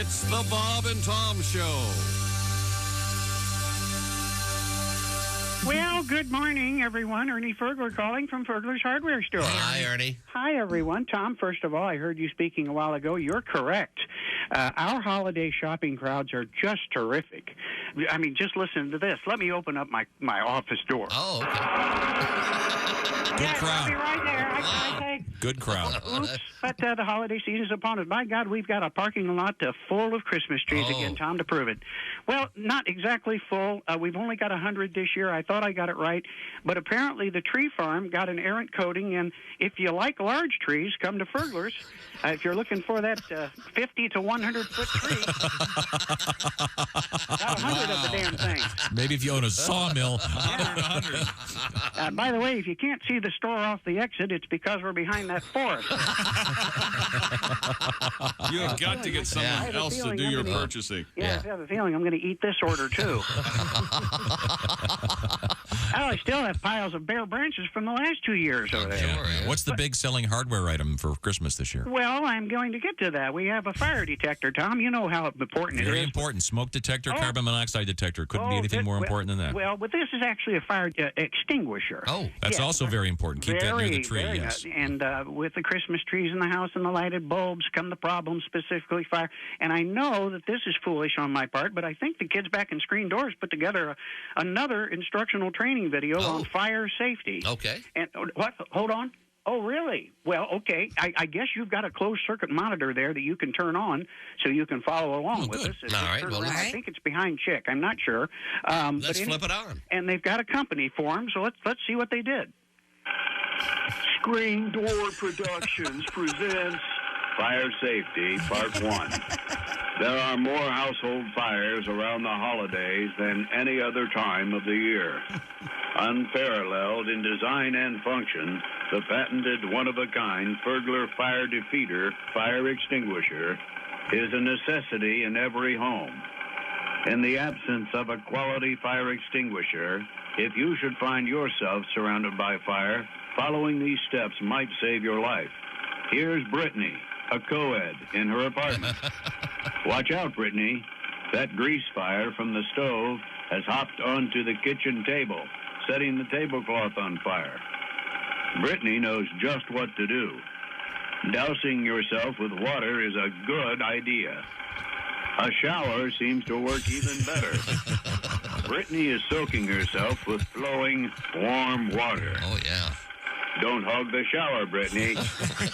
It's the Bob and Tom Show. Well, good morning, everyone. Ernie Fergler calling from Fergler's Hardware Store. Hi, Ernie. Hi, everyone. Tom, first of all, I heard you speaking a while ago. You're correct. Our holiday shopping crowds are just terrific. I mean, just listen to this. Let me open up my office door. Oh, okay. Good crowd. I'll be right there. I say, Good crowd. oops, but the holiday season is upon us. My God, we've got a parking lot full of Christmas trees again, Tom, to prove it. Well, not exactly full. We've only got 100 this year. I thought I got it right. But apparently the tree farm got an errant coating, and if you like large trees, come to Fergler's. If you're looking for that 50 to 100-foot tree, got 100 of the damn thing. Maybe if you own a sawmill. By the way, if you can't see the store off the exit, it's because we're behind that forest. You have got to get someone else to do your purchasing. Yeah, I have a feeling I'm going to eat this order, too. I still have piles of bare branches from the last 2 years over there. Sure, yeah. What's the big selling hardware item for Christmas this year? Well, I'm going to get to that. We have a fire detector, Tom. You know how important it is. Very important. Smoke detector, carbon monoxide detector. Couldn't be anything more important than that. Well, but this is actually a fire extinguisher. Oh, that's also very important. Keep that near the tree, yes. And with the Christmas trees in the house and the lighted bulbs come the problem, specifically fire. And I know that this is foolish on my part, but I think the kids back in Screen Doors put together another instructional training video on fire safety. Okay. And what? Hold on. Oh, really? Well, okay. I guess you've got a closed-circuit monitor there that you can turn on so you can follow along with us. All right. Well, I think it's behind Chick. I'm not sure. Let's flip it on. And they've got a company for them, so let's see what they did. Screen Door Productions presents Fire Safety Part 1. There are more household fires around the holidays than any other time of the year. Unparalleled in design and function, the patented one-of-a-kind Fergler Fire Defeater fire extinguisher is a necessity in every home. In the absence of a quality fire extinguisher, if you should find yourself surrounded by fire, following these steps might save your life. Here's Brittany, a co-ed in her apartment. Watch out, Brittany. That grease fire from the stove has hopped onto the kitchen table, setting the tablecloth on fire. Brittany knows just what to do. Dousing yourself with water is a good idea. A shower seems to work even better. Brittany is soaking herself with flowing, warm water. Oh, yeah. Don't hog the shower, Brittany.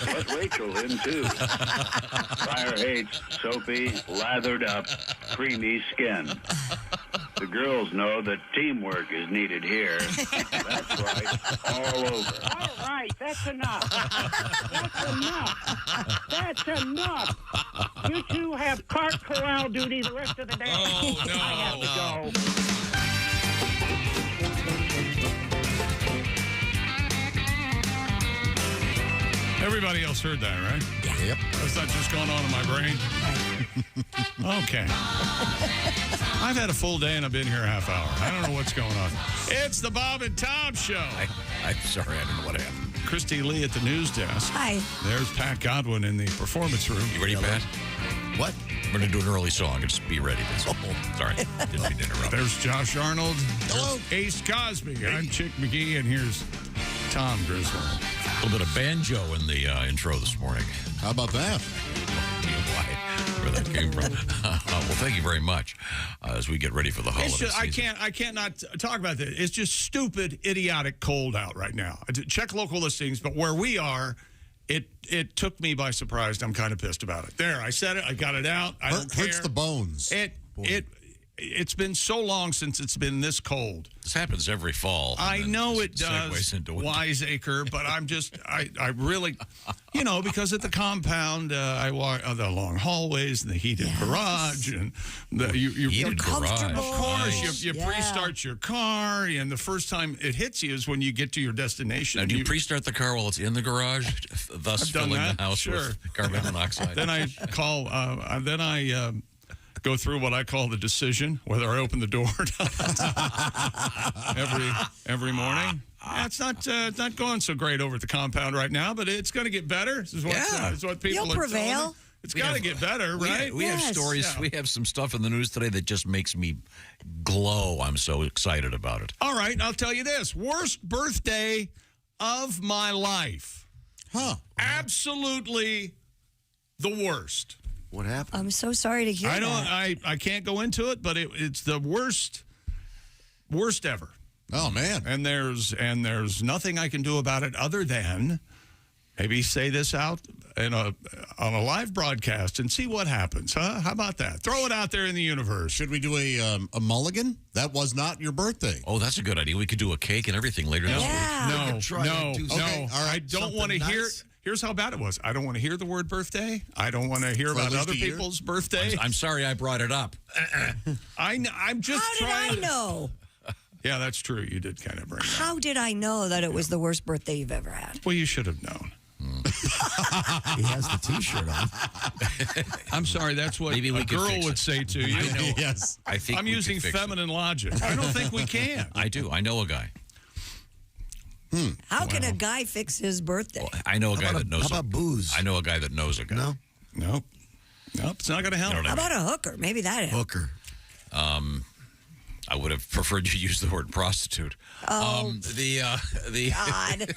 Let Rachel in, too. Fire hates soapy, lathered up, creamy skin. The girls know that teamwork is needed here. That's right, all over. All right, that's enough. That's enough. That's enough. You two have cart corral duty the rest of the day. Oh, no. I have to go. Everybody else heard that, right? Yeah. Yep. That's not just going on in my brain. Okay. I've had a full day and I've been here a half hour. I don't know what's going on. It's the Bob and Tom Show. I'm sorry, I don't know what happened. Christy Lee at the news desk. Hi. There's Pat Godwin in the performance room. You ready, Pat? What? We're going to do an early song. Just be ready. Sorry. Didn't mean to interrupt. There's Josh Arnold. Hello. Ace Cosby. I'm Chick McGee, and here's Tom Griswold. A little bit of banjo in the intro this morning. How about that? Where that came from. Well, thank you very much. As we get ready for the holiday season. I can't not talk about this. It's just stupid, idiotic cold out right now. Check local listings, but where we are, it took me by surprise. I'm kind of pissed about it. There, I said it. I got it out. I don't care. Hurts the bones. It's been so long since it's been this cold. This happens every fall. I know it does, segues into winter. wiseacre, but I really, because at the compound, I walk the long hallways and the heated garage and Heated garage. Of course, Nice. you pre-start your car, and the first time it hits you is when you get to your destination. Now, do you pre-start the car while it's in the garage, thus I've done filling that, the house sure. with carbon monoxide? Then I call. Then I go through what I call the decision, whether I open the door or not. every morning. It's not going so great over at the compound right now, but it's going to get better. This is what people You'll are prevail. telling me. It's got to get better, right? We have stories. Yeah. We have some stuff in the news today that just makes me glow. I'm so excited about it. All right, I'll tell you this. Worst birthday of my life. Huh. Absolutely the worst. What happened? I'm so sorry to hear that. I can't go into it, but it's the worst ever. Oh, man. And there's nothing I can do about it other than maybe say this out on a live broadcast and see what happens, huh? How about that? Throw it out there in the universe. Should we do a mulligan? That was not your birthday. Oh, that's a good idea. We could do a cake and everything later this week. No. Okay, all right. I don't want to hear. Here's how bad it was. I don't want to hear the word birthday. I don't want to hear about other people's birthday. I'm sorry I brought it up. I'm just How did I know? Yeah, that's true. You did kind of bring it up. How did I know that it was the worst birthday you've ever had? Well, you should have known. He has the T-shirt on. I'm sorry. That's what Maybe a girl would say to you. I know. Yes. I think I'm using feminine logic. I don't think we can. I do. I know a guy. How can a guy fix his birthday? Well, I know a guy that knows. How about booze? I know a guy that knows a guy. No? Nope. It's not going to help. How about a hooker? Maybe that helps. Hooker. I would have preferred you use the word prostitute. Oh, the God.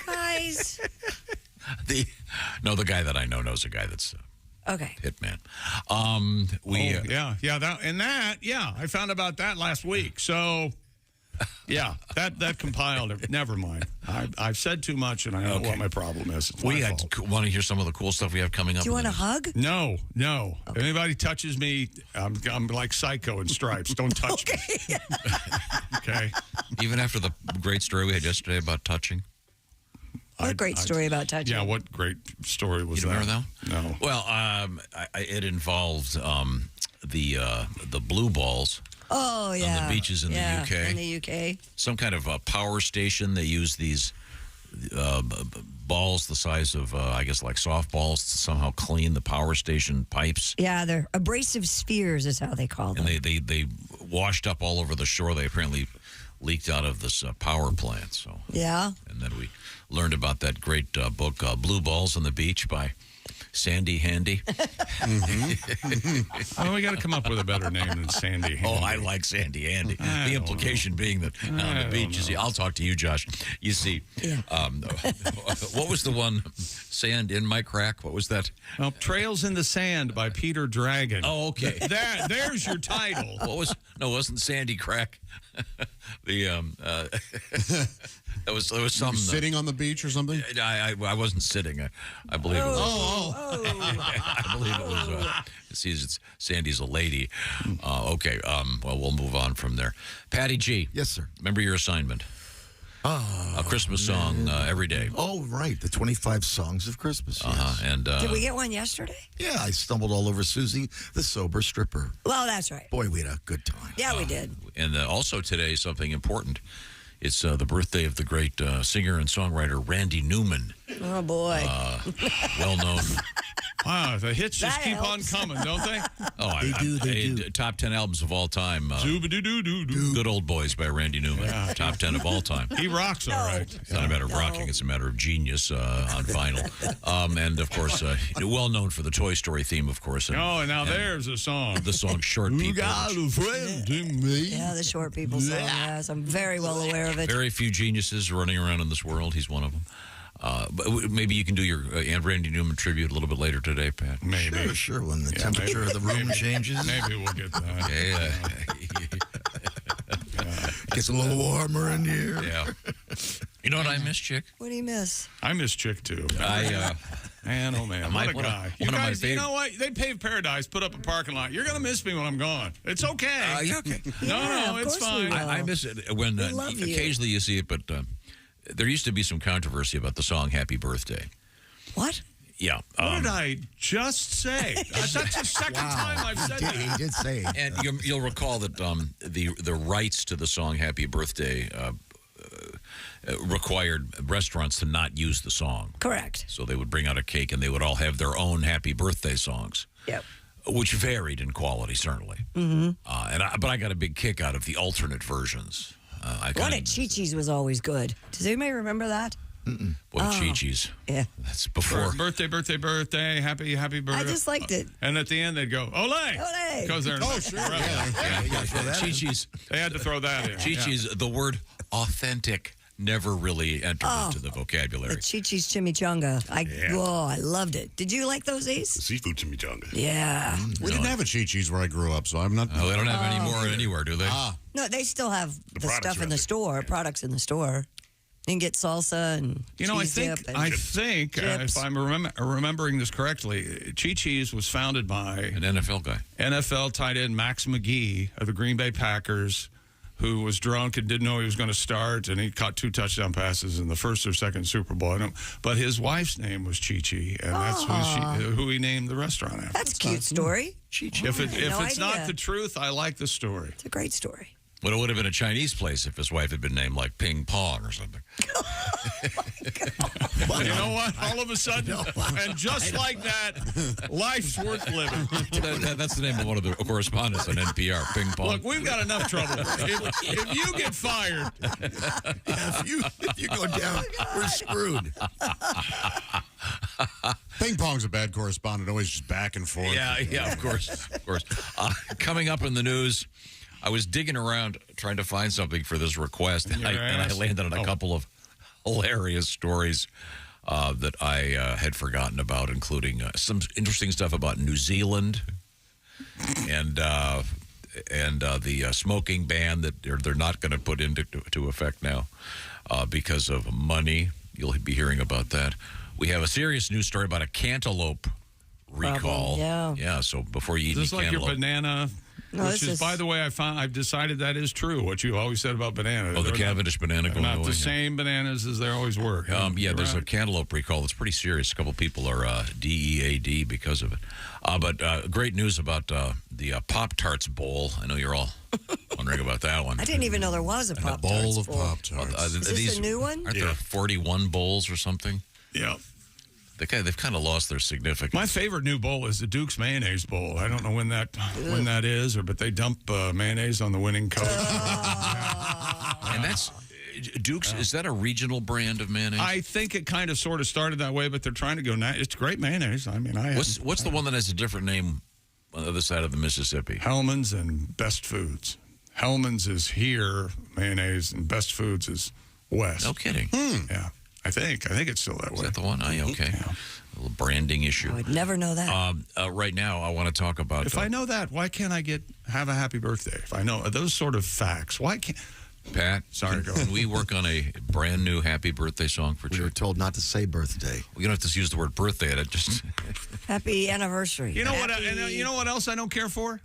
Guys. the guy that I know knows a guy that's Okay. hitman. I found about that last week. So, yeah, that compiled it. Never mind. I've said too much, and I know what my problem is. It's my fault. Want to hear some of the cool stuff we have coming up? Do you want a hug? No. If anybody touches me, I'm like Psycho in Stripes. Don't touch me. Okay. Even after the great story we had yesterday about touching? What great story about touching? Yeah, what great story was You that? remember that? No. Well, it involved the blue balls. Oh, yeah. On the beaches in the UK. In the UK. Some kind of a power station. They use these balls the size of, I guess, like softballs to somehow clean the power station pipes. Yeah, they're abrasive spheres is how they call them. And they washed up all over the shore. They apparently leaked out of this power plant. So Yeah. And then we learned about that great book, Blue Balls on the Beach by Sandy Handy. Oh, we got to come up with a better name than Sandy Handy. Oh, I like Sandy Handy. The implication being that on the beach, you see, I'll talk to you, Josh. You see, what was the one, Sand in My Crack? What was that? Well, Trails in the Sand by Peter Dragon. Oh, okay. There's your title. Wasn't Sandy Crack? There was some sitting on the beach or something. I wasn't sitting. I believe it was. I believe it was. See, Sandy's a lady. Okay. Well, we'll move on from there. Patty G. Yes, sir. Remember your assignment. A Christmas song every day. Oh, right. The 25 songs of Christmas. Yes. And Did we get one yesterday? Yeah, I stumbled all over Susie, the sober stripper. Well, that's right. Boy, we had a good time. Yeah, we did. And also today, something important. It's the birthday of the great singer and songwriter Randy Newman. Oh, boy. Well known. Wow, the hits just That keep helps. on coming, don't they? Oh, They do. Top 10 albums of all time. Good Old Boys by Randy Newman. Yeah. Top 10 of all time. He rocks all right. It's not a matter of rocking, it's a matter of genius on vinyl. And, of course, well known for the Toy Story theme, of course. And now there's a song. The song Short People. You got a friend in me. Yeah, the short people song. Yes, I'm very well aware of it. Very few geniuses running around in this world. He's one of them. But maybe you can do your Randy Newman tribute a little bit later today, Pat. Maybe. Sure, when the temperature of the room changes. Maybe we'll get that. Gets a little warmer in here. Yeah. You know what I miss, Chick? What do you miss? I miss Chick, too. Man, oh, man. My- What a one of- guy. one You of my guys, you favorite- know what? They paved paradise, put up a parking lot. You're going to miss me when I'm gone. It's okay. Yeah, okay. No, of it's course we fine. will. I miss it when We love you. occasionally you see it, but there used to be some controversy about the song "Happy Birthday." What? Yeah, What did I just say? That's the second time I've said that. He did say it. and you'll recall that the rights to the song "Happy Birthday" required restaurants to not use the song. Correct. So they would bring out a cake, and they would all have their own "Happy Birthday" songs. Yep. Which varied in quality, certainly. Mm-hmm. But I got a big kick out of the alternate versions. One at Chi-Chi's was always good. Does anybody remember that? Boy, Chi-Chi's. Yeah. That's before. Birthday, happy birthday. I just liked it. And at the end, they'd go, Olé! Olé! Because they're sure. Chi-Chi's. They had to throw that in. Chi-Chi's, the word authentic never really entered into the vocabulary. The Chi-Chi's chimichanga. I loved it. Did you like those, Ace? Seafood chimichanga. Yeah. We didn't have a Chi-Chi's where I grew up, so I'm not. Oh, they don't have any more anywhere, do they? No, they still have the products stuff are in the out there. store, products in the store. You can get salsa and cheese dip and I think chips. if I'm remembering this correctly, Chi-Chi's was founded by An NFL guy. NFL tight end Max McGee of the Green Bay Packers, who was drunk and didn't know he was going to start, and he caught 2 touchdown passes in the first or second Super Bowl. I don't, but his wife's name was Chi-Chi, and that's who he named the restaurant after. That's a cute story. Chi-Chi. If it's not the truth, I like the story. It's a great story. Well, it would have been a Chinese place if his wife had been named like Ping Pong or something. You know what? All of a sudden, and just like that, life's worth living. That's the name of one of the correspondents on NPR, Ping Pong. Look, we've got enough trouble. If you get fired, If you go down, we're screwed. Ping pong's a bad correspondent, always just back and forth. Yeah, of course. Coming up in the news, I was digging around trying to find something for this request, and I landed on a couple of hilarious stories that I had forgotten about, including some interesting stuff about New Zealand and the smoking ban that they're not going to put into effect now because of money. You'll be hearing about that. We have a serious news story about a cantaloupe recall. Yeah. So before you eat just like cantaloupe, your banana. No, Which is, by the way, I've decided that is true. What you always said about banana. the Cavendish banana going not away. the same bananas as they always were. There's a cantaloupe recall that's pretty serious. A couple people are DEAD because of it. But great news about the Pop-Tarts bowl. I know you're all wondering about that one. I didn't even know there was a Pop-Tarts Bowl of bowl. Pop-Tarts. Is this a new one? Aren't there 41 bowls or something? Yeah. They've kind of lost their significance. My favorite new bowl is the Duke's mayonnaise bowl. I don't know when that is, but they dump mayonnaise on the winning coach. And that's Duke's. Is that a regional brand of mayonnaise? I think it kind of sort of started that way, but they're trying to go now. It's great mayonnaise. I mean, What's the one that has a different name on the other side of the Mississippi? Hellman's and Best Foods. Hellman's is here, mayonnaise, and Best Foods is west. No kidding. Yeah, I think it's still that way. Is that the one? Oh, yeah, okay. Yeah. A little branding issue. I would never know that. Right now, I want to talk about. If I know that, why can't I have a happy birthday? If I know those sort of facts, why can't? Pat, Sorry, go. Can we work on a brand new happy birthday song for We were church? told not to say birthday. We don't have to use the word birthday. It just Happy anniversary. You know Happy... you know what else I don't care for?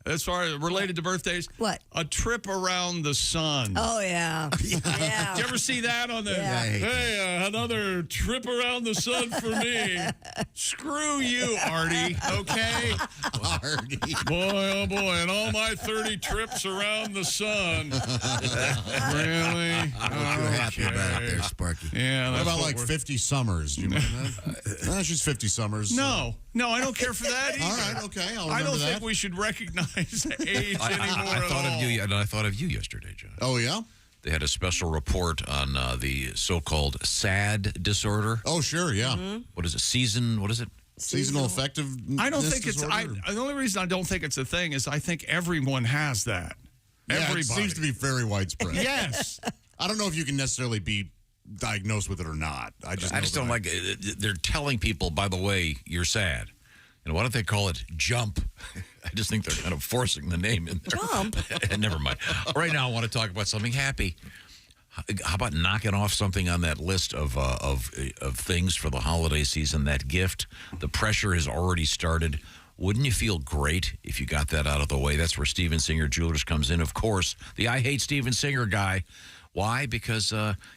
As far as related to birthdays? What? A trip around the sun. Oh, yeah. Yeah. Did you ever see that on the, Yeah. hey, another trip around the sun for me? Screw you, Artie, okay? Artie. Boy, oh boy, and all my 30 trips around the sun. Really? You're happy about it there, Sparky. Yeah, What that's about like we're- 50 summers? Do you mind that? She's 50 summers. No, I don't care for that either. All right, okay, I'll remember I don't that. think we should recognize age anymore at all. I thought of you yesterday, John. Oh, yeah? They had a special report on the so-called SAD disorder. Oh, sure, yeah. Mm-hmm. What is it? What is it? Seasonal affective. I don't think it's. The only reason I don't think it's a thing is I think everyone has that. Yeah, Everybody it seems to be very widespread. Yes. I don't know if you can necessarily be diagnosed with it or not. I just don't like they're telling people, by the way, you're sad. And why don't they call it Jump? I just think they're kind of forcing the name in there. Jump? Never mind. Right now, I want to talk about something happy. How about knocking off something on that list of things for the holiday season, that gift? The pressure has already started. Wouldn't you feel great if you got that out of the way? That's where Steven Singer Jewelers comes in, of course. The I Hate Steven Singer guy. Why? Because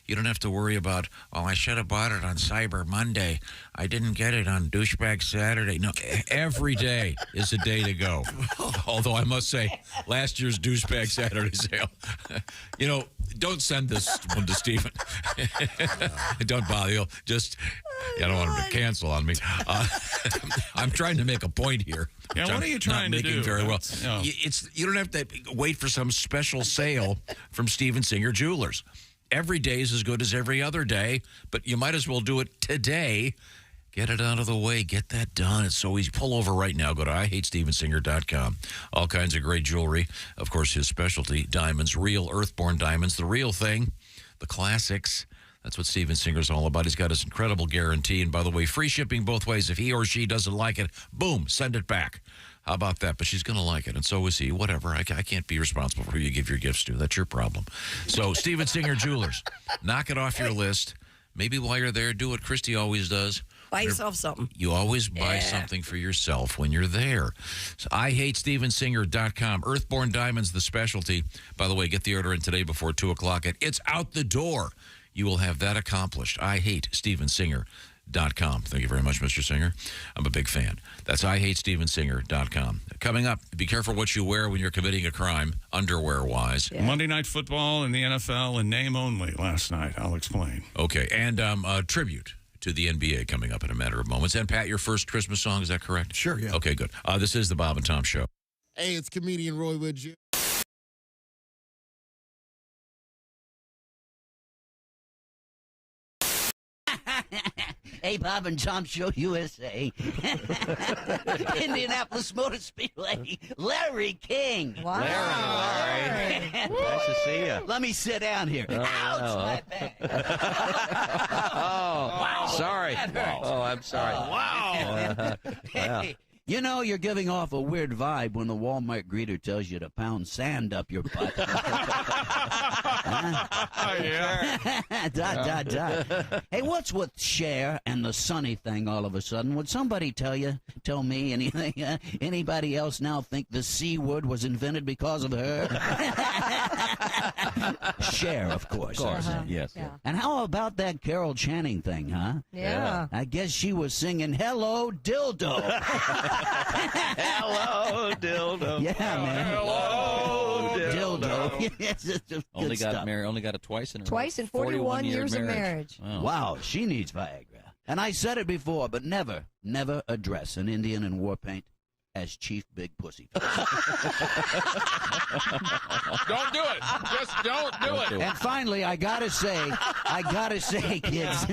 you don't have to worry about, I should have bought it on Cyber Monday. I didn't get it on Douchebag Saturday. No, every day is a day to go. Although I must say, last year's Douchebag Saturday sale, don't send this one to Stephen. Don't bother. I don't want him to cancel on me. I'm trying to make a point here. Yeah, what are you trying to do? Not making very well. No. You don't have to wait for some special sale from Steven Singer Jewelers. every day is as good as every other day, but you might as well do it today. Get it out of the way. Get that done. It's so easy. Pull over right now. Go to IHateStevensinger.com. All kinds of great jewelry. Of course, his specialty, diamonds, real earthborn diamonds, the real thing, the classics. That's what Steven Singer's all about. He's got his incredible guarantee. And by the way, free shipping both ways. If he or she doesn't like it, boom, send it back. How about that? But she's going to like it, and so is he. Whatever. I can't be responsible for who you give your gifts to. That's your problem. So, Steven Singer Jewelers, knock it off your list. Maybe while you're there, do what Christy always does. Buy yourself something. You always buy something for yourself when you're there. So IHateStevensinger.com. Earthborn Diamonds, the specialty. By the way, get the order in today before 2 o'clock. It's out the door. You will have that accomplished. IHateStevensinger.com. Thank you very much, Mr. Singer. I'm a big fan. That's IHateStevensinger.com. Coming up, be careful what you wear when you're committing a crime, underwear-wise. Yeah. Monday Night Football in the NFL in name only last night. I'll explain. Okay, and tribute to the NBA coming up in a matter of moments. And, Pat, your first Christmas song, is that correct? Sure, yeah. Okay, good. This is the Bob and Tom Show. Hey, it's comedian Roy Wood Jr. Hey, Bob and Tom Show USA. Indianapolis Motor Speedway, Larry King. Wow. Larry. Nice to see you. Let me sit down here. Ouch, my back. Wow. Sorry. Oh, I'm sorry. Wow. Hey, you know you're giving off a weird vibe when the Walmart greeter tells you to pound sand up your butt. Dot. Hey, what's with Cher and the Sunny thing all of a sudden? Would somebody tell me anything? Anybody else now think the C word was invented because of her? Cher, of course. Yes. Yeah. And how about that Carol Channing thing, huh? Yeah. I guess she was singing Hello Dildo. Hello, dildo. Yeah, man. Hello, Dildo. Yes, it's just Only good got stuff. married. Only got it twice in a Twice in 41 years of marriage. Wow, she needs Viagra. And I said it before, but never address an Indian in war paint as Chief Big Pussy. Don't do it. Just don't do it. And finally, I gotta say, kids,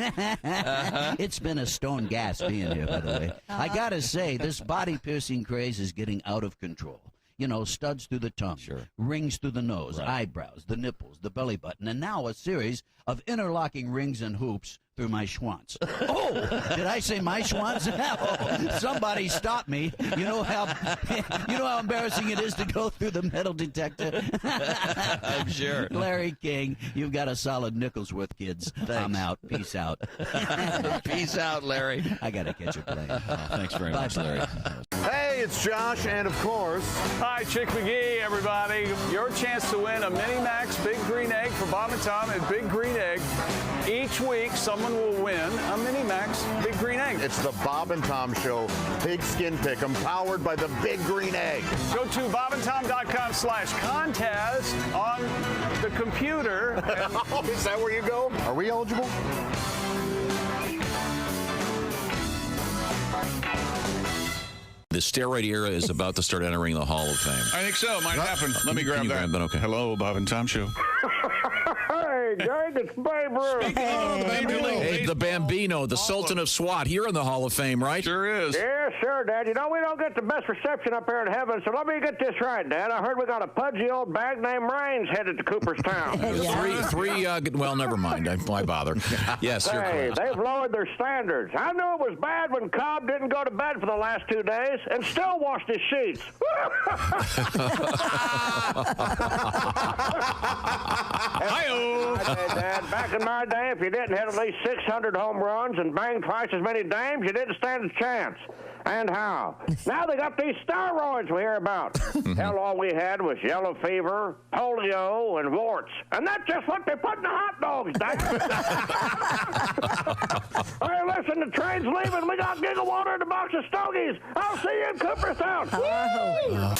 it's been a stone gas being here, by the way. I gotta say, this body-piercing craze is getting out of control. You know, studs through the tongue, rings through the nose, eyebrows, the nipples, the belly button, and now a series of interlocking rings and hoops through my schwanz. Oh, did I say my schwanz? Oh, somebody stop me. You know how embarrassing it is to go through the metal detector? I'm sure. Larry King, you've got a solid nickel's worth, kids. Thanks. I'm out. Peace out. Peace out, Larry. I got to catch a plane. Thanks very much, Larry. Hey, it's Josh, and of course... Hi, Chick McGee, everybody. Your chance to win a Mini Max Big Green Egg for Bob and Tom at Big Green Egg. Each week, someone will win a Mini Max Big Green Egg. It's the Bob and Tom Show Pig Skin Pick'em, powered by the Big Green Egg. Go to bobandtom.com/contest on the computer. Oh, is that where you go? Are we eligible? The steroid era is about to start entering the Hall of Fame. I think so. Might happen. Let me grab that. Okay. Hello, Bob and Tom Show. Hey, gang, it's Babe Ruth. Hey, the Bambino, the Sultan of SWAT, here in the Hall of Fame, right? Sure is. Yeah, sure, Dad. You know, we don't get the best reception up here in heaven, so let me get this right, Dad. I heard we got a pudgy old bag named Raines headed to Cooperstown. Three, well, never mind. Why bother? Yes, you're Hey, correct. they've lowered their standards. I knew it was bad when Cobb didn't go to bed for the last 2 days and still washed his sheets. Hi-oh. Dad, back in my day, if you didn't hit at least 600 home runs and bang twice as many dames, you didn't stand a chance. And how? Now they got these steroids we hear about. Hell, all we had was yellow fever, polio, and warts. And that's just what they put in the hot dogs, Dad. Hey, listen, the train's leaving. We got gigawater and a box of stogies. I'll see you in Cooperstown. Woo!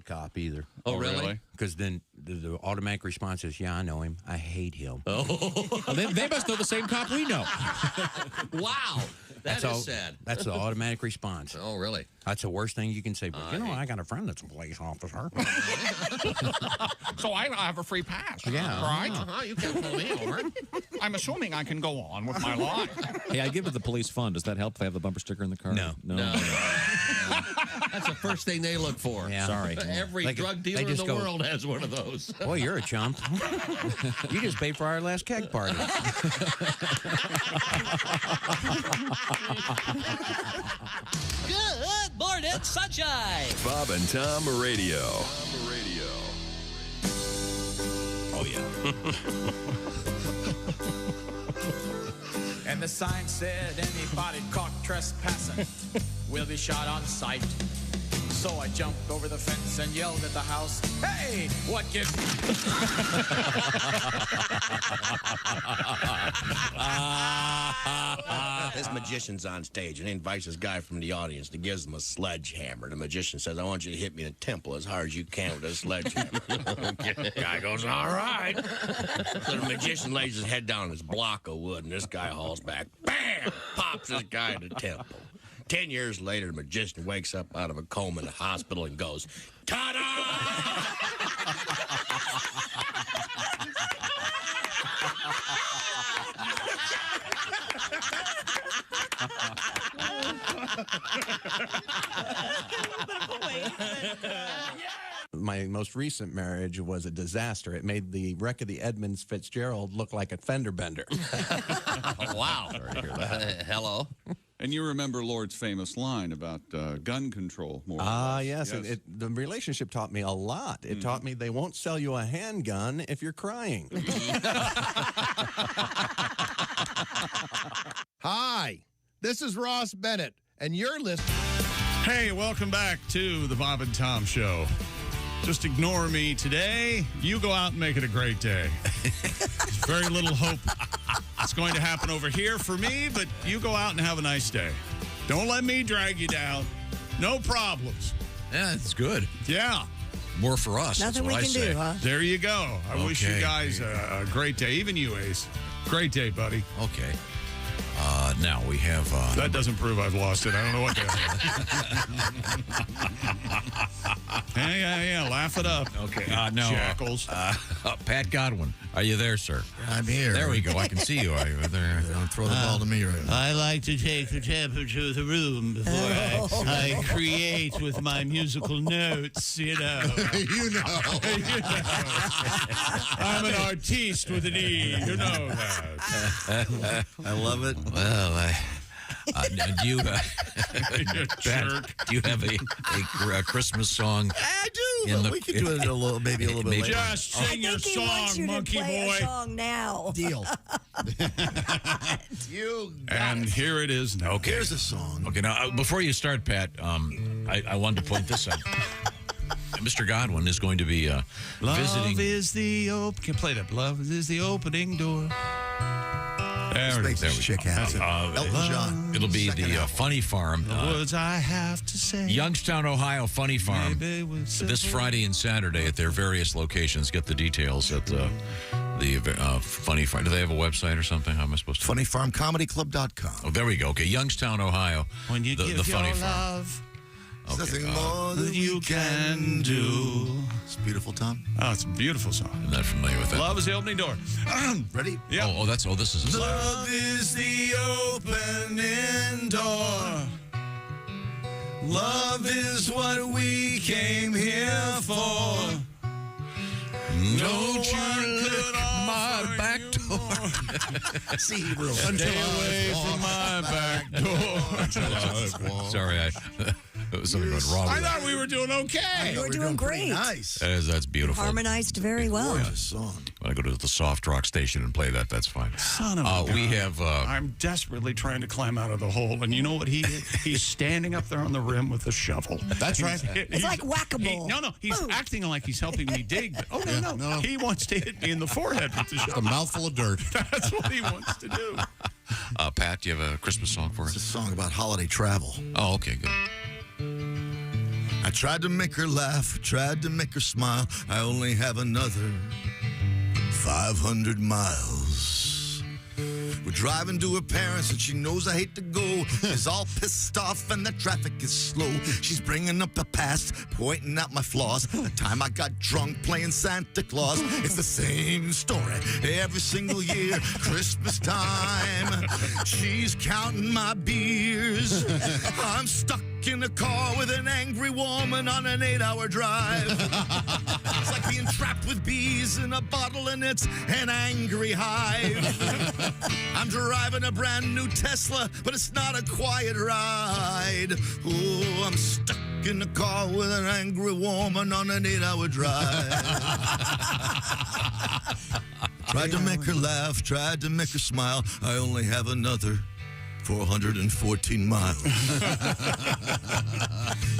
cop either. Oh, really? Because then the automatic response is, yeah, I know him. I hate him. Oh. They must know the same cop we know. Wow. That's sad. That's the automatic response. Oh, really? That's the worst thing you can say. But, I got a friend that's a police officer. So I have a free pass. Yeah. Right? You can't pull me over. I'm assuming I can go on with my life. Hey, I give it the police fund. Does that help if I have the bumper sticker in the car? No. That's the first thing they look for. Yeah. Sorry. Every drug dealer in the world has one of those. Boy, you're a chump. You just paid for our last keg party. Good morning, sunshine. Bob and Tom Radio. Oh, yeah. And the sign said anybody caught trespassing will be shot on sight. So I jumped over the fence and yelled at the house, "Hey, what gives..." This magician's on stage, and he invites this guy from the audience and gives him a sledgehammer. The magician says, "I want you to hit me in the temple as hard as you can with a sledgehammer." Guy goes, "All right." So the magician lays his head down on his block of wood, and this guy hauls back. Bam! Pops this guy in the temple. 10 years later, the magician wakes up out of a coma in the hospital and goes, "Ta-da!" My most recent marriage was a disaster. It made the wreck of the Edmunds Fitzgerald look like a fender bender. Wow. Sorry to hear that. Hello. And you remember Lord's famous line about gun control, more or less. Yes. The relationship taught me a lot. It taught me they won't sell you a handgun if you're crying. Hi, this is Ross Bennett, and you're listening. Hey, welcome back to the Bob and Tom Show. Just ignore me today. You go out and make it a great day. There's very little hope it's going to happen over here for me, but you go out and have a nice day. Don't let me drag you down. No problems. Yeah, it's good. Yeah. More for us. Nothing we can do, huh? There you go. I wish you guys a great day. Even you, Ace. Great day, buddy. Okay. Now we have... that doesn't prove I've lost it. I don't know what that is. Yeah. Laugh it up. Okay. No. Jackals. Pat Godwin. Are you there, sir? I'm here. There we go. I can see you. Are you there? Don't throw the ball to me right now. I like to take the temperature of the room before I create with my musical notes, you know. You know. I'm an artiste with an E. You know that. I love it. Well, do you, Pat, do you have a Christmas song? I do. But we can do it a little bit later. Just sing your song, monkey boy. A song now. Deal. And here it is now. Okay. Here's a song. Okay, now before you start, Pat, I wanted to point this out. Mr. Godwin is going to be visiting. Love is the can play that. Love is the opening door. There we go. Elton John. It'll be the Funny Farm. The words I have to say. Youngstown, Ohio Funny Farm. This Friday and Saturday at their various locations. Get the details at the Funny Farm. Do they have a website or something? How am I supposed to? FunnyFarmComedyClub.com. Oh, there we go. Okay, Youngstown, Ohio. When you give the Funny your Farm. love. Okay. Nothing more than you can do. It's beautiful, Tom. Oh, it's a beautiful song. I'm not familiar with that. Love is the opening door. Ready? Yeah. This is a Love is the opening door. Love is what we came here for. Don't you look my back door. See, real Stay away from my back door. Sorry, something went wrong. I thought we were doing okay. You were doing great. Nice. That's beautiful. Harmonized very well. Gorgeous song. When I go to the soft rock station and play that, that's fine. Son of a gun. We have. I'm desperately trying to climb out of the hole, and you know what he is? He's standing up there on the rim with a shovel. That's right. It's like whack-a-mole. He's acting like he's helping me dig. But, no. He wants to hit me in the forehead with the shovel. A mouthful of dirt. That's what he wants to do. Pat, do you have a Christmas song for us? It's a song about holiday travel. Oh, okay, good. I tried to make her laugh, tried to make her smile. I only have another 500 miles. We're driving to her parents and she knows I hate to go. She's all pissed off and the traffic is slow. She's bringing up the past, pointing out my flaws. The time I got drunk playing Santa Claus. It's the same story every single year. Christmas time, she's counting my beers. I'm stuck in a car with an angry woman on an 8-hour drive. It's like being trapped with bees in a bottle and it's an angry hive. I'm driving a brand new Tesla, but it's not a quiet ride. Oh, I'm stuck in a car with an angry woman on an 8-hour drive. Tried to make her laugh, tried to make her smile. I only have another 414 miles.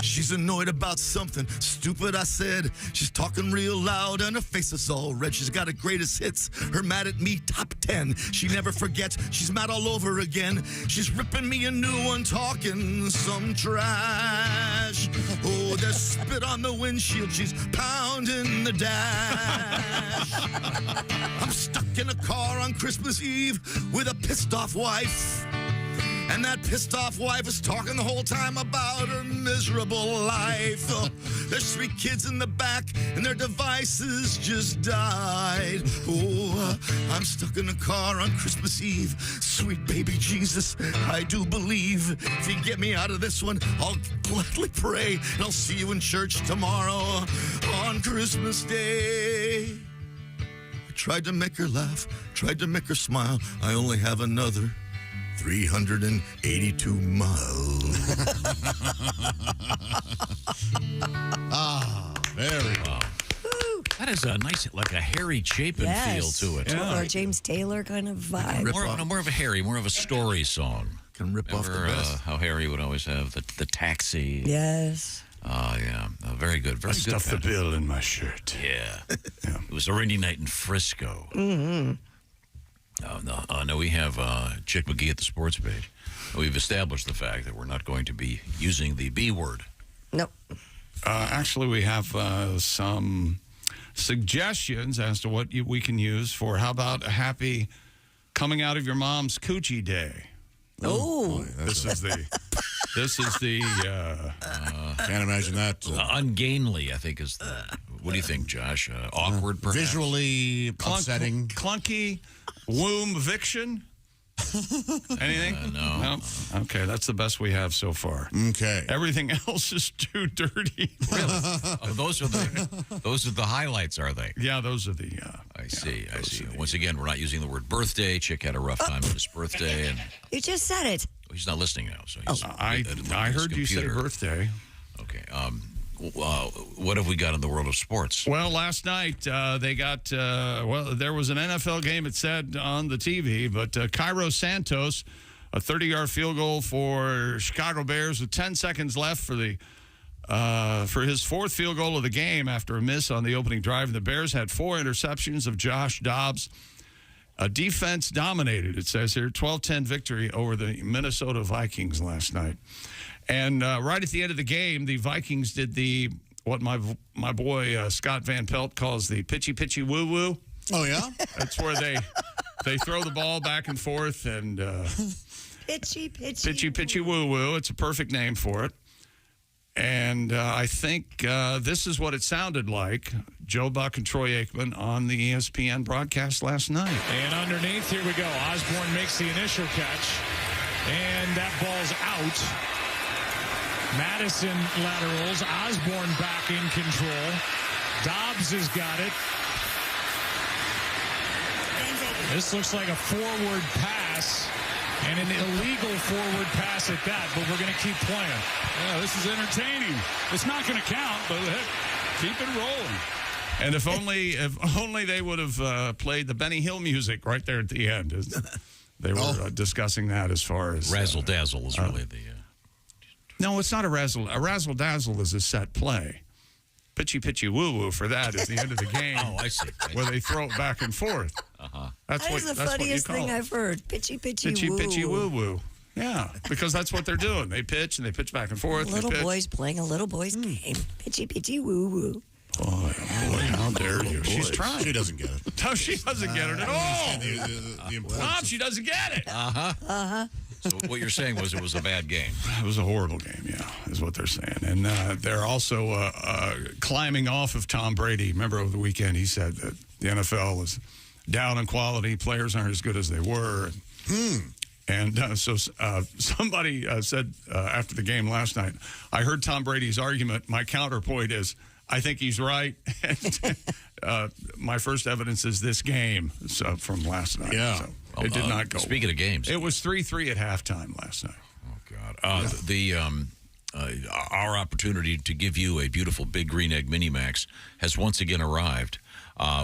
She's annoyed about something stupid I said. She's talking real loud and her face is all red. She's got a greatest hits, her mad at me top 10. She never forgets, she's mad all over again. She's ripping me a new one, talking some trash. Oh, there's spit on the windshield, she's pounding the dash. I'm stuck in a car on Christmas Eve with a pissed off wife. And that pissed off wife is talking the whole time about her miserable life. Oh, there's 3 kids in the back and their devices just died. Oh, I'm stuck in a car on Christmas Eve. Sweet baby Jesus, I do believe. If you get me out of this one, I'll gladly pray. And I'll see you in church tomorrow on Christmas Day. I tried to make her laugh, tried to make her smile. I only have another 382 miles. Very well. That is a nice, like a Harry Chapin feel to it. Yeah. Or James Taylor kind of vibe. More of a Harry, more of a story song. Can rip off the best. How Harry would always have the taxi. Yes. Yeah. Very good. Very I good. stuffed the bill in my shirt. Yeah. It was a rainy night in Frisco. Mm-hmm. No, we have Chick McGee at the sports page. We've established the fact that we're not going to be using the B word. Nope. Actually, we have some suggestions as to what we can use for, how about a happy coming out of your mom's coochie day? Oh. This is the can't imagine that. Ungainly, I think, is the. What do you think, Josh? Awkward, perhaps? Visually upsetting. Clunky, womb eviction? Anything? No. Okay, that's the best we have so far. Okay. Everything else is too dirty. Really? Those are the highlights, are they? Yeah, those are the. I see. Once again, we're not using the word birthday. Chick had a rough time with his birthday, and you just said it. He's not listening now. So I heard you say birthday. Okay. What have we got in the world of sports? Well, last night they got, there was an NFL game, it said on the TV, but Cairo Santos, a 30-yard field goal for Chicago Bears with 10 seconds left for his 4th field goal of the game after a miss on the opening drive. The Bears had 4 interceptions of Josh Dobbs. Defense dominated, it says here, 12-10 victory over the Minnesota Vikings last night. And right at the end of the game, the Vikings did what my boy Scott Van Pelt calls the pitchy woo woo. Oh yeah, that's where they throw the ball back and forth and pitchy woo woo. It's a perfect name for it. And I think this is what it sounded like. Joe Buck and Troy Aikman on the ESPN broadcast last night. And underneath, here we go. Osborne makes the initial catch, and that ball's out. Madison laterals. Osborne back in control. Dobbs has got it. This looks like a forward pass, and an illegal forward pass at that, but we're going to keep playing. Yeah, this is entertaining. It's not going to count, but keep it rolling. And if only they would have played the Benny Hill music right there at the end. They were discussing that as far as razzle dazzle is really the. No, it's not a razzle. A razzle dazzle is a set play. Pitchy woo woo for that is the end of the game. Oh, I see. Where they throw it back and forth. That's the funniest thing I've heard. Pitchy woo woo. Yeah, because that's what they're doing. They pitch and they pitch back and forth. Little boys playing a little boy's game. Pitchy, pitchy, woo, woo. Boy, how dare you? She's trying. She doesn't get it. No, she doesn't get it at all. Mom, she doesn't get it. So what you're saying was it was a bad game. It was a horrible game, yeah, is what they're saying. And they're also climbing off of Tom Brady. Remember over the weekend he said that the NFL is down in quality. Players aren't as good as they were. And so somebody said after the game last night, I heard Tom Brady's argument. My counterpoint is, I think he's right. My first evidence is this game from last night. Yeah. So it did not go. Speaking of games. It was 3-3 at halftime last night. Oh, God. Our opportunity to give you a beautiful Big Green Egg Mini-Max has once again arrived.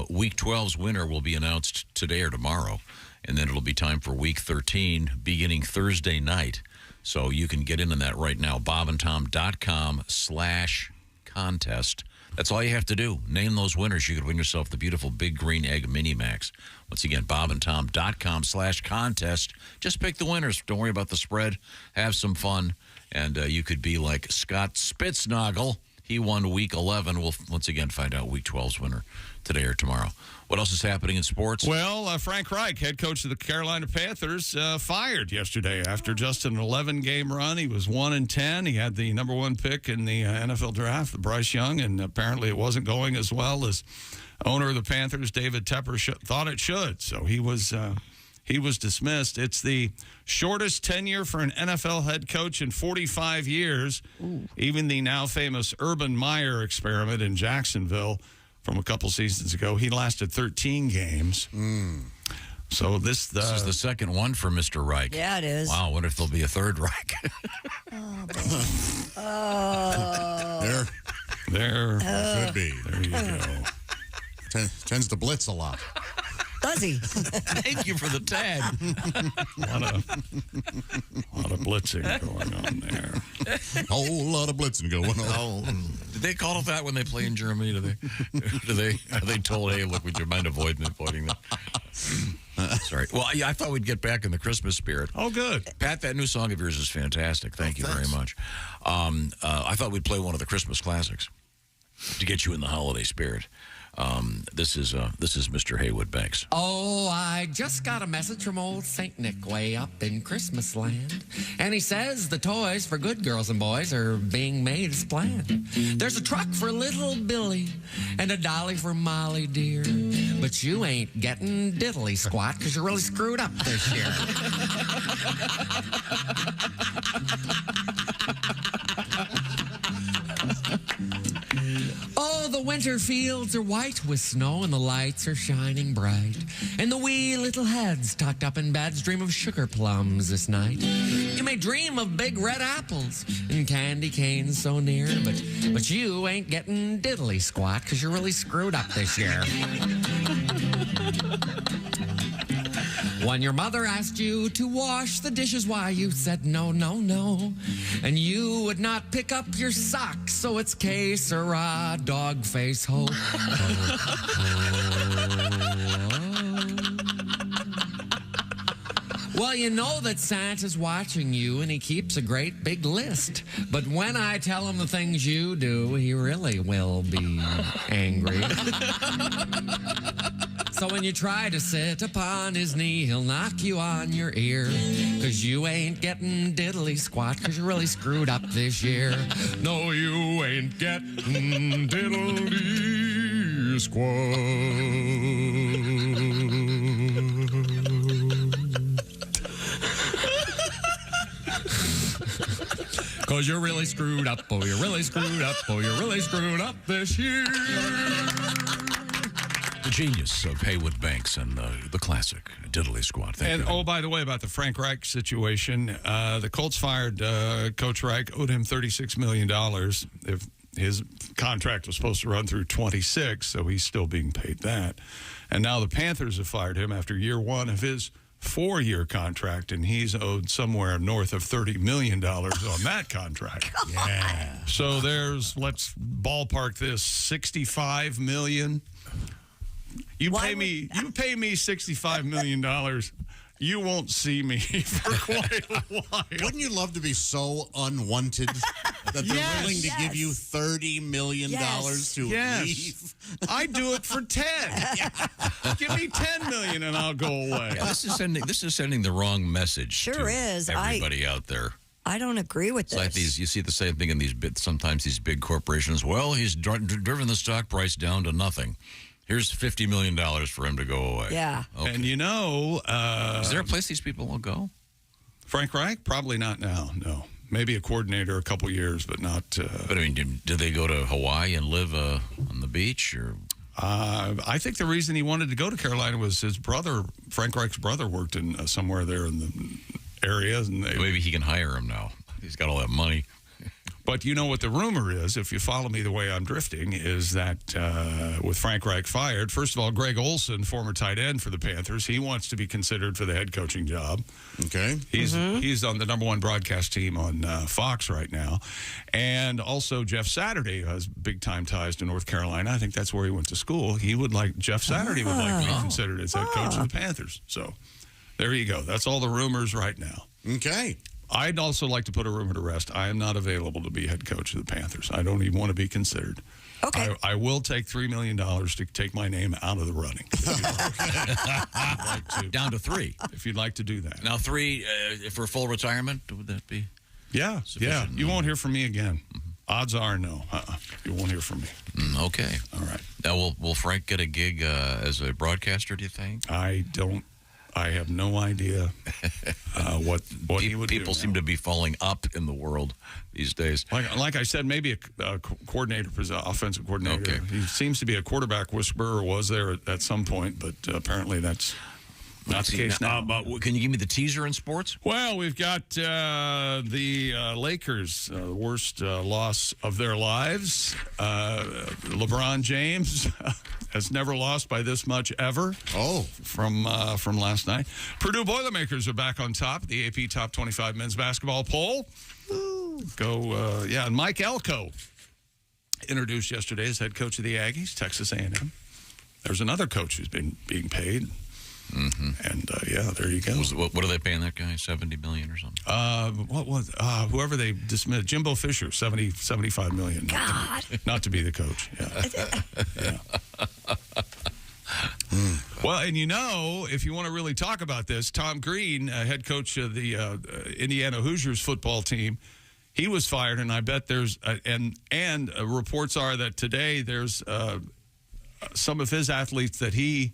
Week 12's winner will be announced today or tomorrow, and then it'll be time for Week 13 beginning Thursday night. So you can get in on that right now, bobandtom.com/contest. That's all you have to do. Name those winners. You could win yourself the beautiful Big Green Egg Mini-Max. Once again, bobandtom.com/contest. Just pick the winners. Don't worry about the spread. Have some fun. And you could be like Scott Spitznagel. He won Week 11. We'll once again find out Week 12's winner today or tomorrow. What else is happening in sports? Well, Frank Reich, head coach of the Carolina Panthers, fired yesterday after just an 11-game run. He was 1-10. He had the number one pick in the NFL draft, Bryce Young, and apparently it wasn't going as well as owner of the Panthers, David Tepper, thought it should. So he was dismissed. It's the shortest tenure for an NFL head coach in 45 years. Ooh. Even the now famous Urban Meyer experiment in Jacksonville from a couple seasons ago, he lasted 13 games. So this is the second one for Mr. Reich. Yeah, it is. Wow, what if there'll be a third Reich? There could be. There you go. Tends to blitz a lot. Does he? Thank you for the tag. A lot of blitzing going on there. Whole lot of blitzing going on. Did they call it that when they play in Germany? Are they told, hey, look, would you mind avoiding that? Sorry. Well, yeah, I thought we'd get back in the Christmas spirit. Oh, good. Pat, that new song of yours is fantastic. Thank you very much. I thought we'd play one of the Christmas classics to get you in the holiday spirit. This is Mr. Haywood Banks. Oh, I just got a message from old Saint Nick way up in Christmas land. And he says the toys for good girls and boys are being made as planned. There's a truck for little Billy and a dolly for Molly dear. But you ain't getting diddly squat because you're really screwed up this year. Oh, the winter fields are white with snow and the lights are shining bright. And the wee little heads tucked up in beds dream of sugar plums this night. You may dream of big red apples and candy canes so near, but you ain't getting diddly squat because you're really screwed up this year. When your mother asked you to wash the dishes, why you said no, no, no. And you would not pick up your socks, so it's que sera, dog face, ho. Well, you know that Santa's watching you and he keeps a great big list. But when I tell him the things you do, he really will be angry. So when you try to sit upon his knee, he'll knock you on your ear. Cause you ain't getting diddly squat, cause you're really screwed up this year. No, you ain't getting diddly squat. Cause you're really screwed up, oh, you're really screwed up, oh, you're really screwed up this year. The genius of Haywood Banks and the classic Diddly Squad. And, oh, by the way, about the Frank Reich situation, the Colts fired Coach Reich, owed him $36 million. If his contract was supposed to run through 26, so he's still being paid that. And now the Panthers have fired him after year one of his 4-year contract, and he's owed somewhere north of $30 million on that contract. Yeah. So there's, let's ballpark this, $65 million. You pay me $65 million, You won't see me for quite a while. Wouldn't you love to be so unwanted that they're willing to give you $30 million to leave? I'd do it for 10. Give me 10 million and I'll go away. Yeah, this is sending the wrong message. Sure to is. Everybody out there. I don't agree with It's this. like you see the same thing in sometimes these big corporations. Well, he's driven the stock price down to nothing. Here's $50 million for him to go away. Yeah. Okay. And is there a place these people will go? Frank Reich? Probably not now, no. Maybe a coordinator a couple years, but not... But, I mean, do they go to Hawaii and live on the beach? Or? I think the reason he wanted to go to Carolina was his brother, Frank Reich's brother, worked in somewhere there in the area. And Maybe he can hire him now. He's got all that money. But you know what the rumor is, if you follow me the way I'm drifting, is that with Frank Reich fired, first of all, Greg Olson, former tight end for the Panthers, he wants to be considered for the head coaching job. Okay. He's on the #1 broadcast team on Fox right now. And also Jeff Saturday has big-time ties to North Carolina. I think that's where he went to school. Jeff Saturday would like to be considered as head coach of the Panthers. So there you go. That's all the rumors right now. Okay. I'd also like to put a rumor to rest. I am not available to be head coach of the Panthers. I don't even want to be considered. Okay. I will take $3 million to take my name out of the running. Down to 3. If you'd like to do that. Now 3 for full retirement, would that be? Yeah. sufficient? You won't hear from me again. Odds are no. You won't hear from me. Okay. All right. Now, will Frank get a gig as a broadcaster, do you think? I have no idea what he would do. People seem to be falling up in the world these days. Like I said, maybe a coordinator, offensive coordinator. Okay. He seems to be a quarterback whisperer, or was there at some point, but apparently that's not the case now. Can you give me the teaser in sports? Well, we've got the Lakers, the worst loss of their lives. LeBron James has never lost by this much ever. Oh, from last night. Purdue Boilermakers are back on top. The AP Top 25 men's basketball poll. And Mike Elko introduced yesterday as head coach of the Aggies, Texas A&M. There's another coach who's been being paid. Mm-hmm. And there you go. What are they paying that guy? $70 million or something? What was whoever they dismissed? Jimbo Fisher, $75 million. God, not to be the coach. Yeah. Well, and if you want to really talk about this, Tom Green, head coach of the Indiana Hoosiers football team, he was fired, and I bet there's and reports are that today there's some of his athletes that he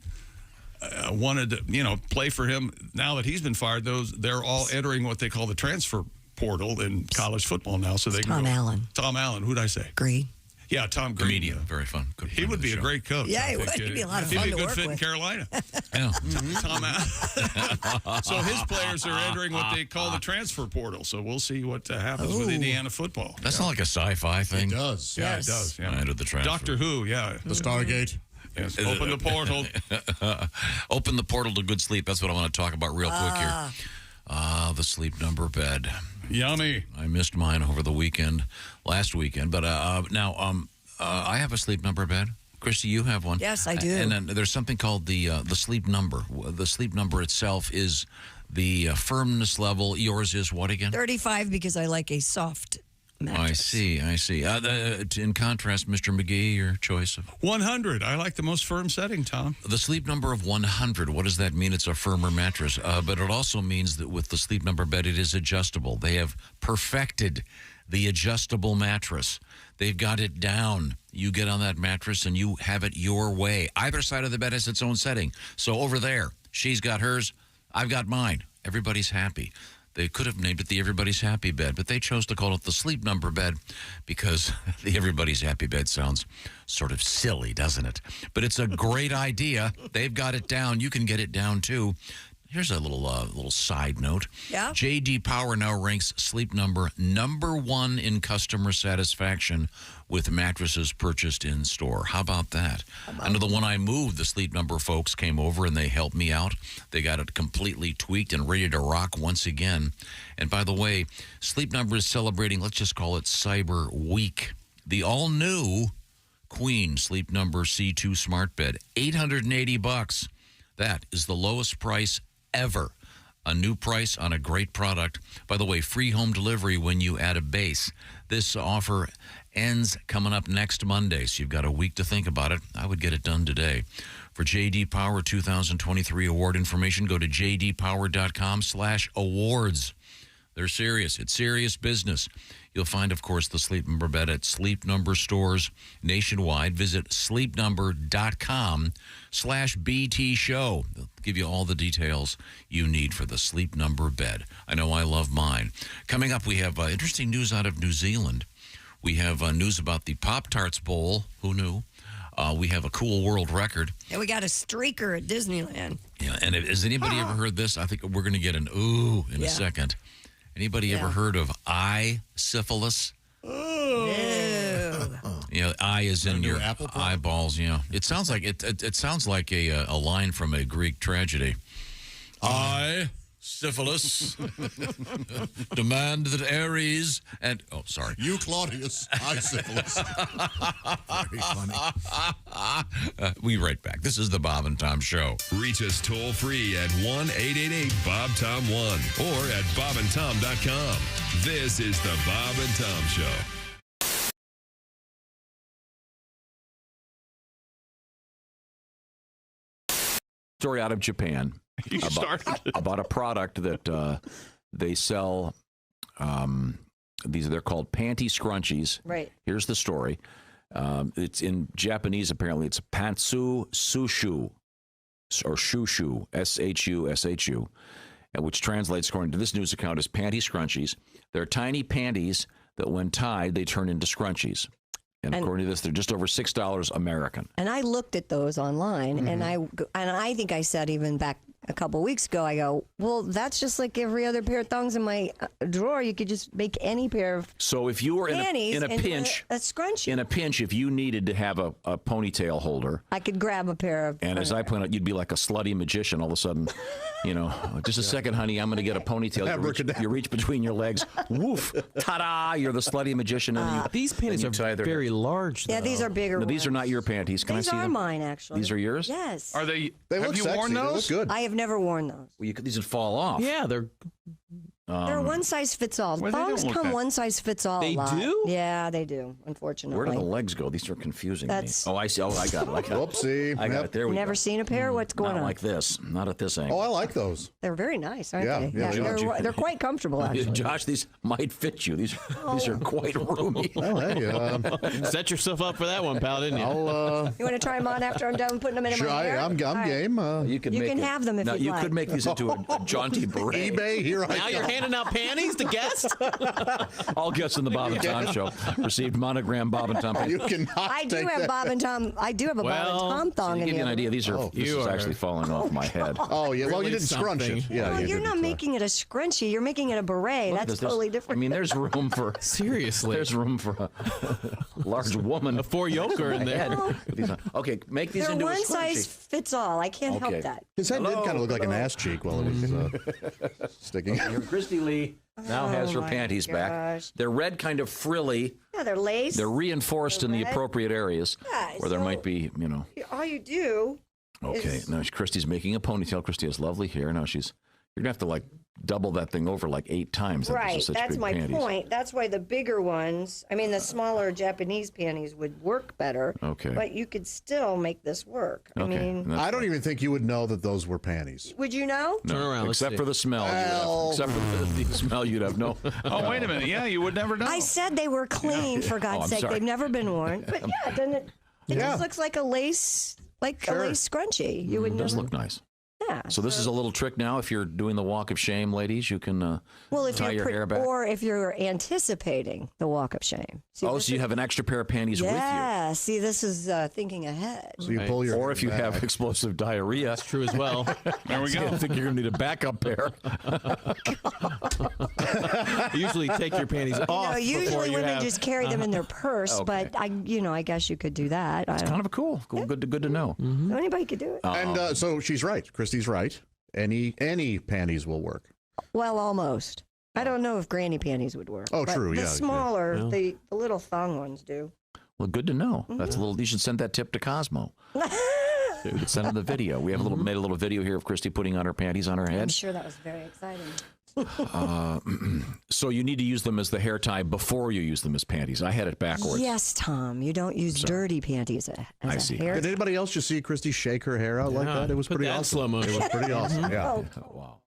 wanted to, play for him. Now that he's been fired, they're all entering what they call the transfer portal in college football now. So they can Tom Allen. Tom Allen. Who'd I say? Green. Yeah, Tom Green. Comedian, very fun. Good he would be a great coach. Yeah, he would. He'd be a lot of fun He'd be to a good work fit in with. Carolina. Yeah. Tom Allen. So his players are entering what they call the transfer portal. So we'll see what happens with Indiana football. That's not like a sci-fi thing. It does. Yeah, it does. Yeah. Enter the transfer. Doctor Who, yeah. The Stargate. Yes. Open the portal. Open the portal to good sleep. That's what I want to talk about real quick here. The Sleep Number bed. Yummy. I missed mine over the last weekend. But now I have a Sleep Number bed. Christy, you have one. Yes, I do. And then there's something called the Sleep Number. The Sleep Number itself is the firmness level. Yours is what again? 35 because I like a soft mattress. I see. In contrast, Mr. McGee, your choice of 100. I like the most firm setting, Tom. The Sleep Number of 100. What does that mean? It's a firmer mattress, but it also means that with the Sleep Number bed, it is adjustable. They have perfected the adjustable mattress. They've got it down. You get on that mattress and you have it your way. Either side of the bed has its own setting. So over there, she's got hers, I've got mine. Everybody's happy. They could have named it the Everybody's Happy Bed, but they chose to call it the Sleep Number Bed because the Everybody's Happy Bed sounds sort of silly, doesn't it? But it's a great idea. They've got it down. You can get it down, too. Here's a little side note. Yeah? J.D. Power now ranks Sleep Number #1 in customer satisfaction with mattresses purchased in store. How about that? Under the one I moved, the Sleep Number folks came over and they helped me out. They got it completely tweaked and ready to rock once again. And by the way, Sleep Number is celebrating, let's just call it Cyber Week. The all-new Queen Sleep Number C2 Smart Bed, $880. That is the lowest price ever A new price on a great product. By the way, free home delivery when you add a base. This offer ends coming up next Monday, so you've got a week to think about it. I would get it done today. For J.D. Power 2023 award information, go to jdpower.com/awards. They're serious. It's serious business. You'll find, of course, the Sleep Number bed at Sleep Number stores nationwide. Visit sleepnumber.com/BT show. They'll give you all the details you need for the Sleep Number bed. I know I love mine. Coming up, we have interesting news out of New Zealand. We have news about the Pop-Tarts Bowl. Who knew? We have a cool world record. And we got a streaker at Disneyland. Yeah, and has anybody ever heard this? I think we're going to get an ooh in a second. Anybody ever heard of eye syphilis? No. You know, eye is in your eyeballs. You know, it sounds like it sounds like a line from a Greek tragedy. Eye syphilis demand that Ares and you Claudius eye syphilis. Very funny. We right back. This is the Bob and Tom Show. Reach us toll free at 1-888-BOB-TOM-1 or at bobandtom.com. This is the Bob and Tom Show. Story out of Japan. You about a product that they sell. They're called panty scrunchies. Right. Here's the story. It's in Japanese. Apparently, it's pantsu sushu or shushu, shushu, which translates, according to this news account, as panty scrunchies. They're tiny panties that, when tied, they turn into scrunchies. And according to this, they're just over $6 American. And I looked at those online, and I think I said even back a couple weeks ago, I go, well, that's just like every other pair of thongs in my drawer. You could just make any pair of So if you were in a pinch, a scrunchie. In a pinch, if you needed to have a ponytail holder, I could grab a pair of. And as I point out, you'd be like a slutty magician all of a sudden. You know, just a second, honey, I'm going to get a ponytail. You reach between your legs. Woof. Ta-da! You're the slutty magician. And these panties are very large, though. Yeah, these are bigger No, these are not your panties. Can these I see them? are mine, actually. These are yours? Yes. Are they? They have look you sexy. worn They those? look good. I have never worn those. Well, these would fall off. Yeah, they're one size fits all. Well, they Thongs don't look come that- one size fits all. They a lot. do? Yeah, they do. Unfortunately. Where do the legs go? These are confusing me. That's- Oh, I see. Oh, I got it. Whoopsie. I got Yep. it. There we Never go. seen a pair? What's going Not on? like this. Not at this angle. Oh, I like those. They're very nice, aren't Yeah, they? yeah, they're quite comfortable, actually. Josh, these might fit you. These are quite roomy. Well, hey, set yourself up for that one, pal, didn't you? You want to try them on after I'm done putting them in sure, my hair? I'm All right. game. You can You can have them if now, you'd you like. could make these into a jaunty beret. eBay, here I Now go. you're handing out panties to guests? All guests in the Bob and Tom Show received monogram Bob and Tom. You cannot I do take have that. Bob and Tom. I do have a Bob and Tom thong To in give you an the idea, these are Oh, this is actually falling off my head. Oh, yeah. Well, you Really didn't scrunch it. something. Yeah, Well, you you're didn't, not making it a scrunchie. You're making it a beret. Look at That's this. totally different. I mean, there's room for Seriously. There's room for a large woman. A four-yoker in there. With these on. Okay, make these They're into a one scrunchie. size fits all. I can't Okay. help that. His head did kind of look like an ass cheek while it was sticking. Here, Christy Lee now has her my panties back. gosh. They're red, kind of frilly. Yeah, they're lace. They're reinforced in the red. appropriate areas Yeah, where there so- might be, you know. All you do. Okay, is- now Christy's making a ponytail. Christy has lovely hair. Now you're gonna have to like double that thing over like 8 times. Right, Those are such that's big my panties. point. That's why the bigger ones, I mean, the smaller Japanese panties would work better. Okay. But you could still make this work. I Okay, mean, that's I don't even think you would know that those were panties. would you know? No, Turn around, let's except see. for the smell. Well- Except for the smell, you'd have no. Oh, wait a minute. Yeah, you would never know. I said they were clean, for God's I'm sake. sorry. They've never been worn. But yeah, then it Yeah. just looks like a lace, a lace scrunchie. You would It does never. look nice. Yeah. So this is a little trick now. If you're doing the walk of shame, ladies, you can Well, if tie you're your hair back. or if you're anticipating the walk of shame. See, Oh, this so you is- have an extra pair of panties with you. Yeah. See, this is thinking ahead. So you pull your Or if you back. have explosive diarrhea. That's true as well. There we go. I think you're going to need a backup pair. Usually take your panties off before Usually you women have... just carry them in their purse, Okay. but I guess you could do that. It's kind of cool. Good to know. Anybody could do it. And so she's right. Christy's right. Any panties will work. Well, almost. I don't know if granny panties would work. Oh, but true, The yeah, smaller, yeah. the little thong ones do. Well, good to know. That's a little. You should send that tip to Cosmo. We could send them the video. We have made a little video here of Christy putting on her panties on her head. I'm sure that was very exciting. So you need to use them as the hair tie before you use them as panties. I had it backwards. Yes, Tom. You don't use dirty panties as a hair. Did anybody else just see Christy shake her hair out like that? It was pretty awesome. Slow motion. It was pretty awesome. Yeah. Oh. Wow.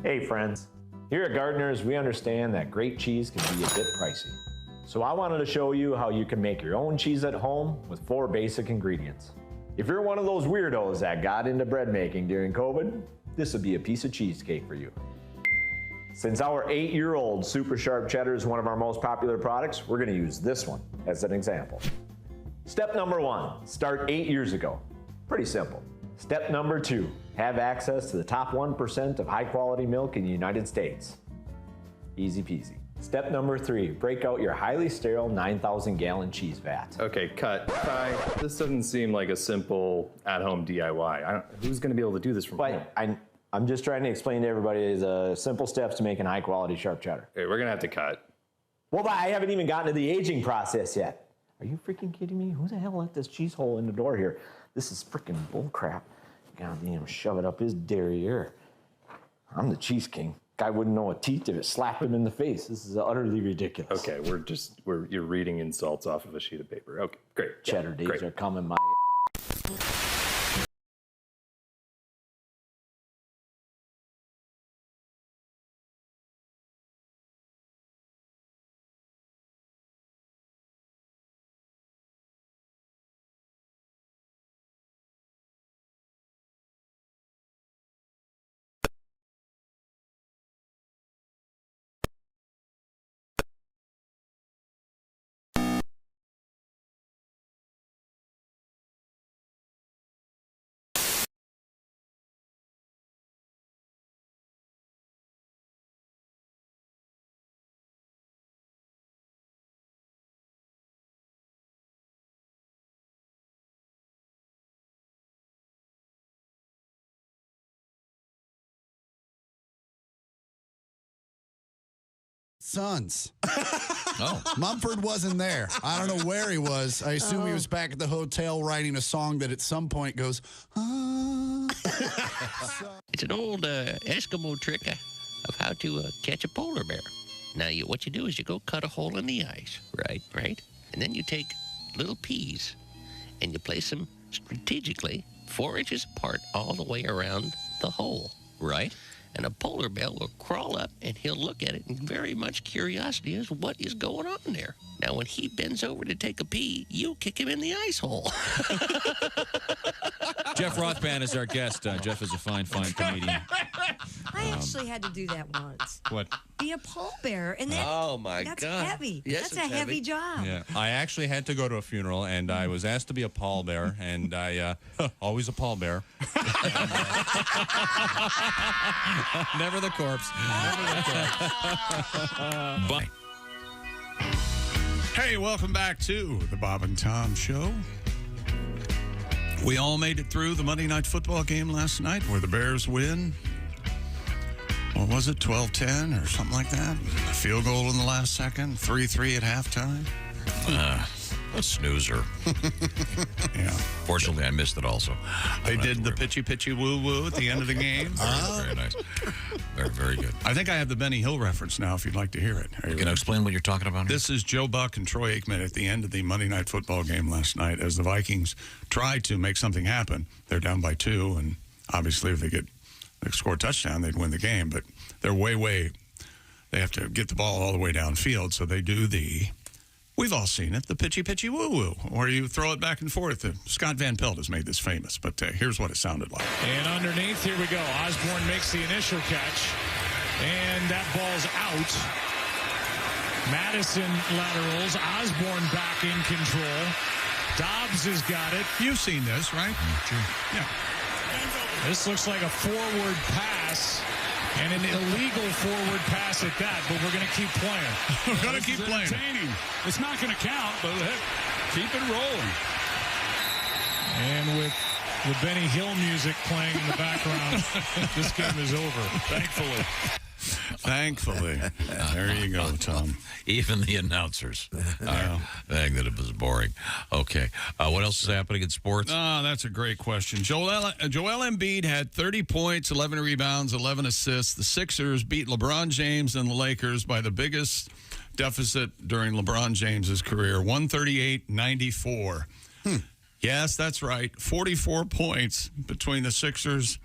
Hey friends, here at Gardeners we understand that great cheese can be a bit pricey. So I wanted to show you how you can make your own cheese at home with 4 basic ingredients. If you're one of those weirdos that got into bread making during COVID, this would be a piece of cheesecake for you. Since our 8-year-old super sharp cheddar is one of our most popular products, we're going to use this one as an example. Step number 1, start 8 years ago. Pretty simple. Step number 2, have access to the top 1% of high quality milk in the United States. Easy peasy. Step number 3, break out your highly sterile 9,000 gallon cheese vat. Okay, cut. Ty, this doesn't seem like a simple at-home DIY. Who's going to be able to do this from home? I'm just trying to explain to everybody the simple steps to making high quality sharp cheddar. Okay, we're going to have to cut. Well, but I haven't even gotten to the aging process yet. Are you freaking kidding me? Who the hell let this cheese hole in the door here? This is freaking bull crap. Goddamn, shove it up his derriere. I'm the cheese king. Guy wouldn't know a teeth if it slapped him in the face. This is utterly ridiculous. Okay, you're reading insults off of a sheet of paper. Okay, great. Cheddar days are coming, my Sons. Mumford wasn't there. I don't know where he was. I assume he was back at the hotel writing a song that at some point goes, It's an old Eskimo trick of how to catch a polar bear. Now, what you do is you go cut a hole in the ice, right? And then you take little peas and you place them strategically 4 inches apart all the way around the hole, right? And a polar bear will crawl up and he'll look at it in very much curiosity as what is going on there. Now, when he bends over to take a pee, you kick him in the ice hole. Jeff Rothband is our guest. Jeff is a fine comedian. I actually had to do that once. What? Be a pallbearer, and that's heavy. Yes, that's a heavy job. Yeah, I actually had to go to a funeral, and I was asked to be a pallbearer, and I always a pallbearer. Never the corpse. Bye. Hey, welcome back to the Bob and Tom Show. We all made it through the Monday Night Football game last night where the Bears win. What was it, 12-10 or something like that? A field goal in the last second, 3-3 at halftime. A snoozer. Yeah. Fortunately, I missed it also. They did the pitchy woo-woo at the end of the game. Very nice. Very good. I think I have the Benny Hill reference now if you'd like to hear it. You can explain what you're talking about? This is Joe Buck and Troy Aikman at the end of the Monday Night Football game last night as the Vikings tried to make something happen. They're down by 2, and obviously if they score a touchdown, they'd win the game. But they're they have to get the ball all the way downfield, so they do we've all seen it, the pitchy woo-woo, where you throw it back and forth. Scott Van Pelt has made this famous, but here's what it sounded like. And underneath, here we go. Osborne makes the initial catch, and that ball's out. Madison laterals. Osborne back in control. Dobbs has got it. You've seen this, right? Sure. Yeah. This looks like a forward pass. And an illegal forward pass at that, but we're going to keep playing. We're going to keep playing. It's not going to count, but keep it rolling. And with the Benny Hill music playing in the background, this game is over, thankfully. Thankfully. There you go, Tom. Even the announcers. I think that it was boring. Okay. What else is happening in sports? Oh, that's a great question. Joel Embiid had 30 points, 11 rebounds, 11 assists. The Sixers beat LeBron James and the Lakers by the biggest deficit during LeBron James's career, 138-94. Yes, that's right. 44 points between the Sixers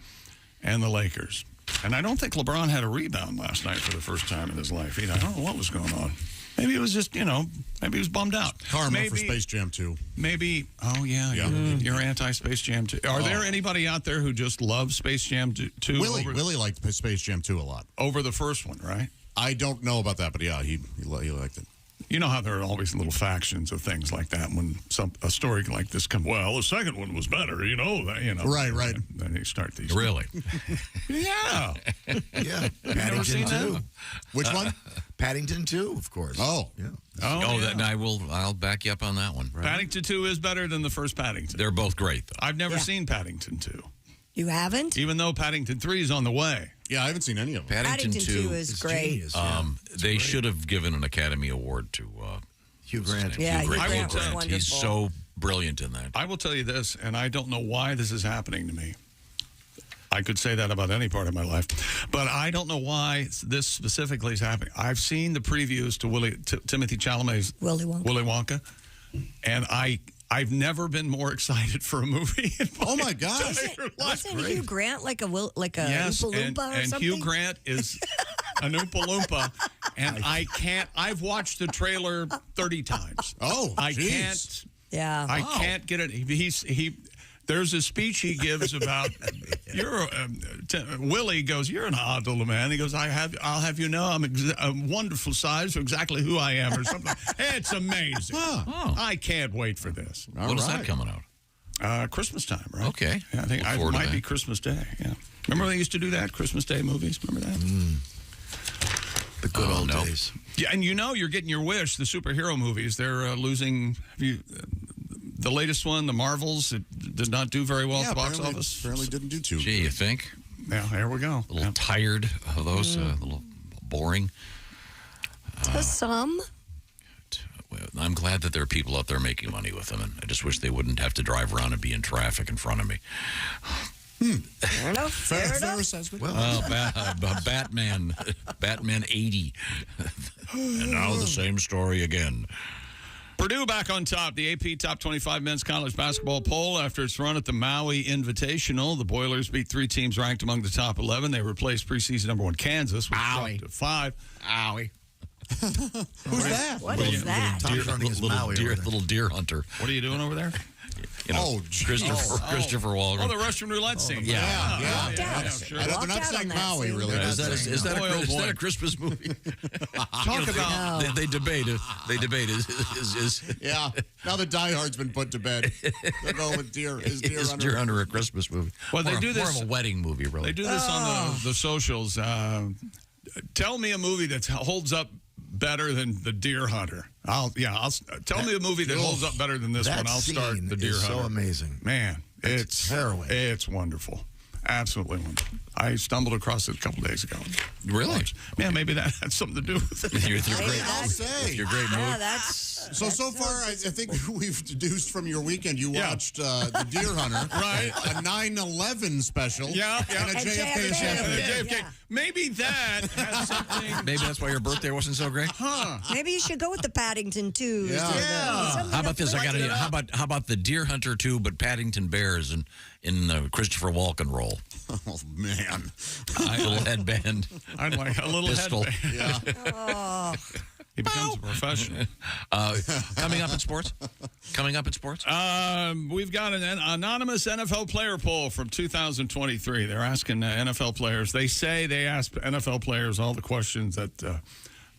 and the Lakers. And I don't think LeBron had a rebound last night for the first time in his life. I don't know what was going on. Maybe it was just, maybe he was bummed out. Karma for Space Jam 2. Maybe, you're anti-Space Jam 2. Are there anybody out there who just loves Space Jam 2? Willie liked Space Jam 2 a lot. Over the first one, right? I don't know about that, but yeah, he liked it. You know how there are always little factions of things like that when a story like this comes. Well, the second one was better, Right. Then you start these. Really? Yeah. Yeah. Never seen Paddington 2. that? Which one? Paddington 2, of course. Oh. Yeah. I'll back you up on that one. Paddington 2 is better than the first Paddington. They're both great, though. I've never seen Paddington 2. You haven't? Even though Paddington 3 is on the way. Yeah, I haven't seen any of them. Paddington 2 is great. Genius, they should have given an Academy Award to Hugh Grant. Yeah, Hugh Grant was He's wonderful. so brilliant in that. I will tell you this, and I don't know why this is happening to me. I could say that about any part of my life, but I don't know why this specifically is happening. I've seen the previews to Timothy Chalamet's Willy Wonka, and I've never been more excited for a movie. Oh my gosh! Wasn't Hugh Grant like a yes, Oompa Loompa or and something? Hugh Grant is an Oompa Loompa, and I can't. I've watched the trailer 30 times. Oh, I geez. can't. Yeah, I can't get it. There's a speech he gives about Willie goes, "You're an odd little man." He goes, "I'll have you know, I'm a wonderful size for exactly who I am," or something. It's amazing. I can't wait for this. When is that coming out? Christmas time, right? Okay. Yeah, I think Look it forward to might that. be Christmas Day. Yeah. Remember they used to do that, Christmas Day movies? Remember that? The good old days. Yeah, and you're getting your wish. The superhero movies, they're losing. The latest one, the Marvels, it did not do very well at the box office. Apparently didn't do too. Gee, you think? Yeah, there we go. A little tired of those, a little boring. To some. I'm glad that there are people out there making money with them, and I just wish they wouldn't have to drive around and be in traffic in front of me. Fair enough. Fair enough. assessment. Batman 80. And now the same story again. Purdue back on top. The AP Top 25 men's college basketball poll after its run at the Maui Invitational. The Boilers beat 3 teams ranked among the top 11. They replaced preseason number 1 Kansas, which dropped to 5. Owie. Who's that? What is that? Little deer hunter. What are you doing over there? Christopher Walken. Oh, the Russian roulette scene. Yeah. Sure. They're not saying Maui, really. Is that a Christmas movie? Talk about... They debate. Yeah. Now the Die Hard's been put to bed. They're going with Deer. Is Deer Hunter a Christmas movie? Well, they do this... More of a wedding movie, really. They do this on the socials. Tell me a movie that holds up better than The Deer Hunter. Tell me a movie that holds up better than this one. I'll start The Deer Hunter. So amazing. Man, It's harrowing. It's wonderful. Absolutely wonderful. I stumbled across it a couple days ago. Really? Man, maybe that had something to do with it. Your great movie. Yeah, that's... So far, I think we've deduced from your weekend you watched The Deer Hunter, right? A 9/11 special, and a JFK special. Yeah. Maybe that has something. Maybe that's why your birthday wasn't so great. Maybe you should go with the Paddington 2. How about this? How about the Deer Hunter 2, but Paddington Bears in the Christopher Walken role? Oh man, a little headband. I'd like a little pistol. headband. Yeah. Oh. He becomes a professional. Coming up in sports? We've got an anonymous NFL player poll from 2023. They're asking NFL players. They ask NFL players all the questions that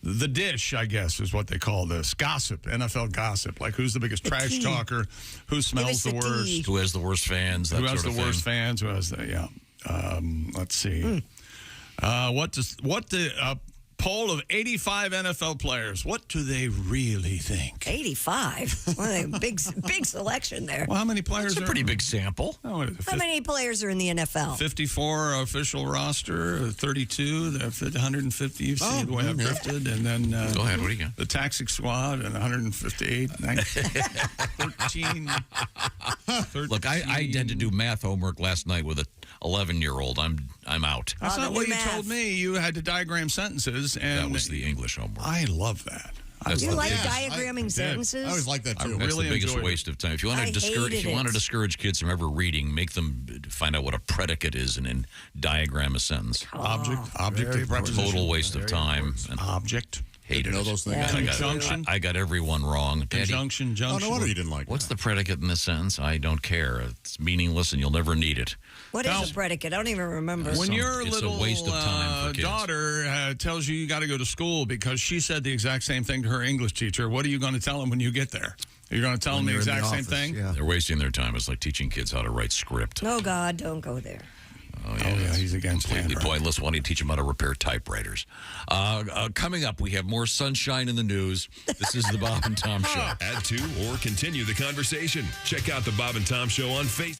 the dish, I guess, is what they call this. Gossip, NFL gossip. Like who's the biggest trash talker? Who smells the worst? Who has the worst fans? Who has the worst fans? Who has the, let's see. What the Poll of 85 NFL players. What do they really think? 85? Well, big selection there. Well, how many players? That's a pretty big sample. Oh, How many players are in the NFL? 54 official roster, 32, the 150 you've seen the way I've drifted, and then Go ahead, what do you got? the taxi squad and 158, 13. Look, I had to do math homework last night with a 11-year-old. I'm out. That's not what you told me. You had to diagram sentences, and that was the English homework. I love that. You like diagramming sentences? I always like that too. That's really the biggest enjoyed waste of time. If you want to discourage kids from ever reading, make them find out what a predicate is and then diagram a sentence. Object of preposition. Total waste of time. Object. Hated it. those things. Conjunction. I got every one wrong. Conjunction, junction. Oh, no wonder you didn't like What's the predicate in this sentence? I don't care. It's meaningless and you'll never need it. What is a predicate? I don't even remember. When your it's little a waste of time for kids. daughter tells you got to go to school because she said the exact same thing to her English teacher, what are you going to tell them when you get there? You're going to tell them the exact same thing? Yeah. They're wasting their time. It's like teaching kids how to write script. Oh, God, don't go there. Oh, yeah, he's against completely pointless. Why don't you teach them how to repair typewriters? Coming up, we have more sunshine in the news. This is the Bob and Tom Show. Add to or continue the conversation. Check out the Bob and Tom Show on Facebook.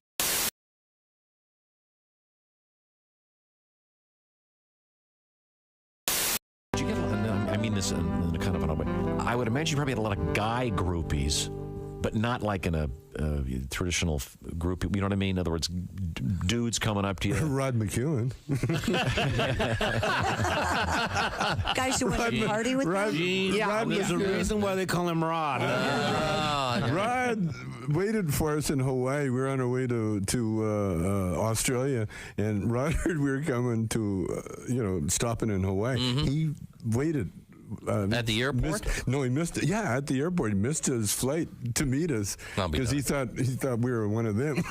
Did you get a lot I mean this in a kind of an odd way. I would imagine you probably had a lot of guy groupies, but not like in a traditional group. You know what I mean? In other words, dudes coming up to you. Rod McEwen. Guys who went to party with Rod, them? Rod was the reason why they call him Rod. Rod waited for us in Hawaii. We were on our way to Australia, and Rod heard we were coming to, stopping in Hawaii. He waited. At the airport? He missed it. Yeah, at the airport. He missed his flight to meet us because he thought we were one of them.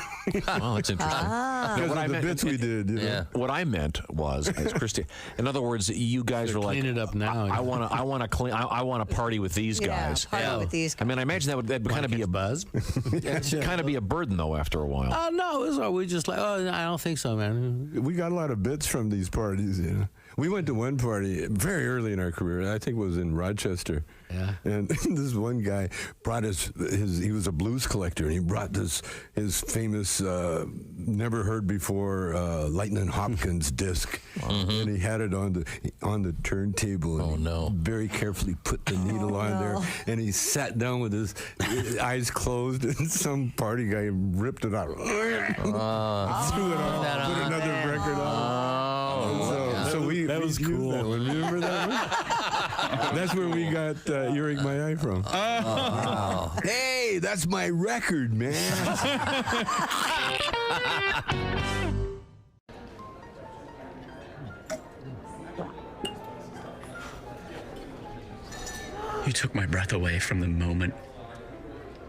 Oh, that's interesting. Because of the bits we did. You know? What I meant was, as Christy, in other words, you guys were like, clean it up now. I want to party with these guys. Party with these guys. I mean, I imagine that'd kind of be a buzz. Kind of be a burden though after a while. Oh no, it was we just like, I don't think so, man. We got a lot of bits from these parties. We went to one party very early in our career. I think it was in Rochester. Yeah. And this one guy brought he was a blues collector, and he brought his famous, never heard before, Lightning Hopkins disc. And he had it on the turntable. And very carefully put the needle on there. And he sat down with his eyes closed, and some party guy ripped it out. Threw it off, put another record on. That was cool. That one. Remember that one? That's where we got Earache My Eye from. Oh. Hey, that's my record, man. You took my breath away from the moment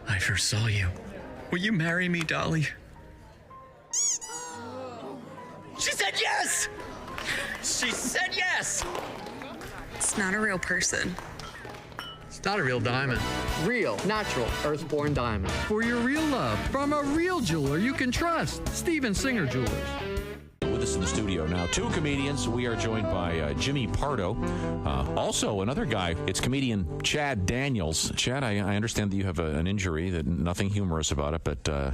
I first saw you. Will you marry me, Dolly? She said yes! She said yes! It's not a real person. It's not a real diamond. Real, natural, earthborn diamond. For your real love, from a real jeweler you can trust. Steven Singer Jewelers. With us in the studio now, two comedians. We are joined by Jimmy Pardo. Also, another guy. It's comedian Chad Daniels. Chad, I understand that you have an injury, that nothing humorous about it, but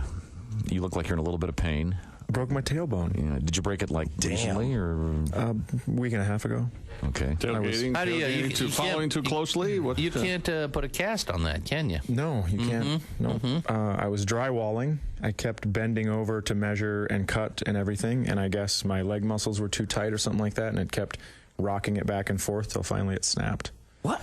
you look like you're in a little bit of pain. I broke my tailbone. Yeah. Did you break it recently or a week and a half ago? Okay. Tailgating, following too closely? You can't put a cast on that, can you? No, you can't. No. I was drywalling. I kept bending over to measure and cut and everything, and I guess my leg muscles were too tight or something like that, and it kept rocking it back and forth till finally it snapped. What?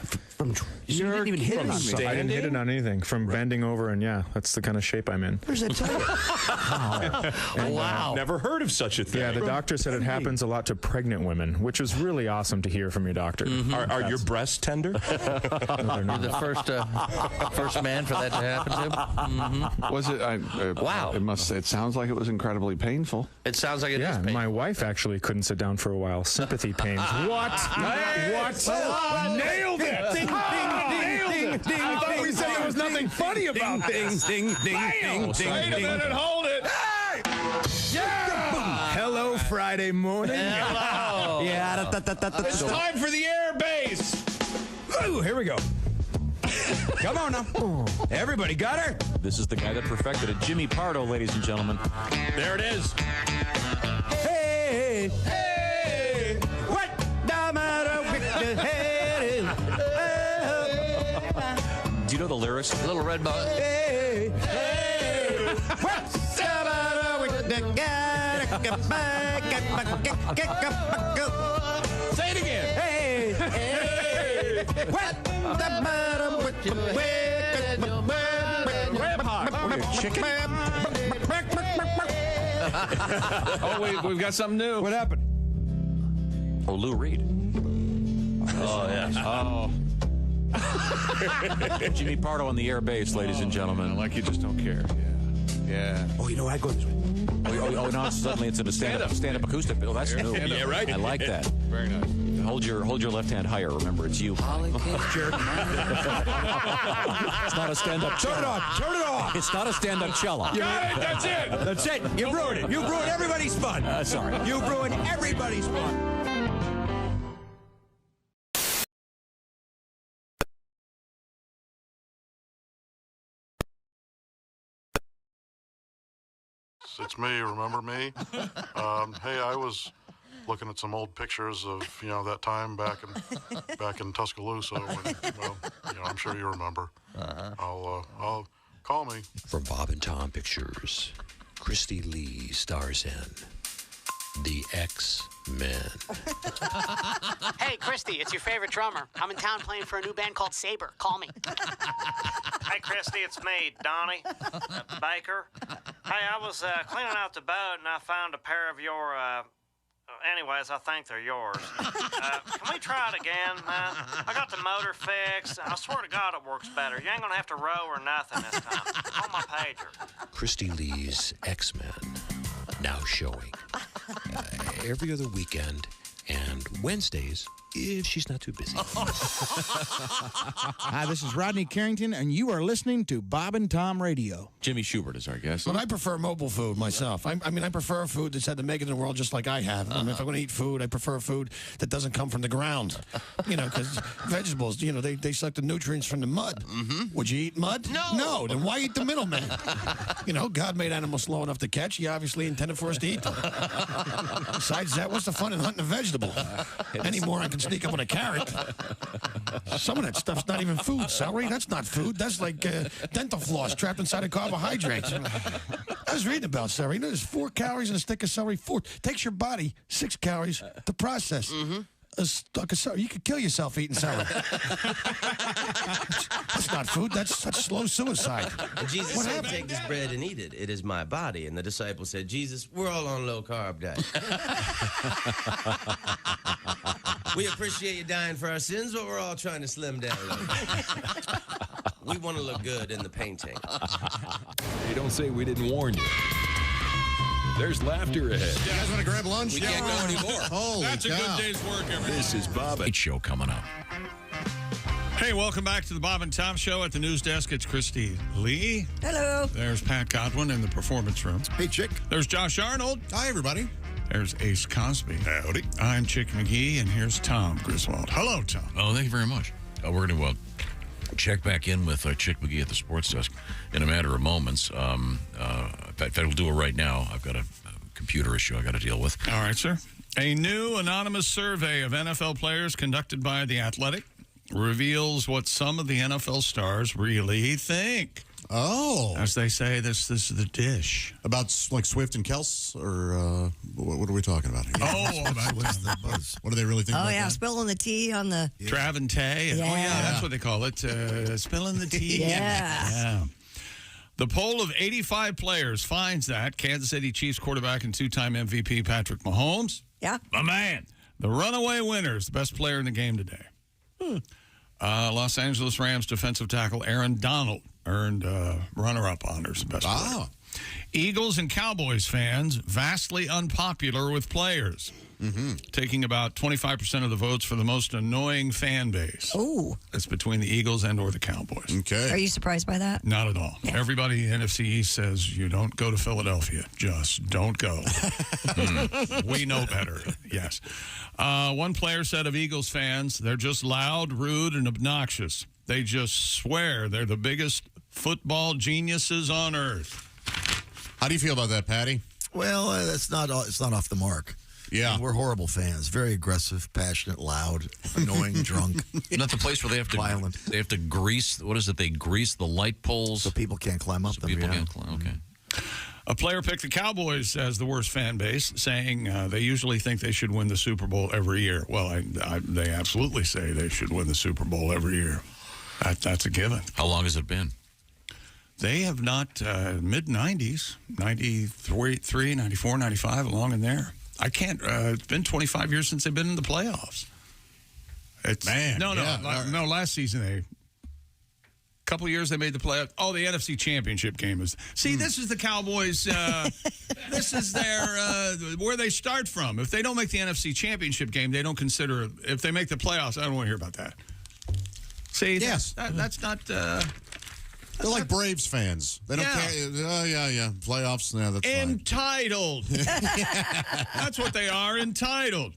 You didn't even hit it on something. I didn't hit it on anything. From bending over, and that's the kind of shape I'm in. Where's that Wow. Never heard of such a thing. Yeah, the doctor said it happens a lot to pregnant women, which was really awesome to hear from your doctor. Are your breasts tender? No, they're not. You're the first man for that to happen to. Was it? Wow. It sounds like it was incredibly painful. It sounds like it is painful. My wife actually couldn't sit down for a while. Sympathy pains. What? Nailed it! Ding, ding, ding, ding, I thought we said there was nothing funny about this. Ding, ding, ding, ding, Wait a minute, hold it. Hello, Friday morning. Hello. Yeah. It's time for the air base. Ooh, here we go. Come on now. Everybody got her? This is the guy that perfected it, Jimmy Pardo, ladies and gentlemen. There it is. Hey, hey, what the matter with the head? Do you know the lyrics? Little red ball. Hey, hey, what's the matter with the Say it again. Hey, hey, what the matter with the Chicken? Oh, we've got something new. What happened? Oh, Lou Reed. Oh, yes. Oh. Jimmy Pardo on the air base, ladies and gentlemen. Like you just don't care. Yeah. Oh, you know, I go this way. Oh, no, suddenly it's in a stand-up acoustic. Oh, that's new. Yeah, right. I like that. Very nice. Hold your left hand higher. Remember, it's you. It's not a stand-up cello. Turn it off. Turn it off. It's not a stand-up cello. Got it. That's it. That's it. You ruined it. You ruined everybody's fun. Sorry. You ruined everybody's fun. It's me, remember me? Hey, I was looking at some old pictures of, that time back in Tuscaloosa when, I'm sure you remember. I'll call me. From Bob and Tom Pictures, Christy Lee stars in The X-Men. Hey, Christy, it's your favorite drummer. I'm in town playing for a new band called Saber. Call me. Hey, Christy, it's me, Donnie Baker. Hey, I was cleaning out the boat, and I found a pair of your, anyways, I think they're yours. Can we try it again, man? I got the motor fixed. I swear to God it works better. You ain't gonna have to row or nothing this time. On my pager. Christy Lee's X-Men, now showing every other weekend and Wednesdays if she's not too busy. Hi, this is Rodney Carrington, and you are listening to Bob and Tom Radio. Jimmy Schubert is our guest. But I prefer mobile food myself. I prefer food that's had the make in the world just like I have. I mean, if I'm going to eat food, I prefer food that doesn't come from the ground. Because vegetables, they suck the nutrients from the mud. Mm-hmm. Would you eat mud? No. Then why eat the middleman? God made animals slow enough to catch. He obviously intended for us to eat them. Besides that, what's the fun in hunting a vegetable? Any more I can sneak up on a carrot. Some of that stuff's not even food. Celery, that's not food. That's like dental floss trapped inside of carbohydrates. I was reading about celery. There's 4 calories in a stick of celery. 4. Takes your body 6 calories to process. Mm-hmm. A stalk of celery. You could kill yourself eating celery. That's not food. That's slow suicide. And Jesus said, take this bread and eat it. It is my body. And the disciples said, Jesus, we're all on low-carb diet. We appreciate you dying for our sins, but we're all trying to slim down a little. We want to look good in the painting. Hey, don't say we didn't warn you. There's laughter ahead. You guys want to grab lunch? We can't go anymore. Holy That's a cow. good day's work, everybody. This is Bob and Show coming up. Hey, welcome back to the Bob and Tom Show. At the news desk, it's Christy Lee. Hello. There's Pat Godwin in the performance room. Hey, Chick. There's Josh Arnold. Hi, everybody. There's Ace Cosby. Howdy. I'm Chick McGee, and here's Tom Griswold. Hello, Tom. Oh, thank you very much. We're going to check back in with Chick McGee at the sports desk in a matter of moments. In fact, we'll do it right now. I've got a computer issue I got to deal with. All right, sir. A new anonymous survey of NFL players conducted by The Athletic reveals what some of the NFL stars really think. Oh. As they say, this is the dish. About like Swift and Kels, or what are we talking about here? What do they really think Oh, about yeah, that? spilling the tea on the... Trav and Tay. Yeah. Oh, yeah, that's what they call it. Spilling the tea. Yeah. The poll of 85 players finds that Kansas City Chiefs quarterback and 2-time MVP Patrick Mahomes, Yeah. my man, the runaway winner, is the best player in the game today. Los Angeles Rams defensive tackle Aaron Donald earned runner-up honors. Best player. Eagles and Cowboys fans vastly unpopular with players. Taking about 25% of the votes for the most annoying fan base. Oh. It's between the Eagles and or the Cowboys. Okay. Are you surprised by that? Not at all. Yeah. Everybody in NFC East says you don't go to Philadelphia. Just don't go. We know better. Yes. One player said of Eagles fans, they're just loud, rude, and obnoxious. They just swear they're the biggest football geniuses on earth. How do you feel about that, Patty? Well, it's not off the mark. Yeah. I mean, we're horrible fans. Very aggressive, passionate, loud, annoying, drunk. Not the place where they have to violent. They have to grease. What is it? They grease the light poles so people can't climb up them. People can't climb. Okay. A player picked the Cowboys as the worst fan base, saying they usually think they should win the Super Bowl every year. Well, they absolutely say they should win the Super Bowl every year. That's a given. How long has it been? They have not, mid-90s, 93, 94, 95, along in there. I can't, it's been 25 years since they've been in the playoffs. No, last season a couple of years they made the playoffs. Oh, the NFC Championship game is. See, this is the Cowboys. This is their where they start from. If they don't make the NFC Championship game, they don't consider. If they make the playoffs, I don't want to hear about that. See, yes, that's not. They're like Braves fans. They don't care. Oh, yeah. Playoffs, that's entitled. That's what they are, entitled.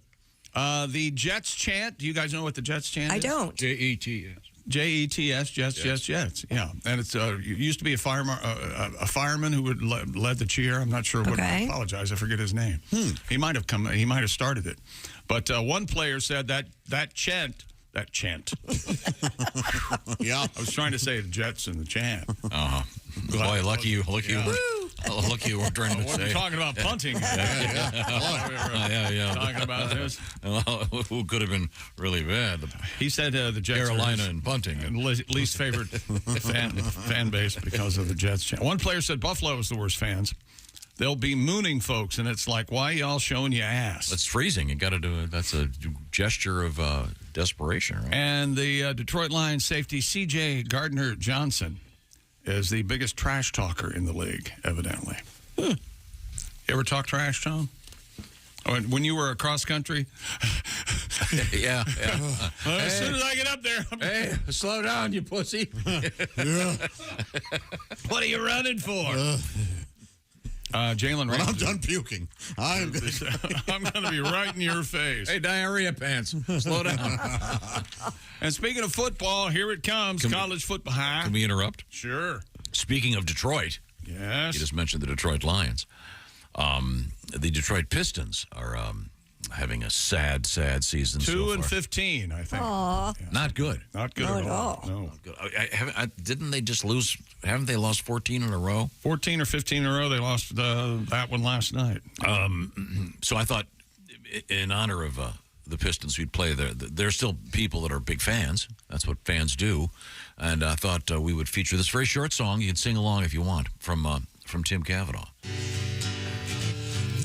The Jets chant. Do you guys know what the Jets chant is? I don't. Jets. Jets, Jets. Yeah, and it's used to be a fireman who would led the cheer. I'm not sure what. I apologize. I forget his name. He might have come. He might have started it. But one player said that chant. That chant. Yeah. I was trying to say the Jets and the chant. Boy, lucky you. Lucky you. Lucky you weren't trying to say. We're talking about punting. Yeah. Talking about this. Who could have been really bad? He said the Jets Carolina and punting. Least favorite fan base because of the Jets chant. One player said Buffalo is the worst fans. They'll be mooning folks, and it's like, why y'all showing your ass? It's freezing. You got to do it. That's a gesture of desperation, right? And the Detroit Lions safety C.J. Gardner-Johnson is the biggest trash talker in the league, evidently. You ever talk trash, Tom? When you were across country? Yeah. As soon as I get up there. Hey, slow down, you pussy. What are you running for? Jalen Ramsey. I'm done puking. I'm going to be right in your face. Hey, diarrhea pants. Slow down. And speaking of football, here it comes. College football. Can we interrupt? Sure. Speaking of Detroit. Yes. You just mentioned the Detroit Lions. The Detroit Pistons are having a sad season. 2-15, I think. Aww. Yeah. Not good. Not good at all. No. Not good. Didn't they just lose? Haven't they lost 14 in a row? 14 or 15 in a row. They lost that one last night. So I thought, in honor of the Pistons, we'd play there. There's still people that are big fans. That's what fans do. And I thought we would feature this very short song. You can sing along if you want from Tim Cavanaugh.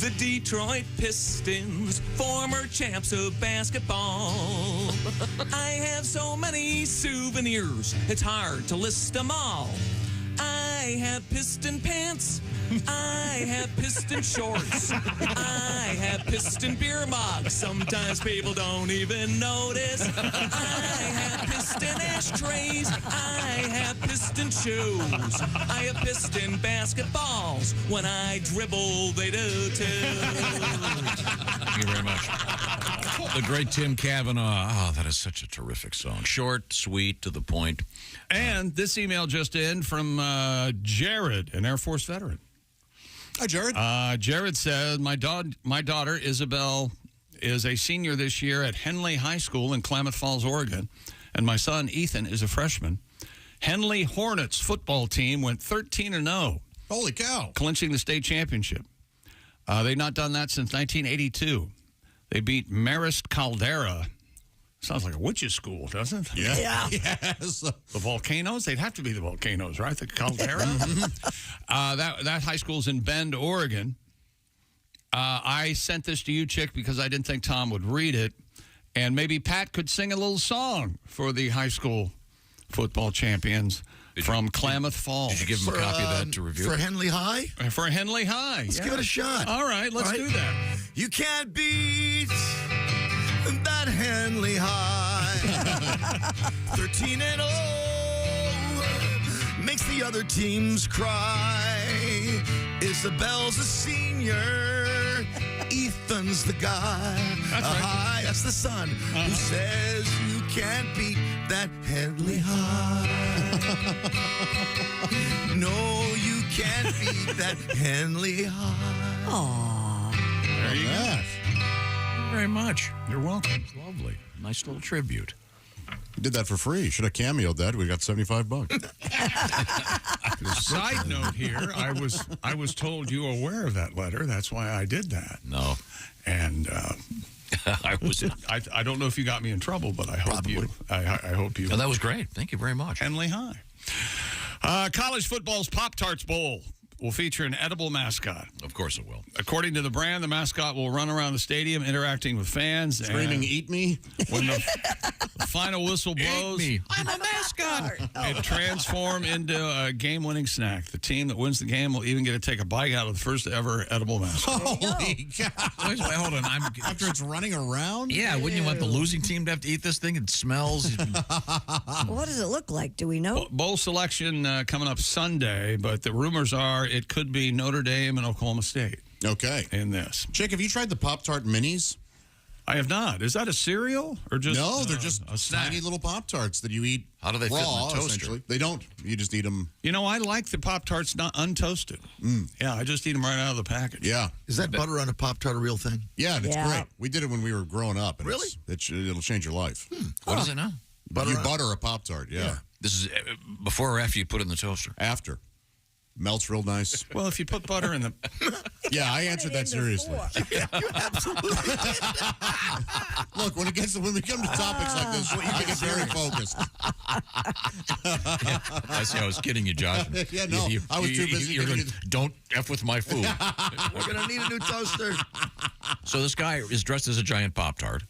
The Detroit Pistons, former champs of basketball. I have so many souvenirs, it's hard to list them all. I have piston pants, I have piston shorts, I have piston beer mugs, sometimes people don't even notice. I have piston ashtrays, I have piston shoes, I have piston basketballs, when I dribble they do too. Thank you very much. The great Tim Cavanaugh. Oh, that is such a terrific song. Short, sweet, to the point. And this email just in from Jared, an Air Force veteran. Hi, Jared. Jared said, my daughter, Isabel, is a senior this year at Henley High School in Klamath Falls, Oregon, and my son, Ethan, is a freshman. Henley Hornets football team went 13-0. Holy cow. Clinching the state championship. They've not done that since 1982. They beat Marist Caldera. Sounds like a witch's school, doesn't it? Yeah. Yes. The Volcanoes? They'd have to be the Volcanoes, right? The Caldera? That high school's in Bend, Oregon. I sent this to you, Chick, because I didn't think Tom would read it. And maybe Pat could sing a little song for the high school football champions. from Klamath Falls. Did you give him a copy of that to review? For Henley High? For Henley High. Let's give it a shot. All right, let's do that. You can't beat that Henley High. 13-0 makes the other teams cry. Isabel's a senior. Ethan's the guy. That's right. That's the son who says you can't beat that Henley High. No, you can't beat that Henley High. Aww. There you go. Thank you very much. You're welcome. It's lovely. Nice little tribute. We did that for free. Should have cameoed that. We got $75. Side note here, I was told you were aware of that letter. That's why I did that. No. And I was. I don't know if you got me in trouble, but I hope you. I hope you. Oh, that was great. Thank you very much. Henley High. College football's Pop-Tarts Bowl will feature an edible mascot. Of course it will. According to the brand, the mascot will run around the stadium interacting with fans. Screaming, "Eat me!" When the final whistle blows, Eat me. I'm a mascot. it transforms into a game-winning snack. The team that wins the game will even get to take a bite out of the first ever edible mascot. Holy cow. Wait, hold on. After it's running around? Yeah, wouldn't you want the losing team to have to eat this thing? It smells. What does it look like? Do we know? Bowl selection coming up Sunday, but the rumors are it could be Notre Dame and Oklahoma State. Okay. In this. Chick, have you tried the Pop-Tart Minis? I have not. Is that a cereal or just No, they're just a snack? tiny little Pop-Tarts that you eat. How do they raw, fit in the toaster? Essentially. They don't. You just eat them. You know, I like the Pop-Tarts not untoasted. Yeah, I just eat them right out of the package. Yeah. Is that butter on a Pop-Tart a real thing? Yeah, and it's great. We did it when we were growing up. And Really? It'll change your life. What is it now? You butter a Pop-Tart, yeah. This is before or after you put it in the toaster? After. Melts real nice. Well, if you put butter in the... Yeah, I answered that seriously. Look, when we come to topics like this, I get very focused. I see. I was kidding you, Josh. Yeah, no, I was too busy. Don't F with my food. We're going to need a new toaster. So this guy is dressed as a giant Pop-Tart.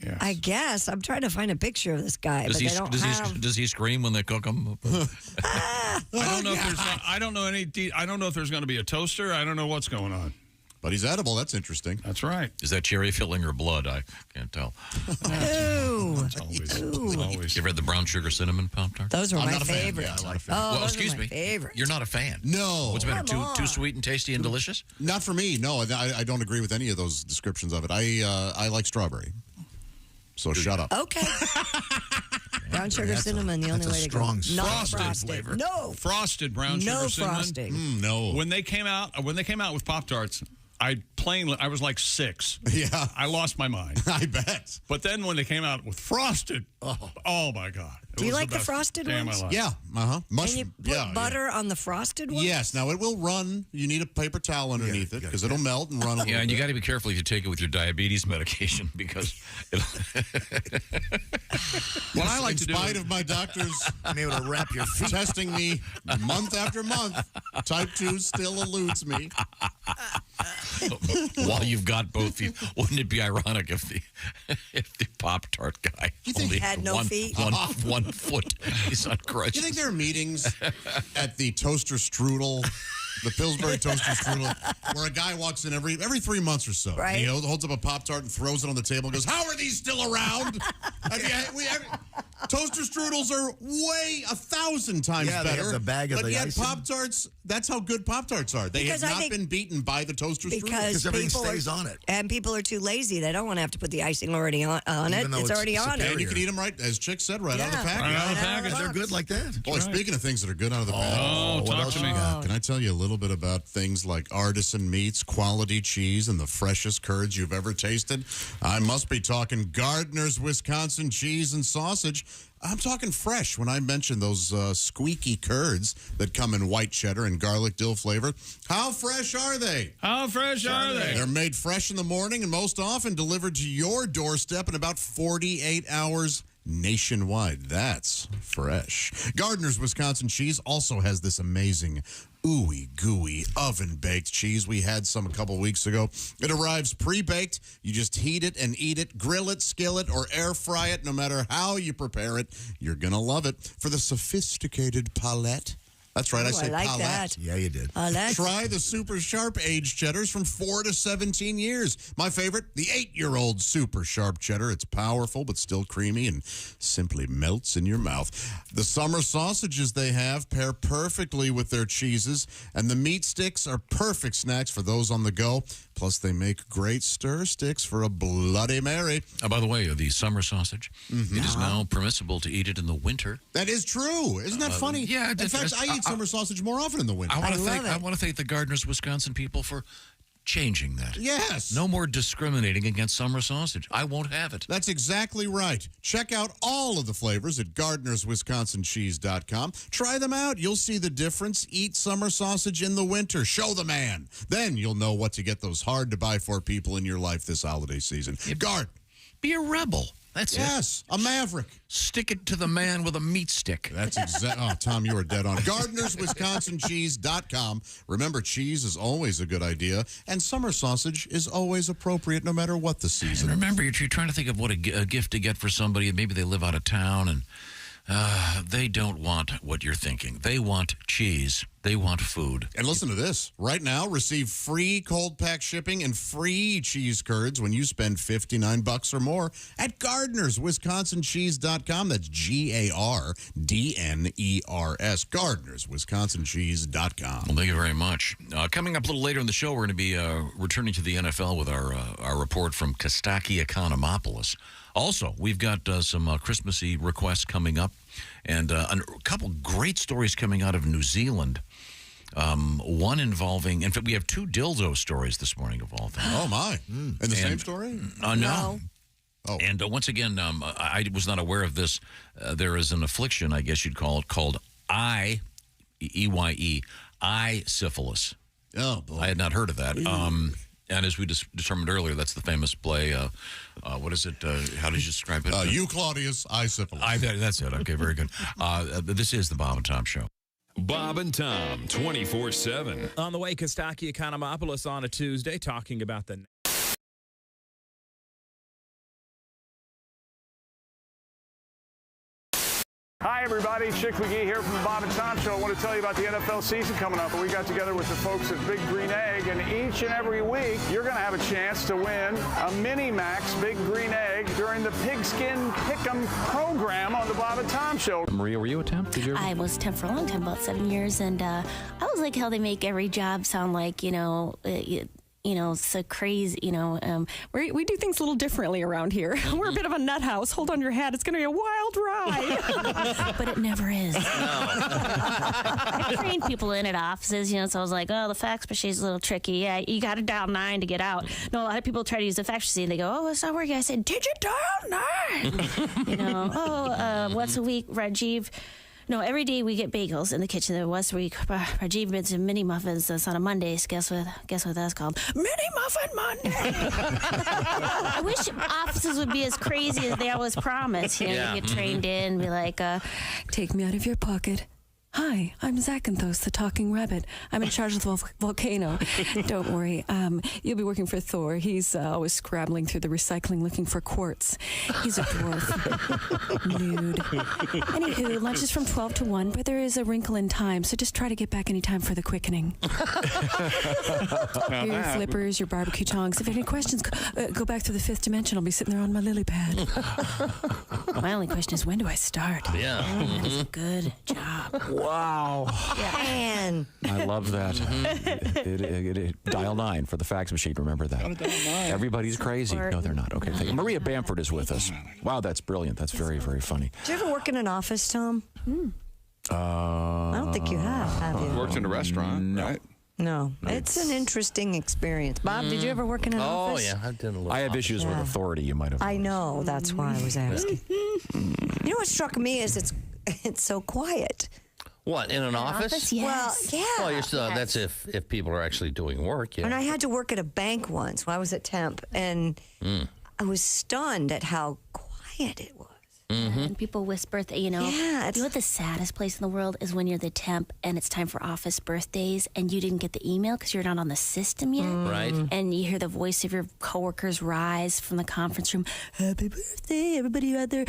Yes. I guess. I'm trying to find a picture of this guy, Does but he, they don't does, have... he, does he scream when they cook him? I don't know if there's. I don't know I don't know if there's going to be a toaster. I don't know what's going on. But he's edible. That's interesting. That's right. Is that cherry filling or blood? I can't tell. Ooh. Always. You ever had the brown sugar cinnamon Pop-Tart? Those were I'm my not a fan. favorite. Yeah, I'm not a fan. Oh, Well, those excuse are my me. favorite. You're not a fan. No. What's better, Come too on. sweet and tasty and delicious? Not for me. No, I don't agree with any of those descriptions of it. I like strawberry. So shut up. Okay. Brown sugar cinnamon, the only way to go. Not Frosted flavor. No. Frosted brown No sugar cinnamon. frosting. No. When they came out with Pop-Tarts, I was like 6. Yeah. I lost my mind. I bet. But then when they came out with frosted, oh my God. Do you like the frosted ones? Yeah. Uh-huh. Can you put butter on the frosted ones? Yes. Now, it will run. You need a paper towel underneath it because it'll melt and run a little Yeah, and you bit. got to be careful if you take it with your diabetes medication because What I like in to do spite of my doctors I'm able to wrap your feet. testing me month after month, type 2 still eludes me. while you've got both feet, wouldn't it be ironic if the Pop-Tart guy only had no feet? one foot is on crutches? Do you think there are meetings at the Toaster Strudel, the Pillsbury Toaster Strudel, where a guy walks in every 3 months or so? Right. And he holds up a Pop-Tart and throws it on the table and goes, "How are these still around?" Toaster Strudels are way 1,000 times Yeah, they better. have the bag of but the yet icing. Pop-Tarts, that's how good Pop-Tarts are. They Because have I not think- been beaten by the Toaster Strudel. Because everything people stays on it. And people are too lazy. They don't want to have to put the icing already on it. Even though It's it's already on And it. you can eat them right, as Chick said, right out of the package. Right out of the package. They're good like that. Boy, speaking of things that are good out of the package. Oh, talk to me. Can I tell you a little bit about things like artisan meats, quality cheese, and the freshest curds you've ever tasted? I must be talking Gardner's Wisconsin cheese and sausage. I'm talking fresh when I mention those squeaky curds that come in white cheddar and garlic dill flavor. How fresh are they? How fresh are they? They're made fresh in the morning and most often delivered to your doorstep in about 48 hours nationwide. That's fresh. Gardner's Wisconsin cheese also has this amazing ooey gooey oven baked cheese. We had some a couple weeks ago. It arrives pre-baked. You just heat it and eat it, grill it, skillet, or air fry it. No matter how you prepare it, you're gonna love it. For the sophisticated palate. That's right, I say like palate. that. Yeah, you did. Palate. Try the super sharp aged cheddars from 4 to 17 years. My favorite, the 8-year-old super sharp cheddar. It's powerful but still creamy and simply melts in your mouth. The summer sausages they have pair perfectly with their cheeses, and the meat sticks are perfect snacks for those on the go. Plus, they make great stir sticks for a Bloody Mary. By the way, the summer sausage, it is now permissible to eat it in the winter. That is true. Isn't that funny? Yeah. In fact, I eat summer sausage more often in the winter. I want to thank the Gardner's Wisconsin people for changing that. Yes. No more discriminating against summer sausage. I won't have it. That's exactly right. Check out all of the flavors at gardnerswisconsincheese.com. Try them out. You'll see the difference. Eat summer sausage in the winter. Show the man. Then you'll know what to get those hard-to-buy-for people in your life this holiday season. Be a rebel. That's it. Yes, a maverick. Stick it to the man with a meat stick. That's exactly. Oh, Tom, you are dead on. GardnersWisconsinCheese.com. Remember, cheese is always a good idea, and summer sausage is always appropriate no matter what the season. And remember, you're trying to think of what a gift to get for somebody. Maybe they live out of town, and they don't want what you're thinking. They want cheese. They want food. And listen to this. Right now, receive free cold pack shipping and free cheese curds when you spend $59 or more at GardnersWisconsinCheese.com. That's GARDNERS. GardnersWisconsinCheese.com. Well, thank you very much. Coming up a little later in the show, we're going to be returning to the NFL with our report from Kostaki Economopolis. Also, we've got some Christmassy requests coming up and a couple great stories coming out of New Zealand. One involving, in fact, we have 2 dildo stories this morning of all things. Oh, my. And the same story? No. Oh. And once again, I was not aware of this. There is an affliction, I guess you'd call it, called eye syphilis. Oh, boy. I had not heard of that. And as we determined earlier, that's the famous play. What is it? How did you describe it? You, Claudius, I syphilis. That's it. Okay, very good. This is the Bob and Tom Show. Bob and Tom, 24/7. On the way, Kostaki Economopolis on a Tuesday, talking about the... Hi, everybody. Chick McGee here from the Bob and Tom Show. I want to tell you about the NFL season coming up. We got together with the folks at Big Green Egg, and each and every week, you're going to have a chance to win a Mini Max Big Green Egg during the Pigskin Pick'em program on the Bob and Tom Show. Maria, were you a temp? I was temp for a long time, about 7 years, and I was like how they make every job sound like, so crazy, we do things a little differently around here. We're a bit of a nut house. Hold on your hat. It's going to be a wild ride. but it never is. I trained people in at offices, so I was like, oh, the fax machine's a little tricky. Yeah, you got to dial 9 to get out. No, a lot of people try to use the fax machine. They go, oh, it's not working. I said, did you dial 9? Once a week, Rajiv. No, every day we get bagels in the kitchen. There was week. Rajiv made some mini muffins on a Mondays. Guess what that's called? Mini Muffin Monday. I wish offices would be as crazy as they always promise. You get trained in, be like, take me out of your pocket. Hi, I'm Zachanthos, the talking rabbit. I'm in charge of the volcano. Don't worry. You'll be working for Thor. He's always scrabbling through the recycling looking for quartz. He's a dwarf. Nude. Anywho, lunch is from 12 to 1, but there is a wrinkle in time, so just try to get back any time for the quickening. Here are your flippers, your barbecue tongs. If you have any questions, go back to the 5th dimension. I'll be sitting there on my lily pad. My only question is, when do I start? Yeah. That is a good job. Wow. Man. I love that. Dial 9 for the fax machine. Remember that. Everybody's crazy. No, they're not. Okay. Thank you. Maria Bamford is with us. Wow, that's brilliant. That's very, very funny. Did you ever work in an office, Tom? I don't think you have you? Worked in a restaurant, no. right? No. It's an interesting experience. Bob, did you ever work in an office? Oh, yeah. I've done a little. I have issues with authority, you might have. I know. That's why I was asking. You know what struck me is it's so quiet. What, in an office? Yes. Well, yeah. Well, you're still, that's if people are actually doing work, yeah. And I had to work at a bank once when I was at temp, and I was stunned at how quiet it was. And people wish birthday, you know. Yeah, You know what the saddest place in the world is when you're the temp and it's time for office birthdays and you didn't get the email because you're not on the system yet. Right. And you hear the voice of your coworkers rise from the conference room. Happy birthday, everybody who had their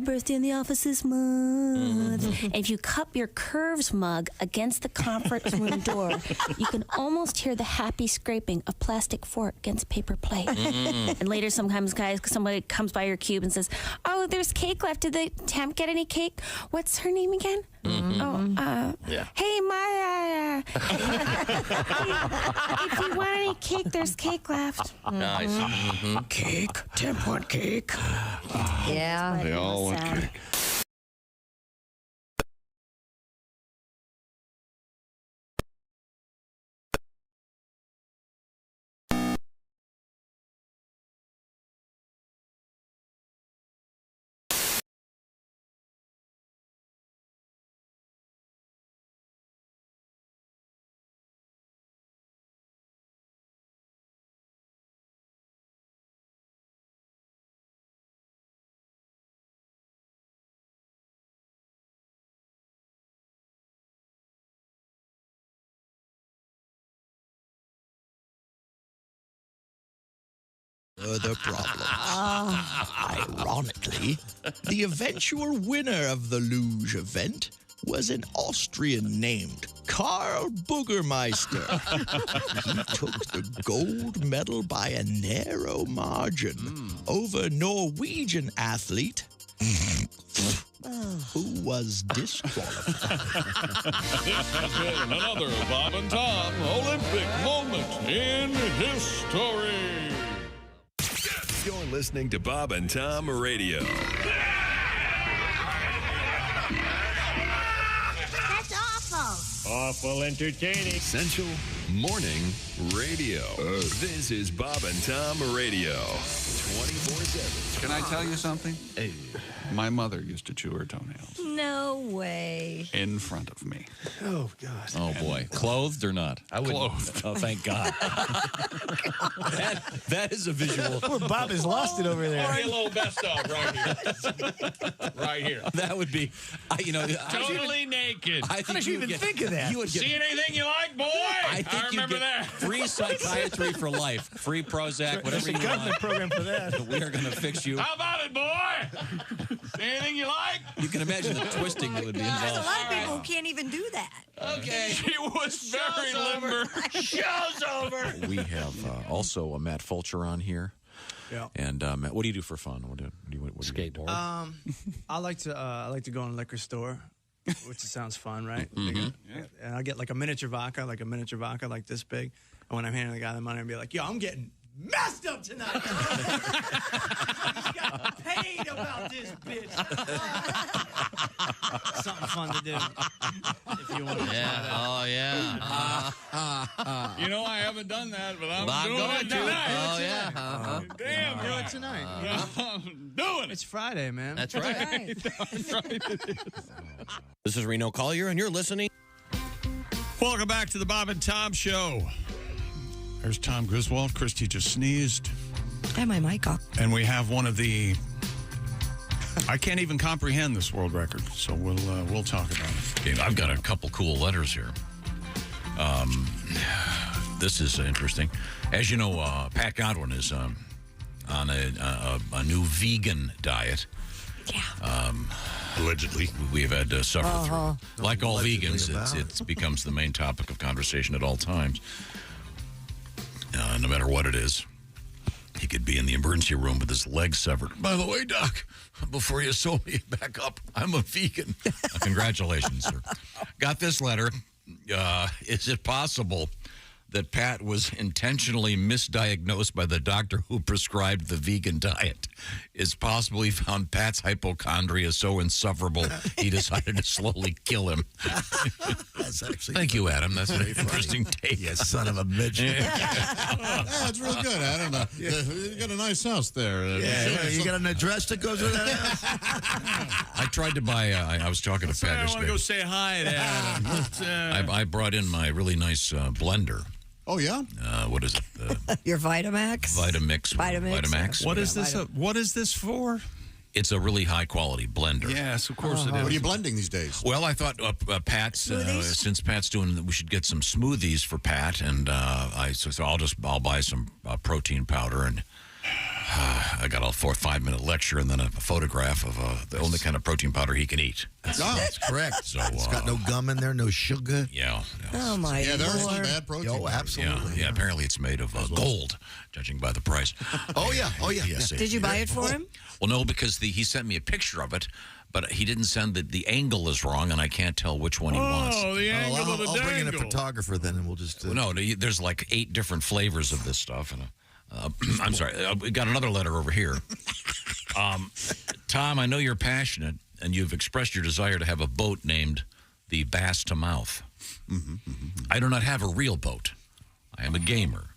birthday in the office this month. And if you cup your Curves mug against the conference room door, you can almost hear the happy scraping of plastic fork against paper plate. And later sometimes, guys, somebody comes by your cube and says, oh, there's cake left. Did the temp get any cake? What's her name again? Hey, Maya. If you want any cake, there's cake left. Nice. Cake? Temp want cake? Yeah. They all want Sad. cake. Further problem. Ironically, the eventual winner of the luge event was an Austrian named Karl Boogermeister. He took the gold medal by a narrow margin over Norwegian athlete who was disqualified. This has been another Bob and Tom Olympic moment in history. You're listening to Bob and Tom Radio. That's awful. Awful entertaining. Essential Morning Radio. This is Bob and Tom Radio. 24/7. Can I tell you something? My mother used to chew her toenails No way. in front of me. Oh, God. Oh, boy. Clothed or not? I would. Clothed. Oh, thank God. that is a visual. Poor Bob has lost it over there. Or a little best of right here. Right here. That would be, Totally naked. I think How did you even think of that? You would get, See anything you like, boy? I think you remember get that. free psychiatry for life, free Prozac, whatever There's a you government want. program for that. We are going to fix you. How about it, boy? See anything you like? You can imagine the twisting that would be There's a involved. lot of people who can't even do that. Okay. She was very limber. Show's over. We have also Matt Fulcher on here. Yeah. And Matt, what do you do for fun? What do you Skateboard. I like to go in a liquor store, which sounds fun, right? And I get like a miniature vodka like this big. And when I'm handing the guy the money, I'll be like, yo, I'm getting messed up tonight. I just got paid about this bitch. Something fun to do. If you want to try that. Oh, yeah. You know, I haven't done that, but I'm I'm doing going it to. tonight. Oh, yeah. Damn, Do it tonight. I'm doing it. It's Friday, man. That's right. This is Reno Collier, and you're listening. Welcome back to the Bob and Tom Show. There's Tom Griswold. Christy just sneezed. I have my mic off. And we have one of the... I can't even comprehend this world record, so we'll talk about it. Okay, I've got a couple cool letters here. This is interesting. As you know, Pat Godwin is on a new vegan diet. Yeah. Allegedly. We've had to suffer through. Like all vegans, it becomes the main topic of conversation at all times. No matter what it is. He could be in the emergency room with his leg severed. By the way, Doc, before you sew me back up, I'm a vegan. Congratulations, sir. Got this letter. Is it possible that Pat was intentionally misdiagnosed by the doctor who prescribed the vegan diet? It's possible he found Pat's hypochondria so insufferable he decided to slowly kill him. That's actually Thank you, Adam. That's an interesting take. You son of a bitch. Yeah, it's real good, Adam. You got a nice house there. You got an address that goes with that house? I tried to buy, I was talking to Pat I want to yesterday. go say hi to Adam. I brought in my really nice blender. Oh, yeah? What is it? Your Vitamax? Vitamix. Vitamix. Vitamax. What is this? What is this for? It's a really high-quality blender. Yes, of course it is. What are you blending these days? Well, I thought Pat's since Pat's doing, we should get some smoothies for Pat, and so I'll buy some protein powder, and I got a 5-minute lecture and then a photograph of the only kind of protein powder he can eat. That's correct. So it's got no gum in there, no sugar. Yeah. Oh my Yeah, there are some Lord. bad protein. Oh, absolutely. Yeah. Apparently, it's made of gold, judging by the price. Oh yeah. Yes, Did you buy it for him? Well, no, because he sent me a picture of it, but he didn't send the angle is wrong, and I can't tell which one he wants. Oh, the angle of the I'll bring in a dangle. photographer then, and we'll just. No, there's like 8 different flavors of this stuff, and I'm sorry, we got another letter over here. Tom, I know you're passionate, and you've expressed your desire to have a boat named the Bass to Mouth. I do not have a real boat. I am a gamer.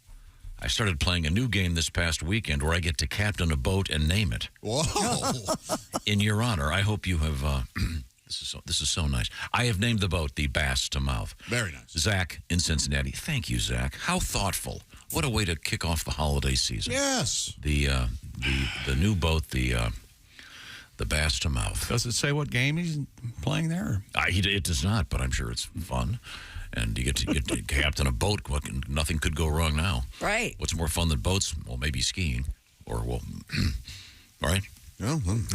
I started playing a new game this past weekend where I get to captain a boat and name it. Whoa. In your honor, I hope you have... This is so nice. I have named the boat the Bass to Mouth. Very nice. Zach in Cincinnati. Thank you, Zach. How thoughtful. What a way to kick off the holiday season. Yes. The new boat, the Bass to Mouth. Does it say what game he's playing there? It does not, but I'm sure it's fun. And you get to captain a boat. Nothing could go wrong now. Right. What's more fun than boats? Well, maybe skiing. Or, well, all right.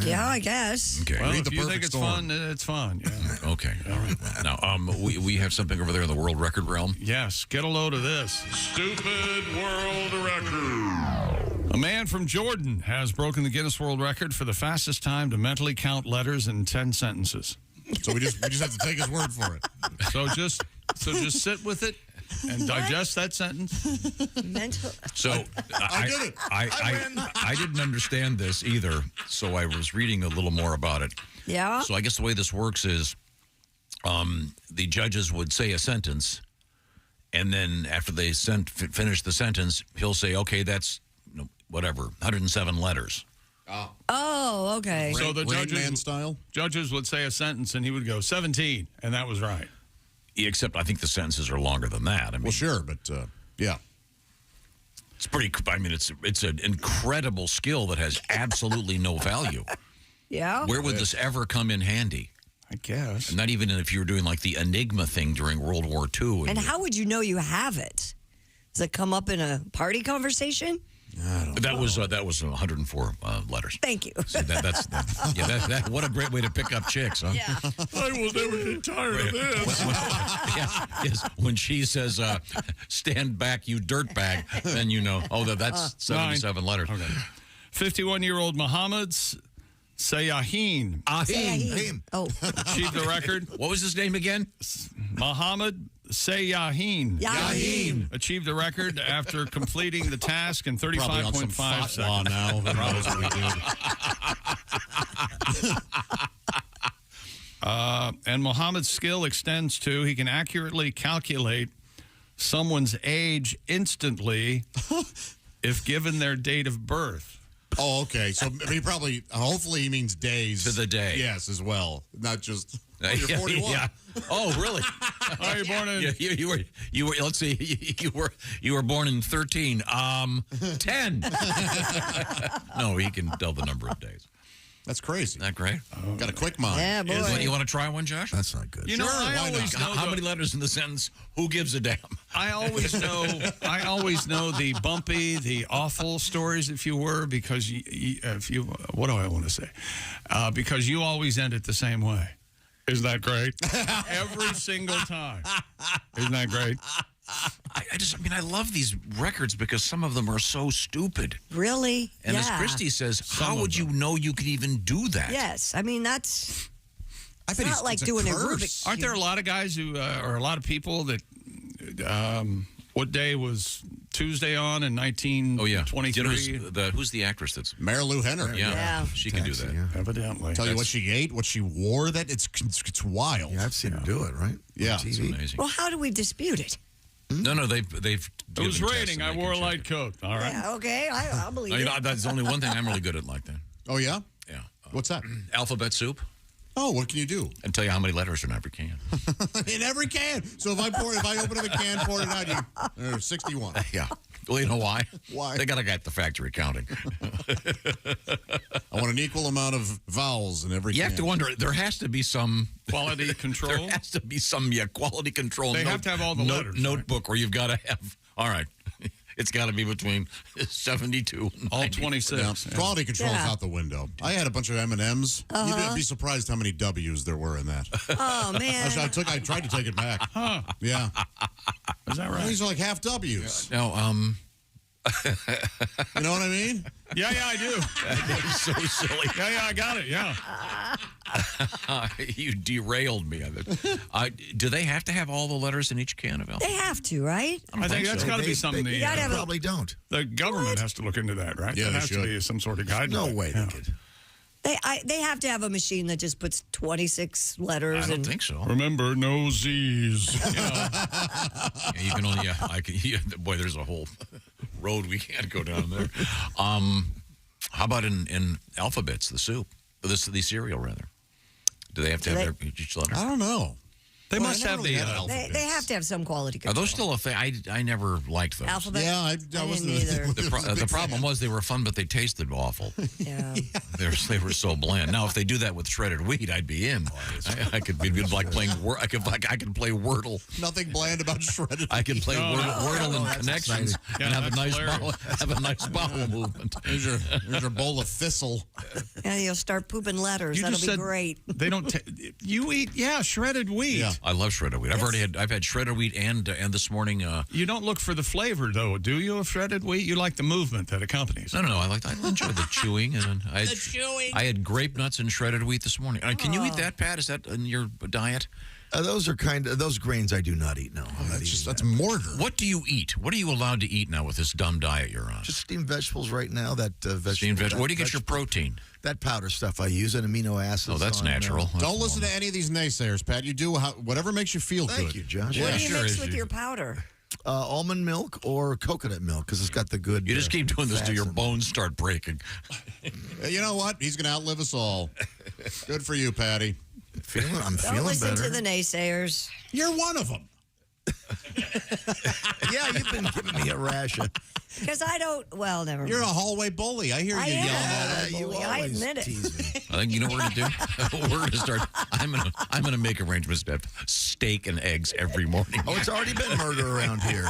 Yeah, I guess. Okay. Well, if you think it's fun, it's fun. Yeah. Okay. All right. Now, we have something over there in the world record realm. Yes. Get a load of this. Stupid world record. A man from Jordan has broken the Guinness World Record for the fastest time to mentally count letters in 10 sentences. So we just have to take his word for it. So just sit with it and digest that sentence. Mental. So I didn't understand this either, so I was reading a little more about it. Yeah. So I guess the way this works is the judges would say a sentence, and then after they finish the sentence, he'll say, okay, that's whatever, 107 letters. Oh, okay. So the Man style? judges would say a sentence, and he would go 17, and that was right. Except I think the sentences are longer than that. I mean, Well, sure, but yeah. it's pretty. I mean, it's an incredible skill that has absolutely no value. Yeah. Where would this ever come in handy? I guess. Not even if you were doing like the Enigma thing during World War II. And how would you know you have it? Does it come up in a party conversation? That was 104 letters. Thank you. So that what a great way to pick up chicks, huh? Yeah. I will never get tired of this. Yes, when she says, stand back, you dirtbag, then you know, that's 77 letters. Okay. 51-year-old Mohammed Sayahin. Oh. Achieved the record. What was his name again? Mohammed Sayahin. Yahin. Achieved the record after completing the task in 35.5 seconds. Now. Who knows what we did. And Mohammed's skill extends to he can accurately calculate someone's age instantly if given their date of birth. Oh, okay. So he hopefully he means days. To the day. Yes, as well. Not just, you're 41. Yeah. Oh, really? Are you born in? You were. Let's see. You were born in 13. 10. No, he can tell the number of days. That's crazy. Isn't that great? Got a quick mind. Yeah, boy. You want to try one, Josh? That's not good. You know, I always know How many letters in the sentence? Who gives a damn? I always know the bumpy, the awful stories, if you were, because what do I want to say? Because you always end it the same way. Isn't that great? Every single time. Isn't that great? I love these records because some of them are so stupid. Really? And as Christy says, how would you know you could even do that? Yes. I mean, that's I think not like doing a Rubik's. Aren't there a lot of guys who, or a lot of people that, what day was Tuesday on in 1923? Who's the actress that's... Marilu Henner. Yeah. She can do that. Yeah. Evidently. Tell you what she ate, what she wore, that it's wild. Yeah, I've seen her do it, right? Yeah. It's amazing. Well, how do we dispute it? No, they've. It was raining. I wore a light coat. All right. Yeah, okay. I'll believe it. That's only one thing I'm really good at like that. Oh, yeah? Yeah. What's that? Alphabet soup. Oh, what can you do? And tell you how many letters are in every can. In every can. So if I open up a can, pour it out, there's 61. Yeah. Well, you know why? Why? They got to get the factory counting. I want an equal amount of vowels in every can. You have to wonder, there has to be some quality control. There has to be some quality control. They have to have all the letters. Notebook where you've got to have, all right, it's got to be between 72 and all 26. Yeah. Quality control is out the window. I had a bunch of M&Ms. You'd be surprised how many W's there were in that. Oh, man. I tried to take it back. Huh. Yeah. Is that right? These are like half W's. No, you know what I mean? Yeah, I do. That's so silly. Yeah, I got it. Yeah. You derailed me. Do they have to have all the letters in each can of alphabet? They have to, right? I think that's got to be something. They probably don't. The government has to look into that, right? Yeah, there they has should. to be some sort of guideline. No way they could. They have to have a machine that just puts 26 letters. I don't think so. Remember, no Z's. You can only. Boy, there's a whole road we can't go down there. How about in alphabets, the soup, the cereal rather? Do they have to have each letter? I don't know. They must have they have to have some quality control. Are those still a thing? I never liked those. Alphabet? Yeah, I wasn't either. The problem was they were fun, but they tasted awful. Yeah. They were so bland. Now, if they do that with shredded wheat, I'd be in. I could be like playing. I could play Wordle. Nothing bland about shredded. I can play Wordle and Connections and have a nice bowel movement. Here's your bowl of thistle. Yeah, you'll start pooping letters. That'll be great. They don't. You eat shredded wheat. Yeah. I love shredded wheat. I've had shredded wheat and this morning. You don't look for the flavor though, do you? Of shredded wheat, you like the movement that accompanies. No. I enjoy the chewing and I had grape nuts and shredded wheat this morning. Can you eat that, Pat? Is that in your diet? Those are those grains I do not eat. No, that's mortar. What do you eat? What are you allowed to eat now with this dumb diet you're on? Just steamed vegetables right now. Steamed vegetables. Where do you get your protein? That powder stuff I use, and amino acids. Oh, that's natural. Don't listen to any of these naysayers, Pat. You do whatever makes you feel good. Thank you, Josh. What do you mix with your powder? Almond milk or coconut milk, because it's got the good. You just keep doing this till your bones start breaking. You know what? He's going to outlive us all. Good for you, Patty. I'm feeling Don't listen better. to the naysayers. You're one of them. Yeah, you've been giving me a ration. Because I don't. Well, never mind. You're a hallway bully. I hear you yelling at You I always admit it. tease me. I think you know what to do. We're going to start. I'm gonna make arrangements to have steak and eggs every morning. Oh, it's already been murder around here.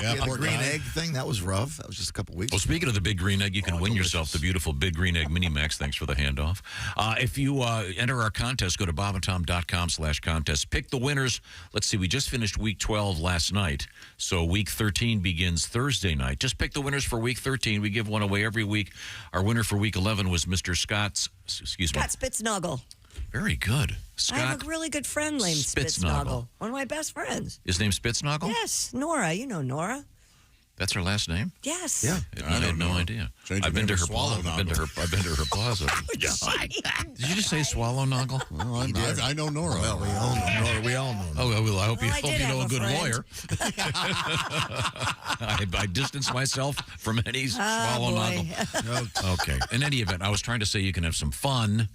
Yeah, The poor green guy. egg thing, that was rough. That was just a couple weeks Well, ago. speaking of the big green egg, you can win yourself the beautiful big green egg mini max. Thanks for the handoff. If you enter our contest, go to bobandtom.com/contest. Pick the winners. Let's see. We just finished week 12 last night, so week 13 begins Thursday night. Just pick the winners for week 13. We give one away every week. Our winner for week 11 was Mr. Scott Spitznagel. Very good. I have a really good friend named Spitznagel. One of my best friends. His name's Spitznagel? Yes, Nora. You know Nora. That's her last name? Yes. Yeah. I had no idea. I've been to her plaza. I've been to her plaza. Did you just say swallow noggle? Well, I know Nora. Well, we all know Nora. We all know Nora. Oh, well, I hope Well, I you did know have a good a friend. lawyer. I distance myself from any swallow boy. noggle. Okay. In any event, I was trying to say you can have some fun.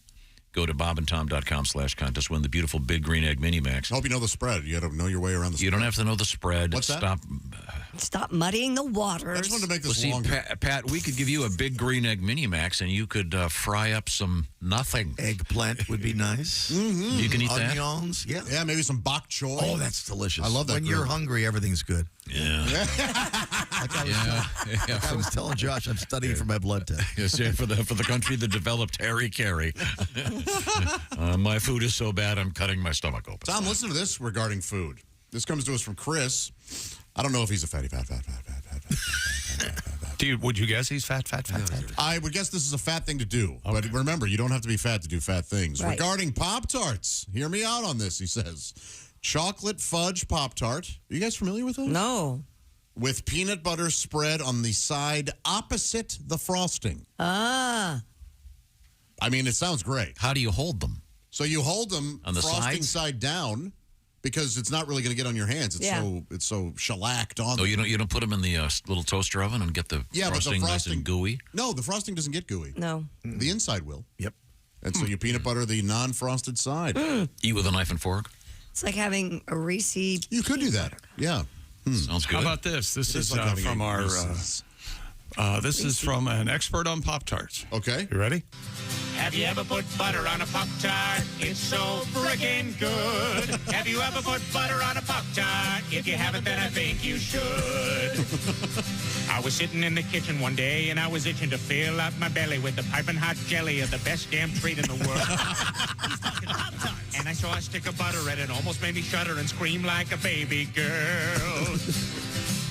Go to bobandtom.com/contest. Win the beautiful big green egg mini max. I hope you know the spread. You got to know your way around the spread. You don't have to know the spread. What's that? Stop muddying the waters. I just wanted to make this Well, see, longer. Pat, we could give you a big green egg mini max, and you could fry up some nothing. Eggplant would be nice. Mm-hmm. You can eat that? Onions, yeah. Yeah, maybe some bok choy. Oh, that's delicious. I love that When you're group. hungry, everything's good. Yeah. Like I was telling Josh, I'm studying for my blood test. Yes, yeah, for the country that developed Harry Carey. My food is so bad, I'm cutting my stomach open. Tom, listen to this regarding food. This comes to us from Chris. I don't know if he's a fatty, fat. Would you guess he's fat? I would guess this is a fat thing to do. Okay. But remember, you don't have to be fat to do fat things. Right. Regarding Pop-Tarts, hear me out on this, he says. Chocolate fudge Pop-Tart. Are you guys familiar with those? No. With peanut butter spread on the side opposite the frosting. Ah. I mean, it sounds great. How do you hold them? So you hold them on the frosting sides? side down because it's not really going to get on your hands. It's so shellacked on. Oh, them. you don't put them in the little toaster oven and get the Yeah, but the frosting nice frosting- and gooey? No, the frosting doesn't get gooey. No. The inside will. Yep. And so you peanut butter the non-frosted side. Eat with a knife and fork. It's like having a Reese. You could do that. Yeah. Sounds good. How about this? This is like having from a our. Reese's. This is from an expert on Pop-Tarts. Okay. You ready? Have you ever put butter on a Pop-Tart? It's so freaking good. Have you ever put butter on a Pop-Tart? If you haven't, then I think you should. I was sitting in the kitchen one day, and I was itching to fill up my belly with the piping hot jelly of the best damn treat in the world. And I saw a stick of butter, and it almost made me shudder and scream like a baby girl.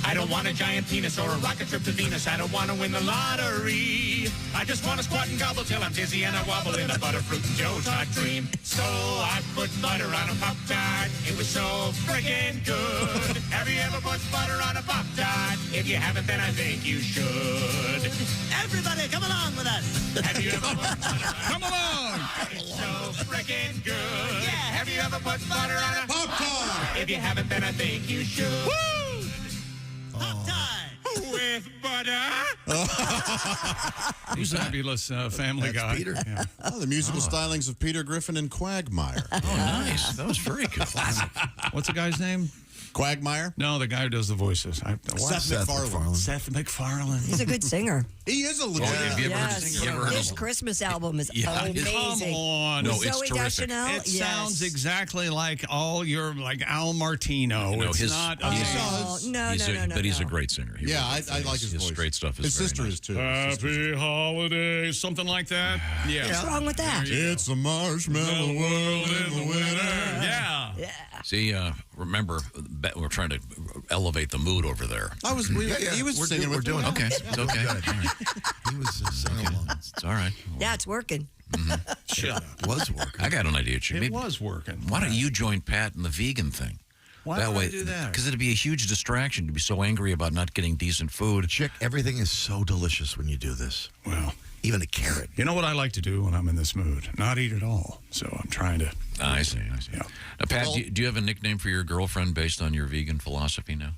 I don't want a giant penis or a rocket trip to Venus. I don't want to win the lottery. I just want to squat and gobble till I'm dizzy and I wobble in a Butterfruit and Joe's hot dream. So I put butter on a Pop-Tart. It was so freaking good. Have you ever put butter on a Pop-Tart? If you haven't, then I think you should. Everybody, come along with us. Have you ever put butter on Come along. It's so freaking good. Yeah. Have you ever put butter on a Pop-Tart? If you haven't, then I think you should. Woo! With butter. Who's fabulous Family Guy. Peter. Yeah. Oh, the musical stylings of Peter Griffin and Quagmire. Oh, nice. That was very good. Classic. What's the guy's name? Quagmire? No, the guy who does the voices. Seth MacFarlane. Seth MacFarlane. He's a good singer. He is a legit. Have you ever heard His of Christmas album is amazing. Come on. No, With it's Zooey terrific. Deschanel? It sounds exactly like all your, like Al Martino. No, it's his- not. Oh, no, But he's a great singer. He Yeah, really- I like his voice. straight stuff is His very sister nice. is too. Happy holidays, something like that. Yeah. What's wrong with that? It's a marshmallow world in the winter. Yeah. See, remember, we're trying to elevate the mood over there. He was singing. We're doing it. Okay, it's okay. All right. He was singing along. It's all right. Yeah, it's working. Shut up. It was working. I got an idea, Chick. It was working. Why don't you join Pat in the vegan thing? Why that would I way, do that? Because it'd be a huge distraction to be so angry about not getting decent food. Chick, everything is so delicious when you do this. Well, even a carrot. You know what I like to do when I'm in this mood? Not eat at all. So I'm trying to. I see. Yeah. Now, Pat, do you have a nickname for your girlfriend based on your vegan philosophy now?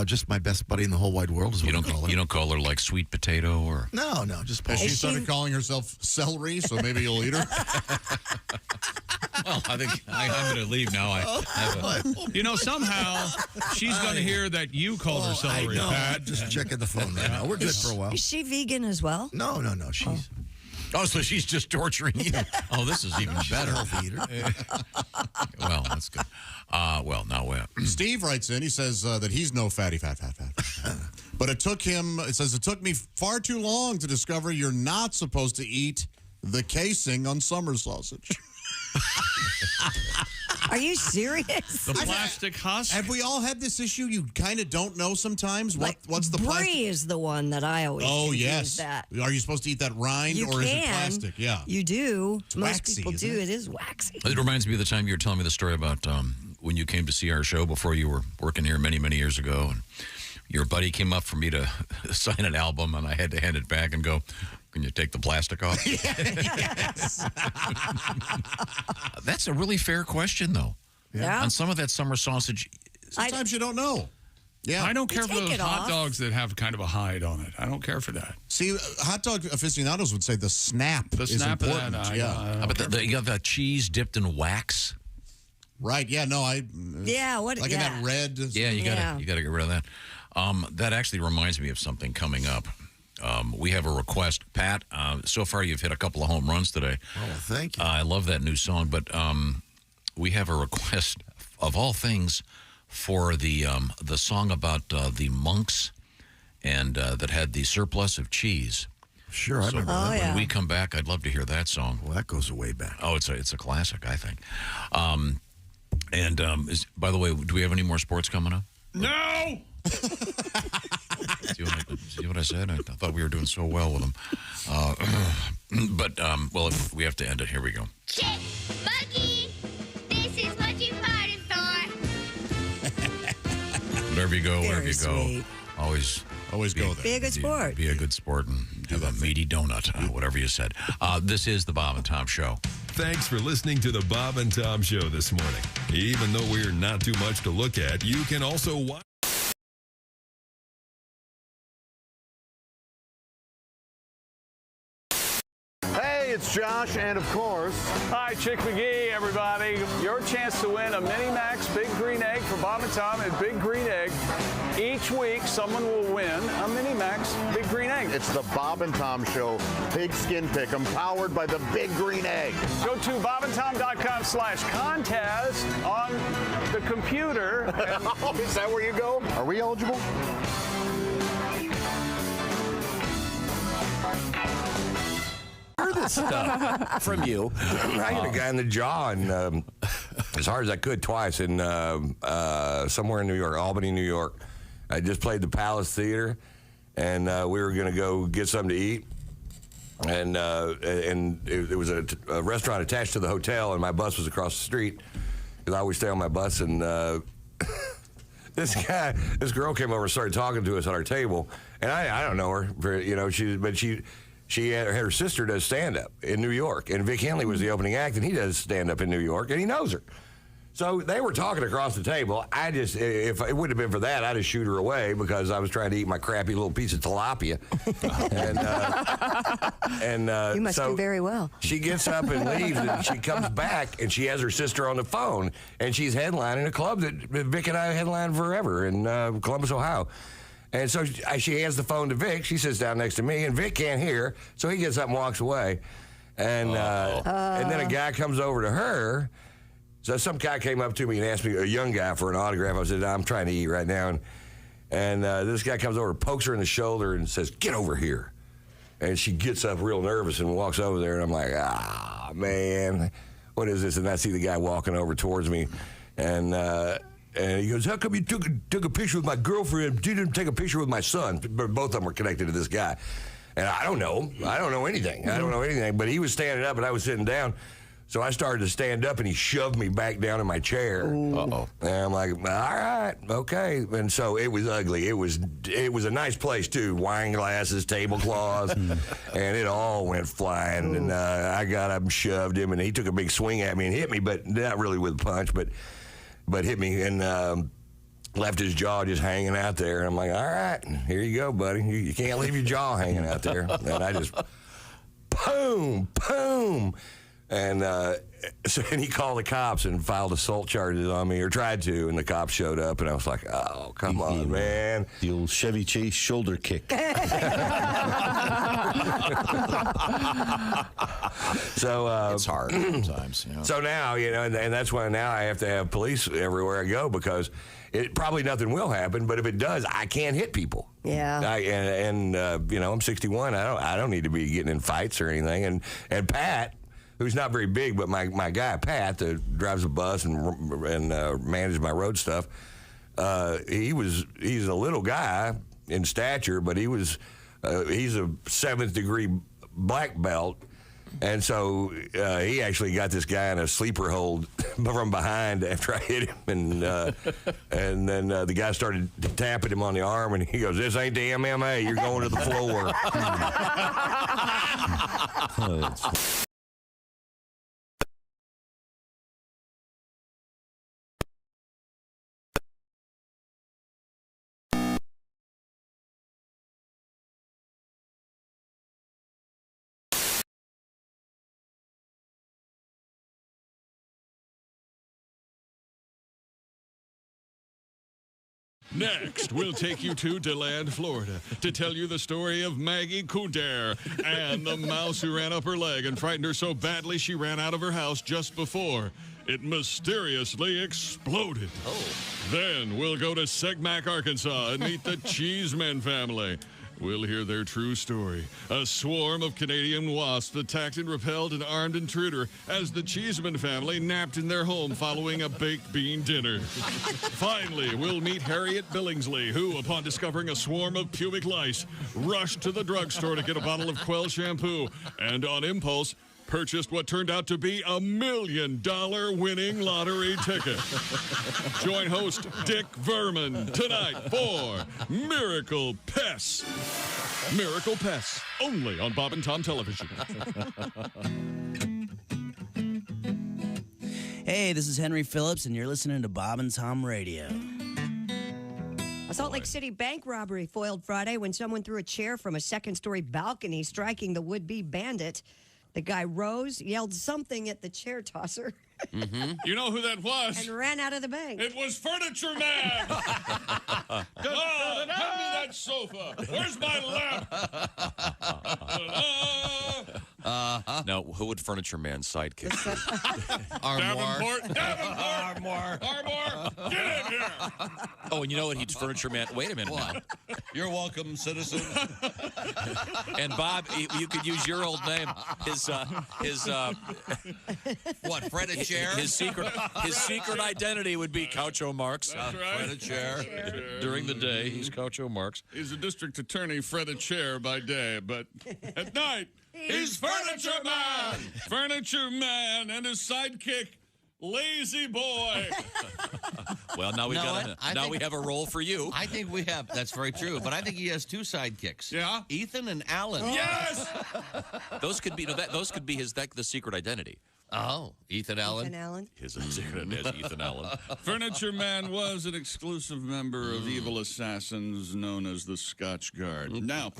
Just my best buddy in the whole wide world is what I call her. You don't call her like Sweet Potato or? No, just Paul. Has she started calling herself Celery, so maybe you'll eat her? Well, I think I'm going to leave now. You know, somehow she's going to hear that you called her Celery, Pat. Just checking the phone right now. We're good for a while. Is she vegan as well? No. She's Oh, so she's just torturing you. Oh, this is even better. healthy eater. Well, that's good. Steve writes in. He says that he's no fatty, fat. But it took me far too long to discover you're not supposed to eat the casing on summer sausage. Are you serious? The plastic husk? Have we all had this issue? You kind of don't know sometimes what's the Brie plastic. is the one that I always Oh, confuse yes. that. Are you supposed to eat that rind You or is it can. plastic? Yeah. You do. Most waxy, people isn't do. it? It is waxy. It reminds me of the time you were telling me the story about when you came to see our show before you were working here many, many years ago. And your buddy came up for me to sign an album, and I had to hand it back and go, "Can you take the plastic off?" Yes. That's a really fair question, though. Yeah. On some of that summer sausage, sometimes you don't know. Yeah. I don't care for take those it hot off. dogs that have kind of a hide on it. I don't care for that. See, hot dog aficionados would say the snap is snap of that, important. I Yeah. don't you got that cheese dipped in wax. Right. Yeah. No. Yeah. What? Like yeah. in that red. Yeah, you gotta get rid of that. That actually reminds me of something coming up. We have a request, Pat. So far, you've hit a couple of home runs today. Oh, thank you. I love that new song, but we have a request of all things for the song about the monks and that had the surplus of cheese. Sure, I remember that. When we come back, I'd love to hear that song. Well, that goes way back. Oh, it's a classic, I think. By the way, do we have any more sports coming up? No! See what I said? I thought we were doing so well with them. Well, if we have to end it, here we go. Chick, Buggy, this is what you parted for. Wherever you go, wherever Very you go, sweet. always go there. Be a good sport. Be a good sport and have a meaty donut, whatever you said. This is the Bob and Tom Show. Thanks for listening to the Bob and Tom Show this morning. Even though we're not too much to look at, you can also watch. Hey, it's It's Josh, and of course... Hi, Chick McGee, everybody. Your chance to win a Mini Max Big Green Egg for Bob and Tom at Big Green Egg. Each week, someone will win a Mini Max Big Green Egg. It's the Bob and Tom Show Pig Skin Pick, powered by the Big Green Egg. Go to bobandtom.com/contest on the computer. Is that where you go? Are we eligible? Heard this stuff from you. I hit a guy in the jaw and as hard as I could twice in somewhere in New York, Albany, New York. I just played the Palace Theater, and we were going to go get something to eat. And it was a restaurant attached to the hotel, and my bus was across the street because I always stay on my bus. And this girl came over and started talking to us at our table, and I don't know her, you know, she had her sister does stand-up in New York, and Vic Henley was the opening act, and he does stand-up in New York, and he knows her. So they were talking across the table. If it wouldn't have been for that, I'd have shoot her away because I was trying to eat my crappy little piece of tilapia. You must do very well. She gets up and leaves, and she comes back, and she has her sister on the phone, and she's headlining a club that Vic and I headlined forever in Columbus, Ohio. And so she hands the phone to Vic. She sits down next to me, and Vic can't hear, so he gets up and walks away. And then a guy comes over to her. So some guy came up to me and asked me, a young guy, for an autograph. I said, I'm trying to eat right now. And this guy comes over, pokes her in the shoulder, and says, get over here. And she gets up real nervous and walks over there. And I'm like, man, what is this? And I see the guy walking over towards me. And he goes, how come you took a picture with my girlfriend, didn't take a picture with my son? Both of them were connected to this guy. And I don't know. I don't know anything. But he was standing up, and I was sitting down. So I started to stand up, and he shoved me back down in my chair. Uh-oh. And I'm like, all right, okay. And so it was ugly. It was a nice place, too. Wine glasses, tablecloths, and it all went flying. And I got up and shoved him, and he took a big swing at me and hit me, but not really with a punch, but hit me and left his jaw just hanging out there. And I'm like, all right, here you go, buddy. You can't leave your jaw hanging out there. And I just, boom, boom. And and he called the cops and filed assault charges on me, or tried to, and the cops showed up, and I was like, oh, come on, man. The old Chevy Chase shoulder kick. So it's hard sometimes. You know. So now, you know, and that's why now I have to have police everywhere I go, because probably nothing will happen, but if it does, I can't hit people. Yeah. You know, I'm 61. I don't need to be getting in fights or anything. And Pat, who's not very big, but my guy Pat that drives a bus and manages my road stuff, he's a little guy in stature, but he's a 7th degree black belt, and so he actually got this guy in a sleeper hold from behind after I hit him, and then the guy started tapping him on the arm, and he goes, "This ain't the MMA. You're going to the floor." Next, we'll take you to DeLand, Florida, to tell you the story of Maggie Couder and the mouse who ran up her leg and frightened her so badly she ran out of her house just before it mysteriously exploded. Then we'll go to Segmack, Arkansas, and meet the Cheeseman family. We'll hear their true story. A swarm of Canadian wasps attacked and repelled an armed intruder as the Cheeseman family napped in their home following a baked bean dinner. Finally, we'll meet Harriet Billingsley, who, upon discovering a swarm of pubic lice, rushed to the drugstore to get a bottle of Quell shampoo and, on impulse, purchased what turned out to be $1 million winning lottery ticket. Join host Dick Verman tonight for Miracle Pests. Miracle Pests, only on Bob and Tom Television. Hey, this is Henry Phillips, and you're listening to Bob and Tom Radio. A Salt Lake City bank robbery foiled Friday when someone threw a chair from a second-story balcony, striking the would-be bandit. The guy rose, yelled something at the chair tosser, You know who that was? and ran out of the bank. It was Furniture Man. Hand me that sofa. Where's my lamp? Now, who would Furniture Man's sidekick Davenport. Armour. Get in here. Oh, and you know what? He's Furniture Man. Wait a minute now. You're welcome, citizen. And Bob, you could use your old name. What, Fred a chair? His secret identity would be Groucho Marx. That's right. Fred a chair. During the day, he's Groucho Marx. He's a district attorney, Fred a chair by day, but at night, he's Furniture Man. Furniture Man and his sidekick, Lazy Boy. Well, now we have a role for you. I think we have. That's very true. But I think he has two sidekicks. Yeah? Ethan and Alan. Yes! Those could be the secret identity. Oh, Ethan Allen. Ethan Allen. His secret identity is Ethan Allen. Furniture Man was an exclusive member of evil assassins known as the Scotch Guard. Now,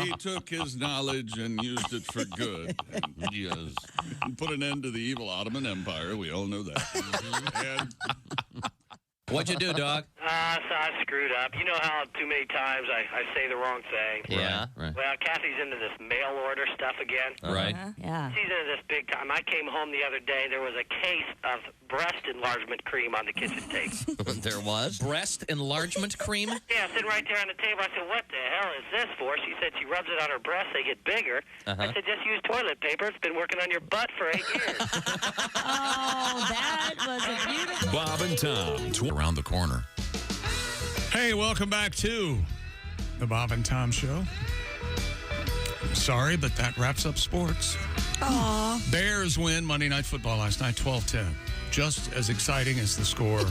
he took his knowledge and used it for good. And put an end to the evil Ottoman Empire. We all know that. And What'd you do, dog? So I screwed up. You know how too many times I say the wrong thing? Yeah, right. Well, Kathy's into this mail order stuff again. Right. Yeah. She's into this big time. I came home the other day. There was a case of breast enlargement cream on the kitchen table. There was? Breast enlargement cream? Yeah, sitting right there on the table. I said, what the hell is this for? She said she rubs it on her breasts. They get bigger. I said, just use toilet paper. It's been working on your butt for 8 years. Oh, that was a beautiful. Bob and Tom. Around the corner. Hey, welcome back to the Bob and Tom Show. Sorry, but that wraps up sports. Aw. Bears win Monday Night Football last night, 12-10. Just as exciting as the score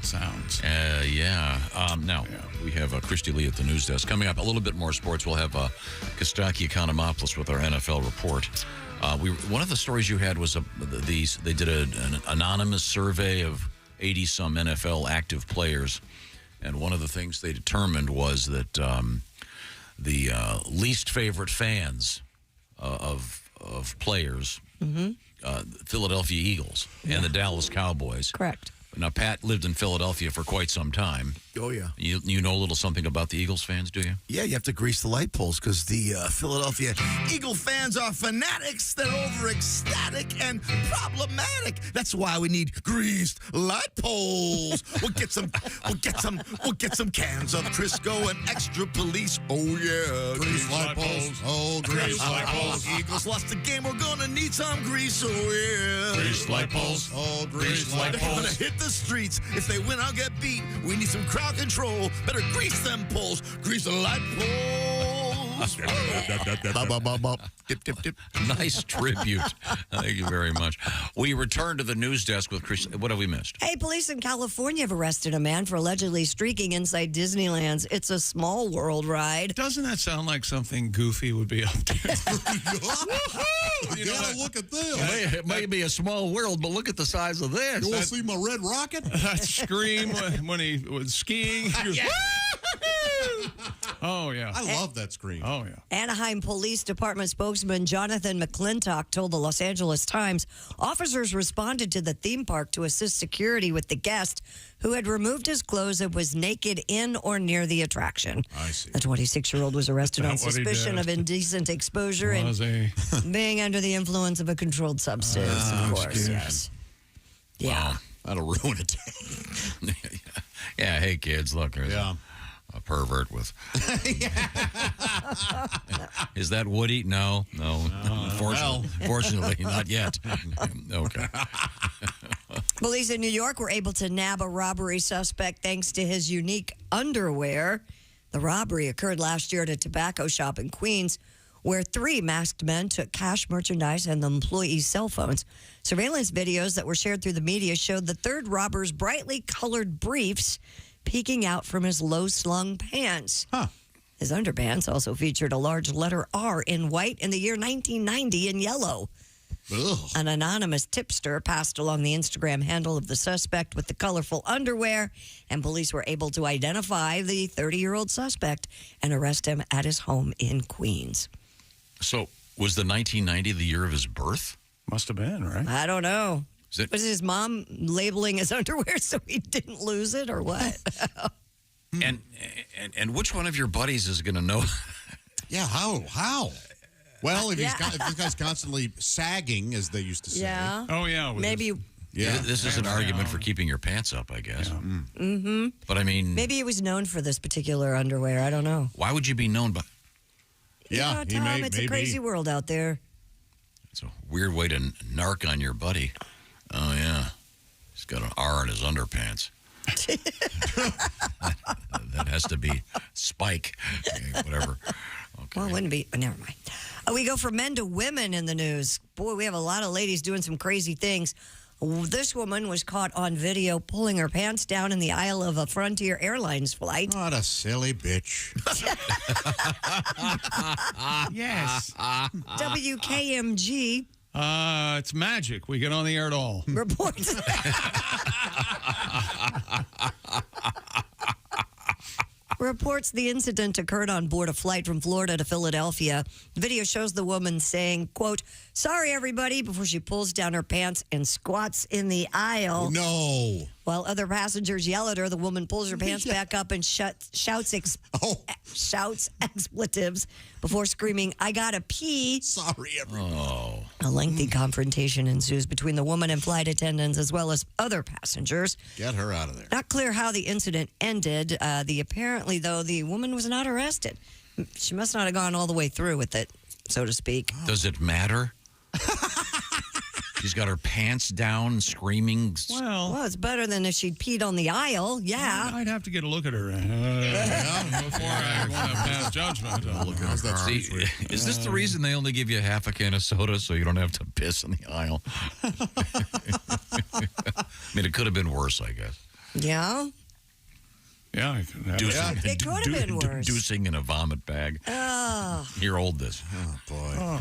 sounds. Now, we have Christy Lee at the news desk. Coming up, a little bit more sports. We'll have Kostaki Economopoulos with our NFL report. One of the stories you had was they did an anonymous survey of 80-some NFL active players, and one of the things they determined was that the least favorite fans of players, Philadelphia Eagles and the Dallas Cowboys. Correct. Now, Pat lived in Philadelphia for quite some time. Oh, yeah. You know a little something about the Eagles fans, do you? Yeah, you have to grease the light poles because the Philadelphia Eagle fans are fanatics. They're over ecstatic and problematic. That's why we need greased light poles. We'll get some cans of Crisco and extra police. Oh yeah, Greased light poles. Oh, greased light poles. Eagles lost the game. We're gonna need some grease. Oh yeah, Greased light poles. Oh, greased light They're gonna poles. hit the streets. If they win, I'll get beat. We need some crowd control. Better grease them poles. Grease the light poles. Dip, dip, dip. Nice tribute. Thank you very much. We return to the news desk with Chris. What have we missed? Hey, police in California have arrested a man for allegedly streaking inside Disneyland's It's a Small World ride. Doesn't that sound like something Goofy would be up to? You gotta look at this. It may be a small world, but look at the size of this. You want to see my red rocket? That scream when he was skiing. He was, oh, yeah. I love that scream. Oh, yeah. Anaheim Police Department spokesman Jonathan McClintock told the Los Angeles Times officers responded to the theme park to assist security with the guest who had removed his clothes and was naked in or near the attraction. I see. The 26-year-old was arrested on That's what he suspicion did. of indecent exposure Was and he? being under the influence of a controlled substance, of course, yes. Yeah. Wow. That'll ruin it. Yeah, hey, kids, look, there's a pervert with... Is that Woody? No. Fortunately, not yet. Okay. Police in New York were able to nab a robbery suspect thanks to his unique underwear. The robbery occurred last year at a tobacco shop in Queens, where 3 masked men took cash, merchandise, and the employees' cell phones. Surveillance videos that were shared through the media showed the third robber's brightly colored briefs peeking out from his low-slung pants. His underpants also featured a large letter R in white and the year 1990 in yellow. Ugh. An anonymous tipster passed along the Instagram handle of the suspect with the colorful underwear, and police were able to identify the 30-year-old suspect and arrest him at his home in Queens. So, was the 1990 the year of his birth? Must have been, right? I don't know. Is Was his mom labeling his underwear so he didn't lose it, or what? And which one of your buddies is going to know? Yeah, how? Well, if this guy's constantly sagging, as they used to say. Yeah. Oh, yeah. Maybe. Yeah. This is an argument for keeping your pants up, I guess. Mm-hmm. But I mean, Maybe he was known for this particular underwear. I don't know. why would you be known by? Yeah, You know, Tom, it's a crazy world out there. It's a weird way to narc on your buddy. Oh yeah, he's got an R in his underpants. That has to be Spike, whatever. Okay. Well, it wouldn't be. Never mind. We go from men to women in the news. Boy, we have a lot of ladies doing some crazy things. This woman was caught on video pulling her pants down in the aisle of a Frontier Airlines flight. What a silly bitch. Yes. WKMG It's magic. We get on the air at all. reports. Reports the incident occurred on board a flight from Florida to Philadelphia. The video shows the woman saying, quote, "Sorry, everybody," before she pulls down her pants and squats in the aisle. No. While other passengers yell at her, the woman pulls her pants back up and shouts expletives before screaming, "I gotta pee." Sorry, everyone. Oh. A lengthy confrontation ensues between the woman and flight attendants as well as other passengers. Get her out of there. Not clear how the incident ended. Apparently, though, the woman was not arrested. She must not have gone all the way through with it, so to speak. Does it matter? She's got her pants down, screaming. Well, it's better than if she'd peed on the aisle. Yeah. I'd have to get a look at her before I want to pass judgment. Look at her. See, is this the reason they only give you half a can of soda so you don't have to piss in the aisle? I mean, it could have been worse, I guess. Yeah. Yeah, it could have been worse. Deucing in a vomit bag. Oh. Here, hold this. Oh, boy.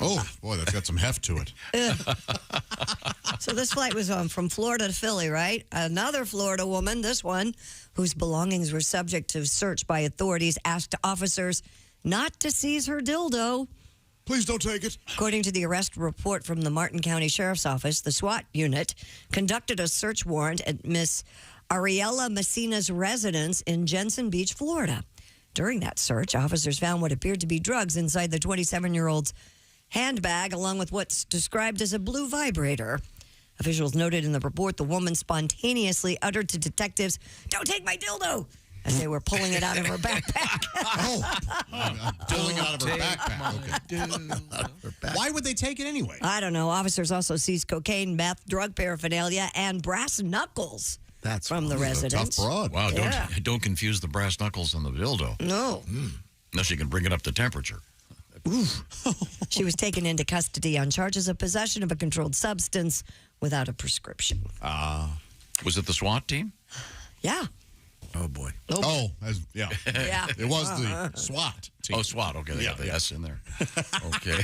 Oh, boy, that's got some heft to it. So this flight was from Florida to Philly, right? Another Florida woman, this one, whose belongings were subject to search by authorities, asked officers not to seize her dildo. Please don't take it. According to the arrest report from the Martin County Sheriff's Office, the SWAT unit conducted a search warrant at Miss Ariella Messina's residence in Jensen Beach, Florida. During that search, officers found what appeared to be drugs inside the 27-year-old's handbag, along with what's described as a blue vibrator. Officials noted in the report the woman spontaneously uttered to detectives, "Don't take my dildo," as they were pulling it out of her backpack. Pulling it out of her backpack. Okay. Why would they take it anyway? I don't know. Officers also seized cocaine, meth, drug paraphernalia, and brass knuckles. That's from the residence. Tough broad. Wow, Yeah. don't confuse the brass knuckles and the dildo. No. Unless you can bring it up to temperature. She was taken into custody on charges of possession of a controlled substance without a prescription. Was it the SWAT team? Yeah. Oh, boy. Oh. Yeah. Yeah. It was the SWAT team. Oh, SWAT. Okay, they got the S in there. Okay.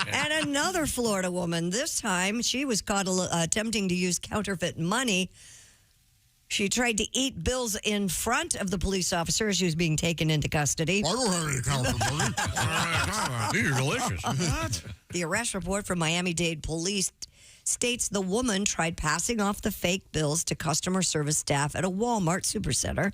And another Florida woman, this time she was caught attempting to use counterfeit money. She tried to eat bills in front of the police officer as she was being taken into custody. I don't have any counterfeit money. These are delicious. What? The arrest report from Miami-Dade police states the woman tried passing off the fake bills to customer service staff at a Walmart supercenter.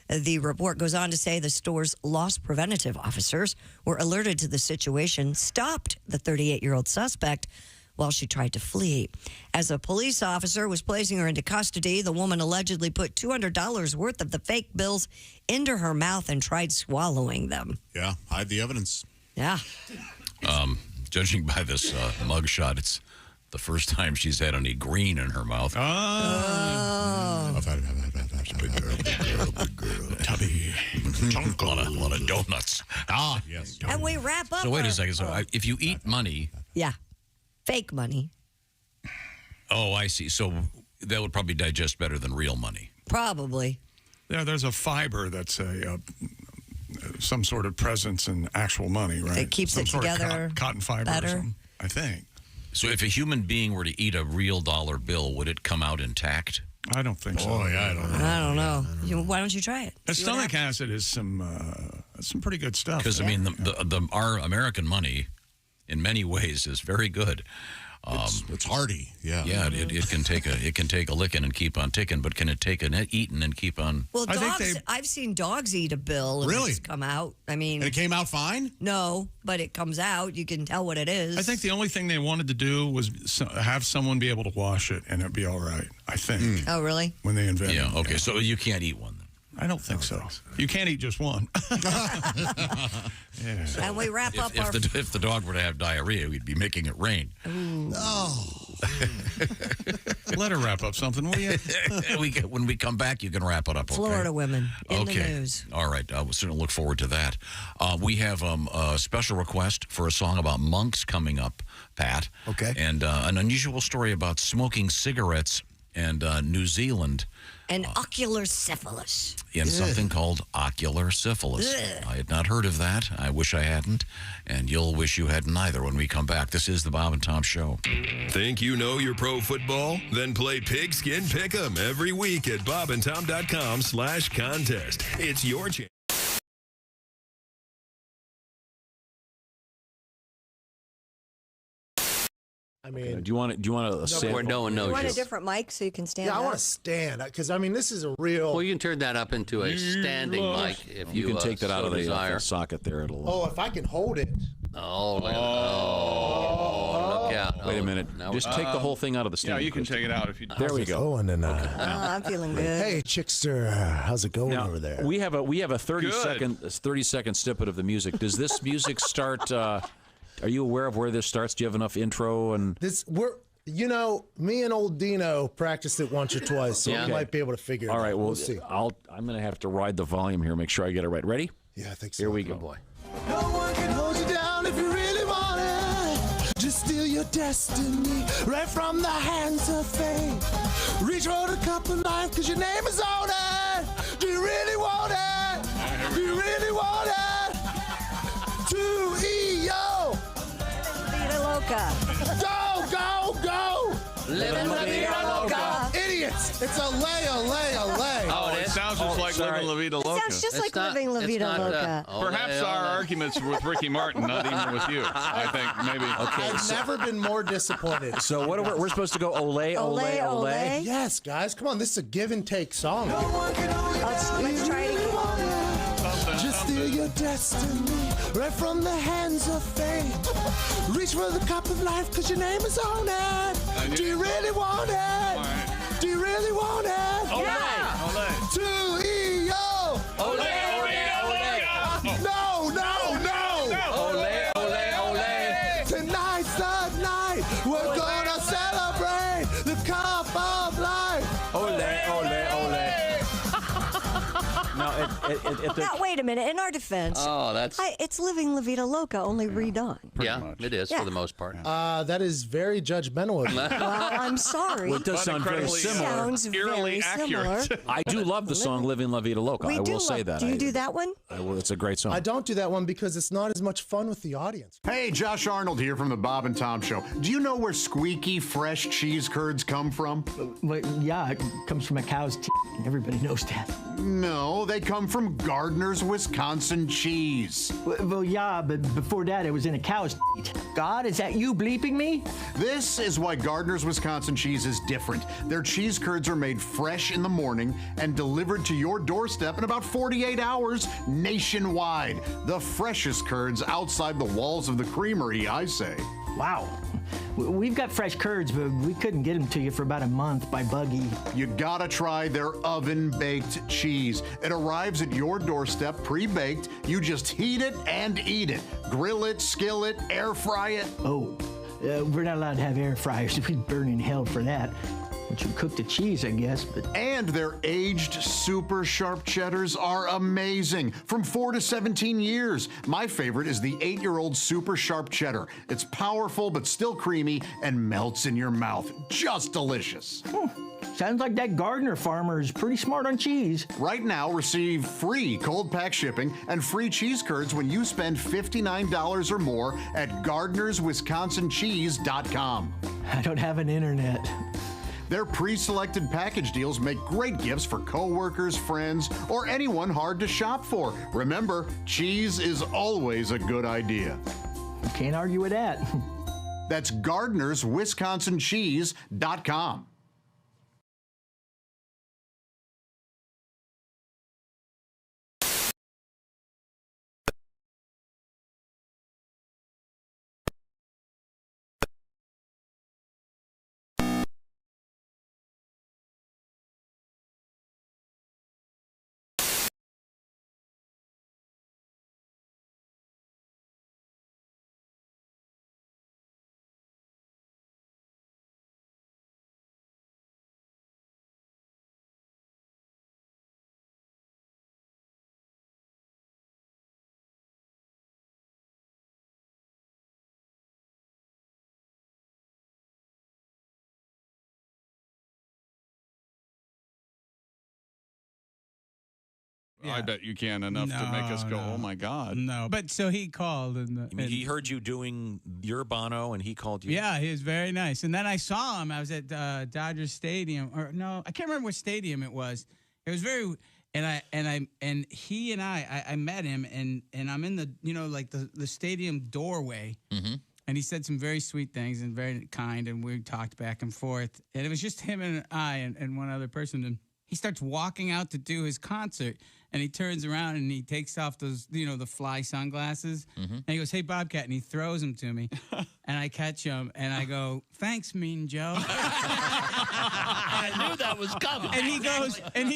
The report goes on to say the store's loss preventative officers were alerted to the situation, stopped the 38-year-old suspect while she tried to flee. As a police officer was placing her into custody, the woman allegedly put $200 worth of the fake bills into her mouth and tried swallowing them. Yeah, hide the evidence. Yeah. Judging by this mugshot, it's the first time she's had any green in her mouth. Big girl. Tubby. A lot of donuts. Ah, yes. And we wrap up. So wait a second. So if you eat money. Yeah. Fake money. Oh, I see. So that would probably digest better than real money. Probably. Yeah, there's a fiber that's some sort of presence in actual money, right? It keeps Some it sort of together cotton fiber better. or something. I think. So if a human being were to eat a real dollar bill, would it come out intact? I don't think so. Boy, I don't know. Why don't you try it? The stomach acid is some pretty good stuff. Because, I mean, our American money, in many ways, is very good. It's hearty, yeah. Yeah, it can take a licking and keep on ticking, but can it take an eating and keep on? Well, I've seen dogs eat a bill and Really? it's come out. I mean, And it came out fine? No, but it comes out. You can tell what it is. I think the only thing they wanted to do was have someone be able to wash it, and it'd be all right. I think. Oh, really? When they invented it. Yeah. Okay. So you can't eat one then. I don't think so. You can't eat just one. Yeah. And we wrap up our. If the dog were to have diarrhea, we'd be making it rain. Oh. Let her wrap up something, will you? When we come back, you can wrap it up. Okay? Florida women in the news. All right. We'll certainly look forward to that. We have a special request for a song about monks coming up, Pat. Okay. And an unusual story about smoking cigarettes and New Zealand. And ocular syphilis. And something called ocular syphilis. Ugh. I had not heard of that. I wish I hadn't. And you'll wish you hadn't either when we come back. This is the Bob and Tom Show. Think you know your pro football? Then play Pigskin Pick'em every week at bobandtom.com/contest. It's your chance. I mean, do you want a sample? where no one knows You want you. a different mic so you can stand Yeah, I up? want to stand because I mean this is a real. Well, you can turn that up into a standing mic if you can take that so out of the desire. socket there. It'll. Oh, if I can hold it. Oh, look out! Wait a minute. Now Just take the whole thing out of the stand. Yeah, you can take it out if you. There we go. I'm feeling good. Hey, Chickster, how's it going over there? We have a 30-second snippet of the music. Does this music start? Are you aware of where this starts? Do you have enough intro and You know, me and old Dino practiced it once or twice, so we might be able to figure it out. All right, well, we'll see. I'm going to have to ride the volume here, make sure I get it right. Ready? Yeah, I think so. Here we go. Boy. No one can hold you down if you really want it. Just steal your destiny right from the hands of fate. Reach for the cup of life because your name is on it. Do you really want it? Do you really want it? 2-E-O. Vida loca. Go, go, go. Living la vida loca. Idiots. It's a lay. Oh, it sounds just like Living La Vida Loca. It sounds just like Living La Vida Loca. Perhaps our arguments were with Ricky Martin, not even with you. I think maybe. Okay. I've never been more disappointed. So what are we're supposed to go ole. Yes, guys, come on. This is a give and take song. Let's try it again. Just steal your destiny right from the hands of fate. Reach for the cup of life because your name is on it. Do you really want it? Do you really want it? Yeah. 2-E-O. Ole, No. ole. Tonight's the night we're gonna celebrate the cup of life. Now, wait a minute. In our defense, Oh, that's it's Living La Vida Loca, only redone. yeah, it is for the most part. That is very judgmental of you. Well, I'm sorry. Well, it does sound very similar. Sounds very similar. I do love the song Living La Vida Loca. I will say that. Do you do that one? It's a great song. I don't do that one because it's not as much fun with the audience. Hey, Josh Arnold here from the Bob and Tom Show. Do you know where squeaky, fresh cheese curds come from? Well, yeah, it comes from a cow's teeth. Everybody knows that. No, they come from Gardner's Wisconsin cheese. Well, yeah, but before that, it was in a cow's teeth. God, is that you bleeping me? This is why Gardner's Wisconsin cheese is different. Their cheese curds are made fresh in the morning and delivered to your doorstep in about 48 hours nationwide. The freshest curds outside the walls of the creamery, I say. Wow. We've got fresh curds, but we couldn't get them to you for about a month by buggy. You gotta try their oven-baked cheese. It arrives at your doorstep pre-baked. You just heat it and eat it. Grill it, skill it, air fry it. Oh, we're not allowed to have air fryers. We'd burn in hell for that. Once you cook the cheese, I guess. But And their aged super sharp cheddars are amazing. From 4 to 17 years. My favorite is the 8-year-old super sharp cheddar. It's powerful but still creamy and melts in your mouth. Just delicious. Sounds like that Gardner farmer is pretty smart on cheese. Right now, receive free cold pack shipping and free cheese curds when you spend $59 or more at GardnersWisconsinCheese.com. I don't have an internet. Their pre-selected package deals make great gifts for coworkers, friends, or anyone hard to shop for. Remember, cheese is always a good idea. You can't argue with that. That's GardnersWisconsinCheese.com. I bet you can enough to make us go, oh my God. No, but so he called. And he heard you doing your Bono and he called you? Yeah, he was very nice. And then I saw him. I was at Dodgers Stadium. Or no, I can't remember what stadium it was. It was very... And he and I met him and I'm in the, like the stadium doorway. Mm-hmm. And he said some very sweet things and very kind, and we talked back and forth. And it was just him and I and one other person. And he starts walking out to do his concert, and he turns around and he takes off those, the fly sunglasses. Mm-hmm. And he goes, "Hey, Bobcat," and he throws them to me. And I catch him, and I go, "Thanks, Mean Joe." I knew that was coming. And he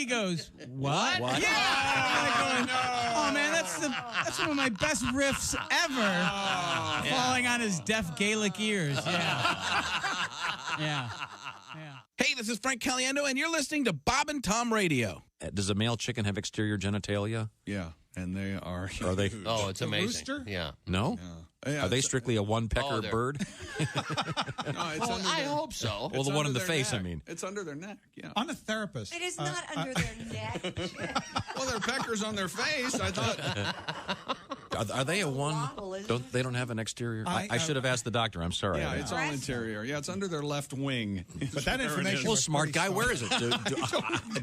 goes, "What?" What? Yeah. I'm going, oh man, that's one of my best riffs ever. Falling on his deaf Gaelic ears. Yeah. Yeah. Hey, this is Frank Caliendo, and you're listening to Bob and Tom Radio. Does a male chicken have exterior genitalia? Yeah, and they are. Are they? Oh, it's amazing. Rooster? Yeah. No? Yeah, are they strictly a one-pecker bird? No, it's under I their- hope so. Well, the one in the their face, neck. I mean. It's under their neck, yeah. I'm a therapist. It is not under their neck. Well, they're peckers on their face. I thought. Are they a one? They don't have an exterior? I should have asked the doctor. I'm sorry. Yeah, it's all interior. Yeah, it's under their left wing. But that information Well, was smart guy, where is it?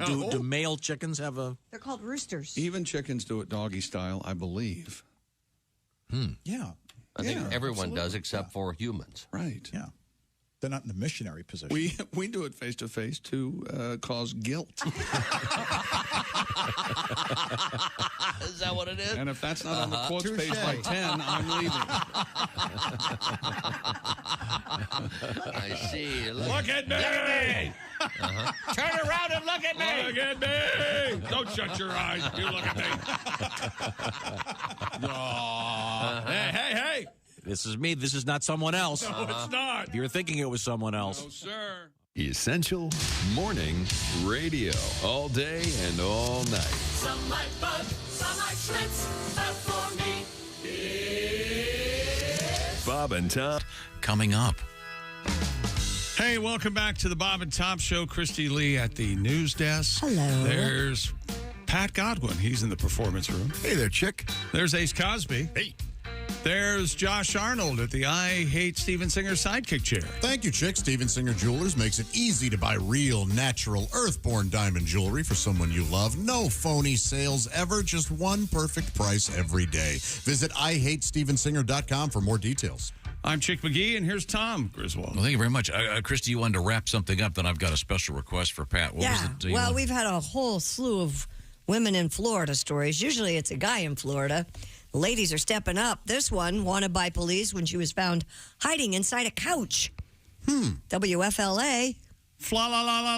Do know. male chickens have a... They're called roosters. Even chickens do it doggy style, I believe. Yeah. I think everyone does except for humans. Right. Yeah. They're not in the missionary position. We do it face to face to cause guilt. Is that what it is? And if that's not on the quotes page by 10, I'm leaving. I see. Look at me! Turn around and look at me! Look at me! Don't shut your eyes. You look at me. Hey! This is me. This is not someone else. No, it's not. If you were thinking it was someone else. No, sir. Essential Morning Radio. All day and all night. Some like bug, some like Schmitz, but for me, it's Bob and Tom. Coming up. Hey, welcome back to the Bob and Tom Show. Christy Lee at the news desk. Hello. There's Pat Godwin. He's in the performance room. Hey there, chick. There's Ace Cosby. Hey. There's Josh Arnold at the I Hate Steven Singer sidekick chair. Thank you, chick. Steven Singer Jewelers makes it easy to buy real, natural, earthborn diamond jewelry for someone you love. No phony sales ever. Just one perfect price every day. Visit IHateStevenSinger.com for more details. I'm Chick McGee, and here's Tom Griswold. Well, thank you very much. Christy, you wanted to wrap something up, then I've got a special request for Pat. What was it? Well, we've had a whole slew of women in Florida stories. Usually it's a guy in Florida. The ladies are stepping up. This one wanted by police when she was found hiding inside a couch. WFLA. Fla la la la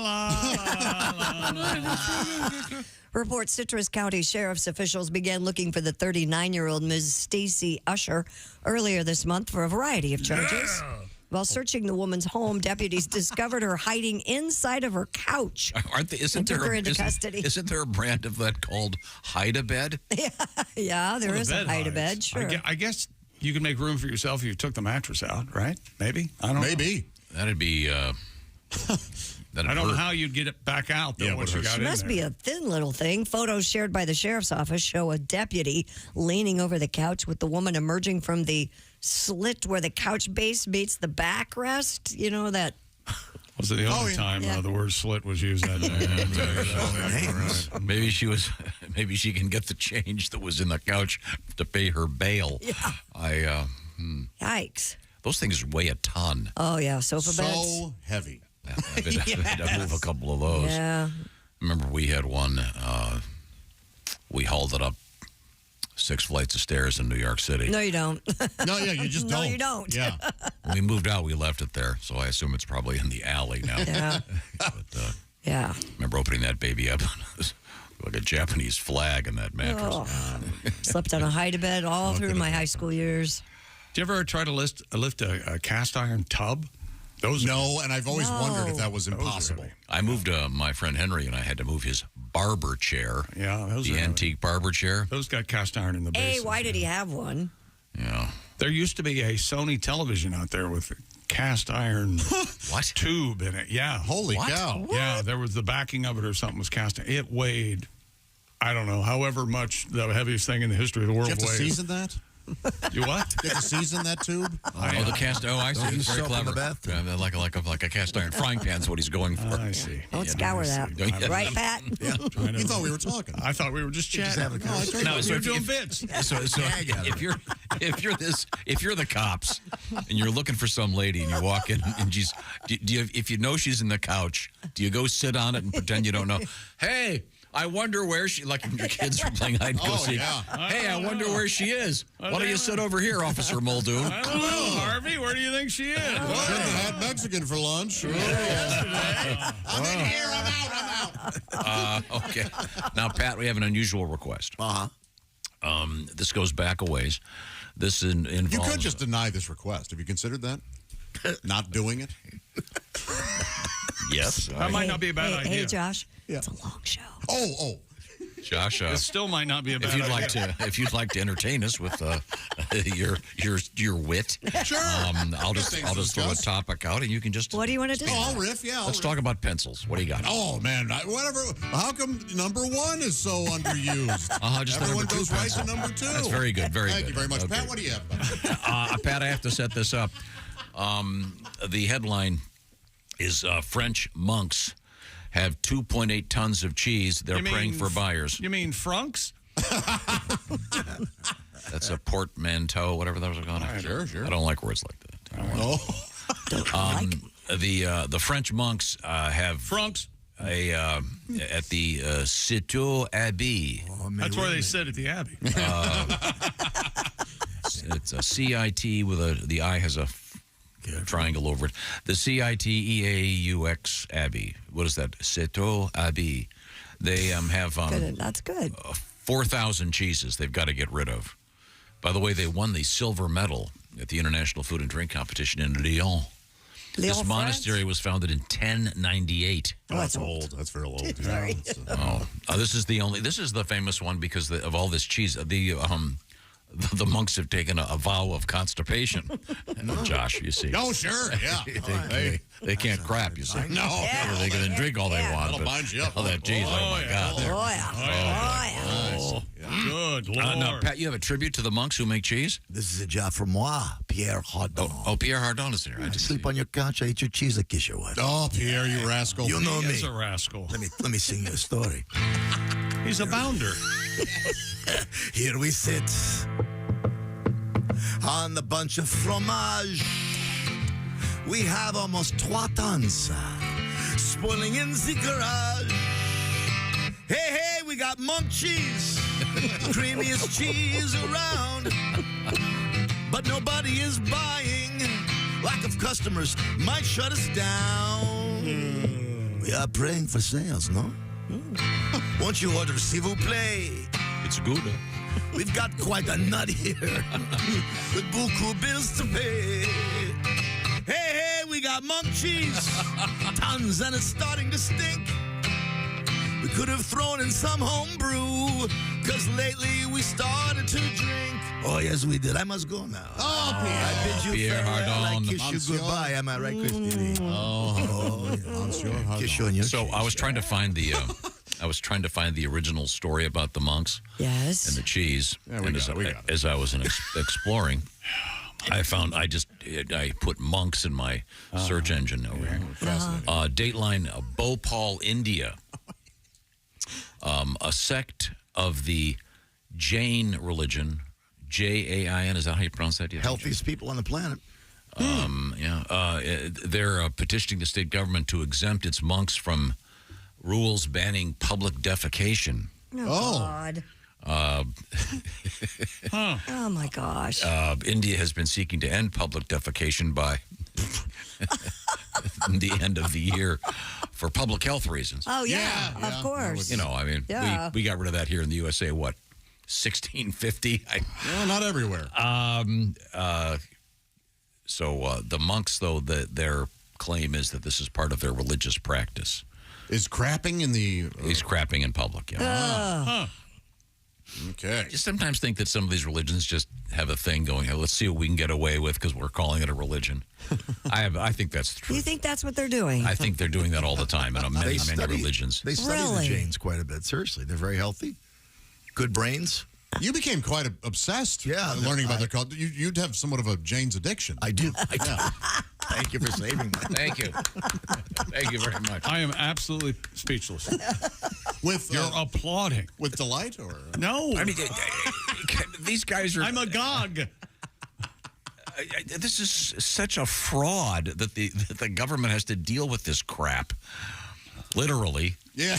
la. Reports Citrus County Sheriff's officials began looking for the 39-year-old Ms. Stacy Usher earlier this month for a variety of charges. While searching the woman's home, deputies discovered her hiding inside of her couch. Isn't took her into custody. Isn't there a brand of that called Hide-A-Bed? Yeah, there is a hide-a-bed, sure. I guess you could make room for yourself if you took the mattress out, right? Maybe? I don't know. Maybe. That'd be... I don't know how you'd get it back out, though, once you got in there. Must be a thin little thing. Photos shared by the sheriff's office show a deputy leaning over the couch with the woman emerging from the slit where the couch base meets the backrest. You know that. Was it the only time the word slit was used that day? Maybe she can get the change that was in the couch to pay her bail. Yeah. Yikes. Those things weigh a ton. Oh, yeah. Sofa beds. So heavy. I've had to move a couple of those. Yeah. Remember, we had one. We hauled it up 6 flights of stairs in New York City. No, you don't. No, yeah, you just don't. No, you don't. Yeah. When we moved out, we left it there, so I assume it's probably in the alley now. Yeah. But, yeah. Remember opening that baby up, it was like a Japanese flag in that mattress. Oh. Slept on a hide-a-bed all through my high school years. Did you ever try to lift a cast iron tub? No, and I've always wondered if that was impossible. I moved my friend Henry, and I had to move his barber chair. Yeah, the antique barber chair. Those got cast iron in the base. Hey, why did he have one? Yeah. There used to be a Sony television out there with a cast iron tube in it. Yeah. Holy cow. What? Yeah, there was the backing of it or something was cast iron. It weighed, I don't know, however much the heaviest thing in the history of the world Did you have to weighed. season that? You what? Did you season that tube? Oh, the cast. Oh, I see. Don't It's very use soap in clever. the bathroom. Like a cast iron frying pan's what he's going for. I see. Don't scour that. Right, Pat? Yeah. You thought we were talking. I thought we were just chatting. No, so we were if- doing if- bits. So if you're the cops and you're looking for some lady and you walk in and she's, if you know she's in the couch, do you go sit on it and pretend you don't know? Hey, I wonder where she, like when your kids are playing hide and go seek. yeah. Hey, I wonder where she is. Why don't you sit over here, Officer Muldoon? I don't know, Harvey. Where do you think she is? Well, I had Mexican for lunch. Oh. I'm in here. I'm out. Okay. Now, Pat, we have an unusual request. This goes back a ways. This involves... You could just deny this request. Have you considered that? Not doing it? Yes. That might not be a bad idea. Hey, Josh. It's a long show. Oh. Josh, It still might not be a bad if idea. if you'd like to entertain us with your wit, Sure. I'll just throw a discuss. topic out and you can just. What do you want to do? Oh, I'll riff. Yeah. Let's talk about pencils. What do you got? Oh, man. Whatever. How come number 1 is so underused? Just the Everyone number 2 goes right pencil. to number 2. That's very good. Very Thank good. you very much. Okay. Pat, what do you have? Pat, I have to set this up. The headline is French monks have 2.8 tons of cheese. They're praying for buyers. You mean frunks? That's a portmanteau, whatever that was called. Sure. I don't like words like that. The French monks have Frunks. at the Citeaux Abbey. That's where they sit at the Abbey. It's a CIT with the I has a triangle over it. The CITEAUX Abbey. What is that? Citeaux Abbey. They have Good. That's good. 4,000 cheeses they've got to get rid of. By the way, they won the silver medal at the International Food and Drink Competition in Lyon. This France? monastery was founded in 1098. Oh, that's old. That's very old. Sorry. This is the famous one because of all this cheese. The monks have taken a vow of constipation. Josh, you see. Oh, sure. Yeah. They can't crap, you see. No. Yeah. They can drink all they want. That'll but bind you up. all that cheese, oh my God. Good Lord. Now, Pat, you have a tribute to the monks who make cheese? This is a job for moi, Pierre Hardon. Oh, Pierre Hardon is there. I sleep on your couch, I eat your cheese, I kiss your wife. Oh, Pierre, you rascal. You know He me. is a rascal. Let me sing you a story. He's a bounder. Here we sit on the bunch of fromage. We have almost 3 tons spoiling in the garage. Hey, we got monk cheese, creamiest cheese around. But nobody is buying. Lack of customers might shut us down. We are praying for sales, no? Won't you order s'il vous plaît? It's good. We've got quite a nut here with beaucoup bills to pay. Hey, got monk cheese. Tons, and it's starting to stink. We could have thrown in some home brew, because lately we started to drink. Oh, yes, we did. I must go now. Oh, Pierre. I bid you Pierre farewell. I Hardon. kiss you Monsieur. goodbye. Am I right, Christine? Kiss you on your So cheeks. I was trying to find the original story about the monks. Yes. And the cheese. Yeah, we and got it. as I was exploring, I found I put monks in my search engine over here. Dateline, Bhopal, India. A sect of the Jain religion, Jain, is that how you pronounce that? Healthiest people on the planet. They're petitioning the state government to exempt its monks from rules banning public defecation. Oh, God. Oh, my gosh. India has been seeking to end public defecation by the end of the year for public health reasons. Oh, yeah, of course. You know, I mean, Yeah. we got rid of that here in the USA, what, 1650? Well, not everywhere. So the monks, though, their claim is that this is part of their religious practice. Is crapping in the... He's crapping in public, yeah. Okay. I sometimes think that some of these religions just have a thing going, hey, let's see what we can get away with because we're calling it a religion. I think that's true. You think that's what they're doing? I think they're doing that all the time in many religions. They study Really? the Jains quite a bit. Seriously, they're very healthy. Good brains. You became quite obsessed learning about their culture. You'd have somewhat of a Jane's addiction. I do. Thank you for saving me. Thank you. Thank you very much. I am absolutely speechless. You're applauding. With delight? Or No. I mean, these guys are... I'm agog. This is such a fraud that the government has to deal with this crap. Literally. Yeah.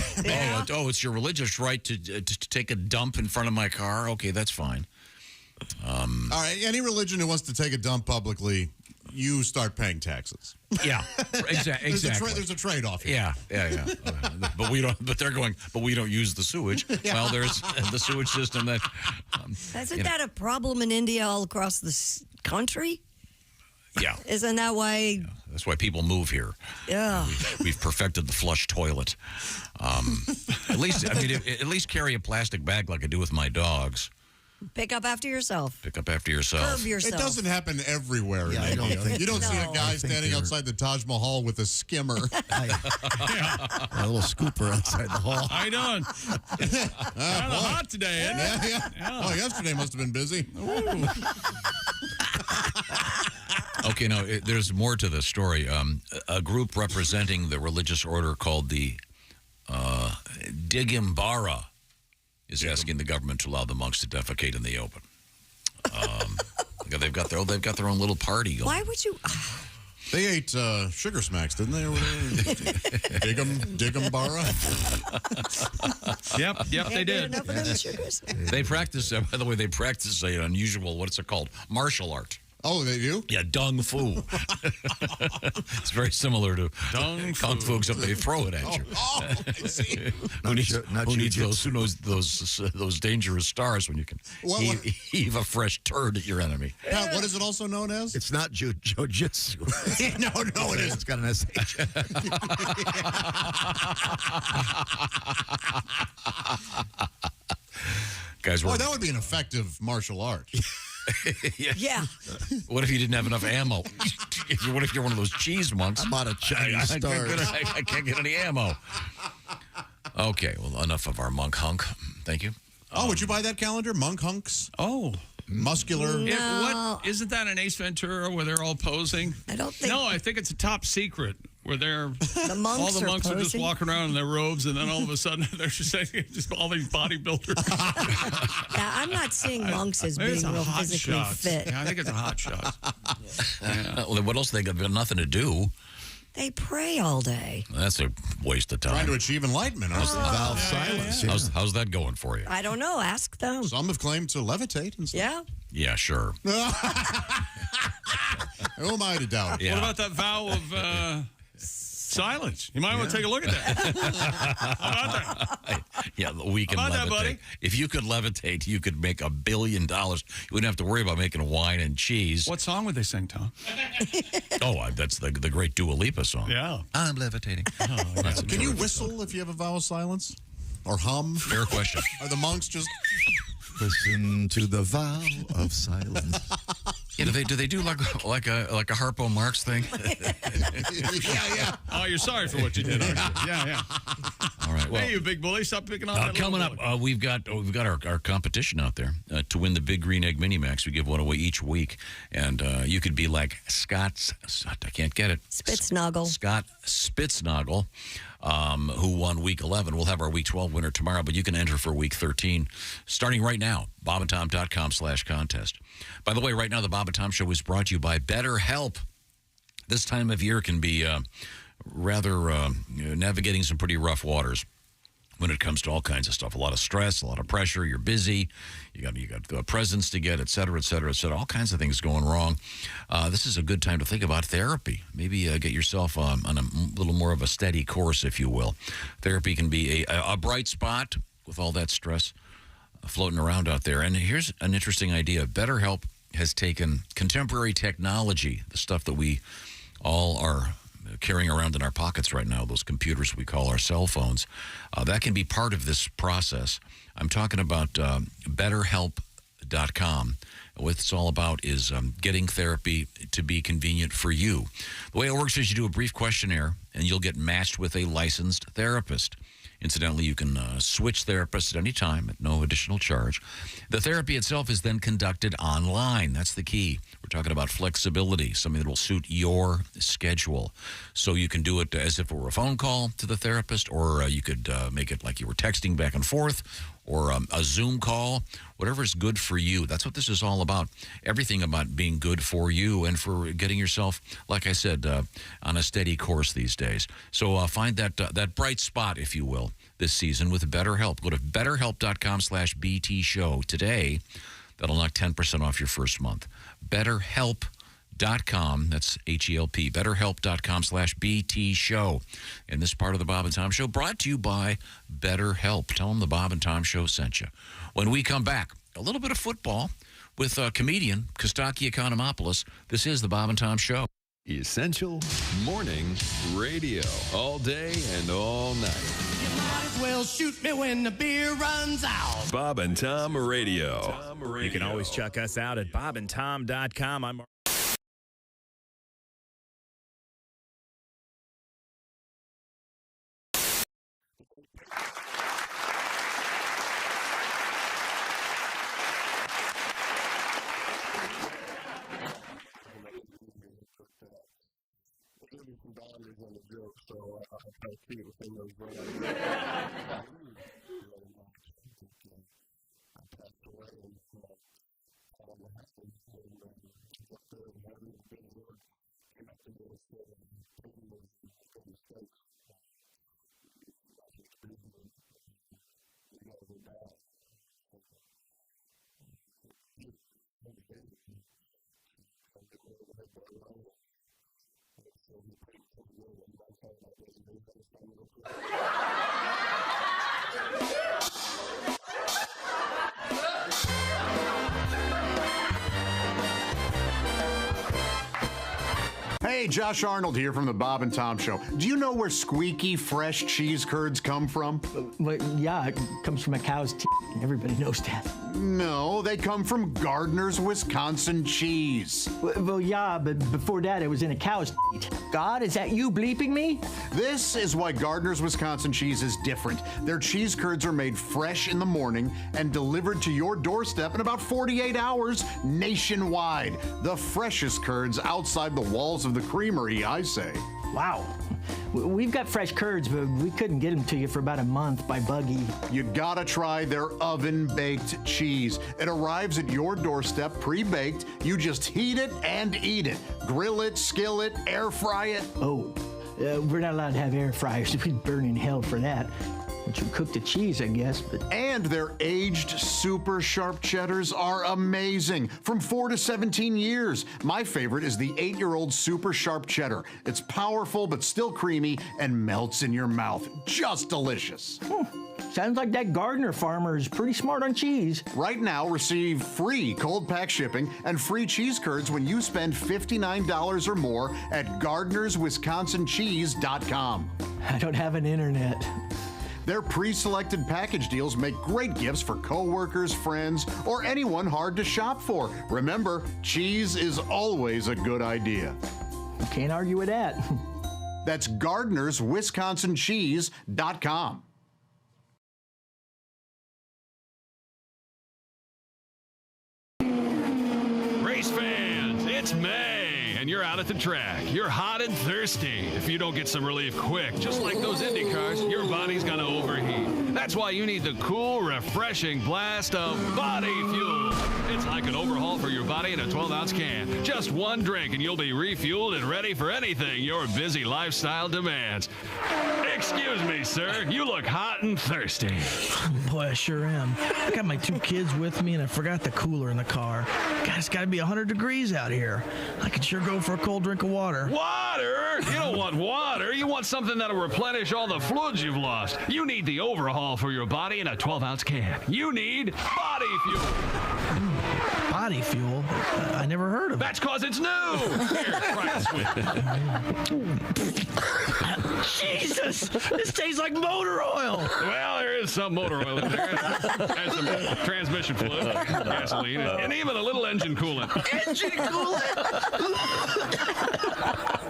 Oh, it's your religious right to take a dump in front of my car? Okay, that's fine. All right, any religion who wants to take a dump publicly, you start paying taxes. Yeah, exactly. There's a trade-off here. Yeah. But we don't. But they're going. But we don't use the sewage. Yeah. Well, there's the sewage system that. Isn't that a problem in India all across the country? Yeah. Isn't that why? That's why people move here. Yeah. We've perfected the flush toilet. At least carry a plastic bag like I do with my dogs. Pick up after yourself. Pick up after yourself. Curb yourself. It doesn't happen everywhere in I don't India. think You don't see a No. guy standing outside the Taj Mahal with a skimmer. A little scooper outside the hall. How you doing? Kind of hot today, isn't it? Yeah. Well, yesterday must have been busy. Okay, no, there's more to the story. A group representing the religious order called the Digambara is asking the government to allow the monks to defecate in the open. They've got their own little party going. Why would you? They ate sugar smacks, didn't they? Or Digambara. Yep, they did. Enough of them sugars. They practice, by the way, an unusual, what's it called? Martial art. Oh, they do? Yeah, dung fu. It's very similar to kung fu, except they throw it at you. I see. Who knows those dangerous stars when you can heave a fresh turd at your enemy? Pat, what is it also known as? It's not jiu-jitsu. No, it is. It's got an SH. Guys, Boy, that would be an effective martial art. Yeah. What if you didn't have enough ammo? What if you're one of those cheese monks? I'm out of Chinese stars. I can't get any ammo. Okay, well, enough of our monk hunk. Thank you. Oh, would you buy that calendar? Monk hunks? Oh. Muscular? No. What isn't that an Ace Ventura where they're all posing? I don't think. No, I think it's a top secret where they're The monks all the are monks are just posing? walking around in their robes, and then all of a sudden they're just all these bodybuilders. Now, I'm not seeing monks as Maybe it's being a real hot physically shots. fit. Yeah, I think it's a hot shot. Well, then what else? They got nothing to do. They pray all day. That's a waste of time. Trying to achieve enlightenment. Valve silence. How's that going for you? I don't know. Ask them. Some have claimed to levitate and stuff. Yeah. Yeah, sure. Who am I to doubt? Yeah. What about that vow of silence. You might want to take a look at that. How about that? Yeah, we can How about levitate. that, buddy? If you could levitate, you could make $1 billion. You wouldn't have to worry about making wine and cheese. What song would they sing, Tom? That's the great Dua Lipa song. Yeah. I'm levitating. Can you whistle if you have a vow of silence? Or hum? Fair question. Are the monks just... Listen to the vow of silence. Yeah, do they do like a Harpo Marx thing? yeah. Oh, you're sorry for what you did, aren't you? Yeah. All right. Well, Hey, you big bully, stop picking on that coming little up, bully. we've got our competition out there to win the Big Green Egg Mini Max. We give one away each week, and you could be like I can't get it. Spitznoggle. Scott Spitznoggle, who won Week 11. We'll have our Week 12 winner tomorrow, but you can enter for Week 13 starting right now. BobandTom.com/contest. By the way, right now the Bob and Tom Show is brought to you by BetterHelp. This time of year can be rather navigating some pretty rough waters when it comes to all kinds of stuff. A lot of stress, a lot of pressure. You're busy. You got presents to get, et cetera, et cetera, et cetera. All kinds of things going wrong. This is a good time to think about therapy. Maybe get yourself on a little more of a steady course, if you will. Therapy can be a bright spot with all that stress floating around out there. And here's an interesting idea. BetterHelp has taken contemporary technology, the stuff that we all are carrying around in our pockets right now, those computers we call our cell phones. That can be part of this process. I'm talking about BetterHelp.com. What it's all about is getting therapy to be convenient for you. The way it works is you do a brief questionnaire, and you'll get matched with a licensed therapist. Incidentally, you can switch therapists at any time at no additional charge. The therapy itself is then conducted online. That's the key. We're talking about flexibility, something that will suit your schedule. So you can do it as if it were a phone call to the therapist, or you could make it like you were texting back and forth, or a Zoom call, whatever is good for you. That's what this is all about. Everything about being good for you and for getting yourself, like I said, on a steady course these days. So find that bright spot, if you will, this season with BetterHelp. Go to BetterHelp.com/BT show today. That'll knock 10% off your first month. BetterHelp.com, that's H-E-L-P, BetterHelp.com/BT show. And this part of the Bob and Tom Show brought to you by BetterHelp. Tell them the Bob and Tom Show sent you. When we come back, a little bit of football with comedian Kostaki Economopoulos. This is the Bob and Tom Show. Essential Morning Radio. All day and all night. You might as well shoot me when the beer runs out. Bob and Tom Radio. You can always check us out at bobandtom.com. I'm Hey, Josh Arnold here from the Bob and Tom Show. Do you know where squeaky, fresh cheese curds come from? Well, yeah, it comes from a cow's teeth. Everybody knows that. No, they come from Gardner's Wisconsin cheese. Well, yeah, but before that, it was in a cow's teeth. God, is that you bleeping me? This is why Gardner's Wisconsin cheese is different. Their cheese curds are made fresh in the morning and delivered to your doorstep in about 48 hours nationwide. The freshest curds outside the walls of the creamery, I say. Wow. We've got fresh curds, but we couldn't get them to you for about a month by buggy. You gotta try their oven-baked cheese. It arrives at your doorstep pre-baked. You just heat it and eat it. Grill it, skillet, air fry it. Oh, we're not allowed to have air fryers. We'd burn in hell for that. Once you cook the cheese, I guess. But And their aged super sharp cheddars are amazing. From 4 to 17 years. My favorite is the 8-year-old super sharp cheddar. It's powerful but still creamy and melts in your mouth. Just delicious. Sounds like that Gardner farmer is pretty smart on cheese. Right now, receive free cold pack shipping and free cheese curds when you spend $59 or more at GardnersWisconsinCheese.com. I don't have an internet. Their pre-selected package deals make great gifts for coworkers, friends, or anyone hard to shop for. Remember, cheese is always a good idea. You can't argue with that. That's GardnersWisconsinCheese.com. Race fans, it's May, and you're out at the track. You're hot and thirsty. If you don't get some relief quick, just like those Indy cars, your body's gonna overheat. That's why you need the cool, refreshing blast of body fuel. It's like an overhaul for your body in a 12-ounce can. Just one drink, and you'll be refueled and ready for anything your busy lifestyle demands. Excuse me, sir. You look hot and thirsty. Boy, I sure am. I got my 2 kids with me, and I forgot the cooler in the car. God, it's got to be 100 degrees out here. I could sure go for a cold drink of water. Water? You don't want water. You want something that'll replenish all the fluids you've lost. You need the overhaul for your body in a 12-ounce can. You need body fuel. Body fuel? I never heard of it. That's because it's new. Here, try it, sweet. Jesus! This tastes like motor oil. Well, there is some motor oil in there. And some transmission fluid, gasoline, and even a little engine coolant. Engine coolant?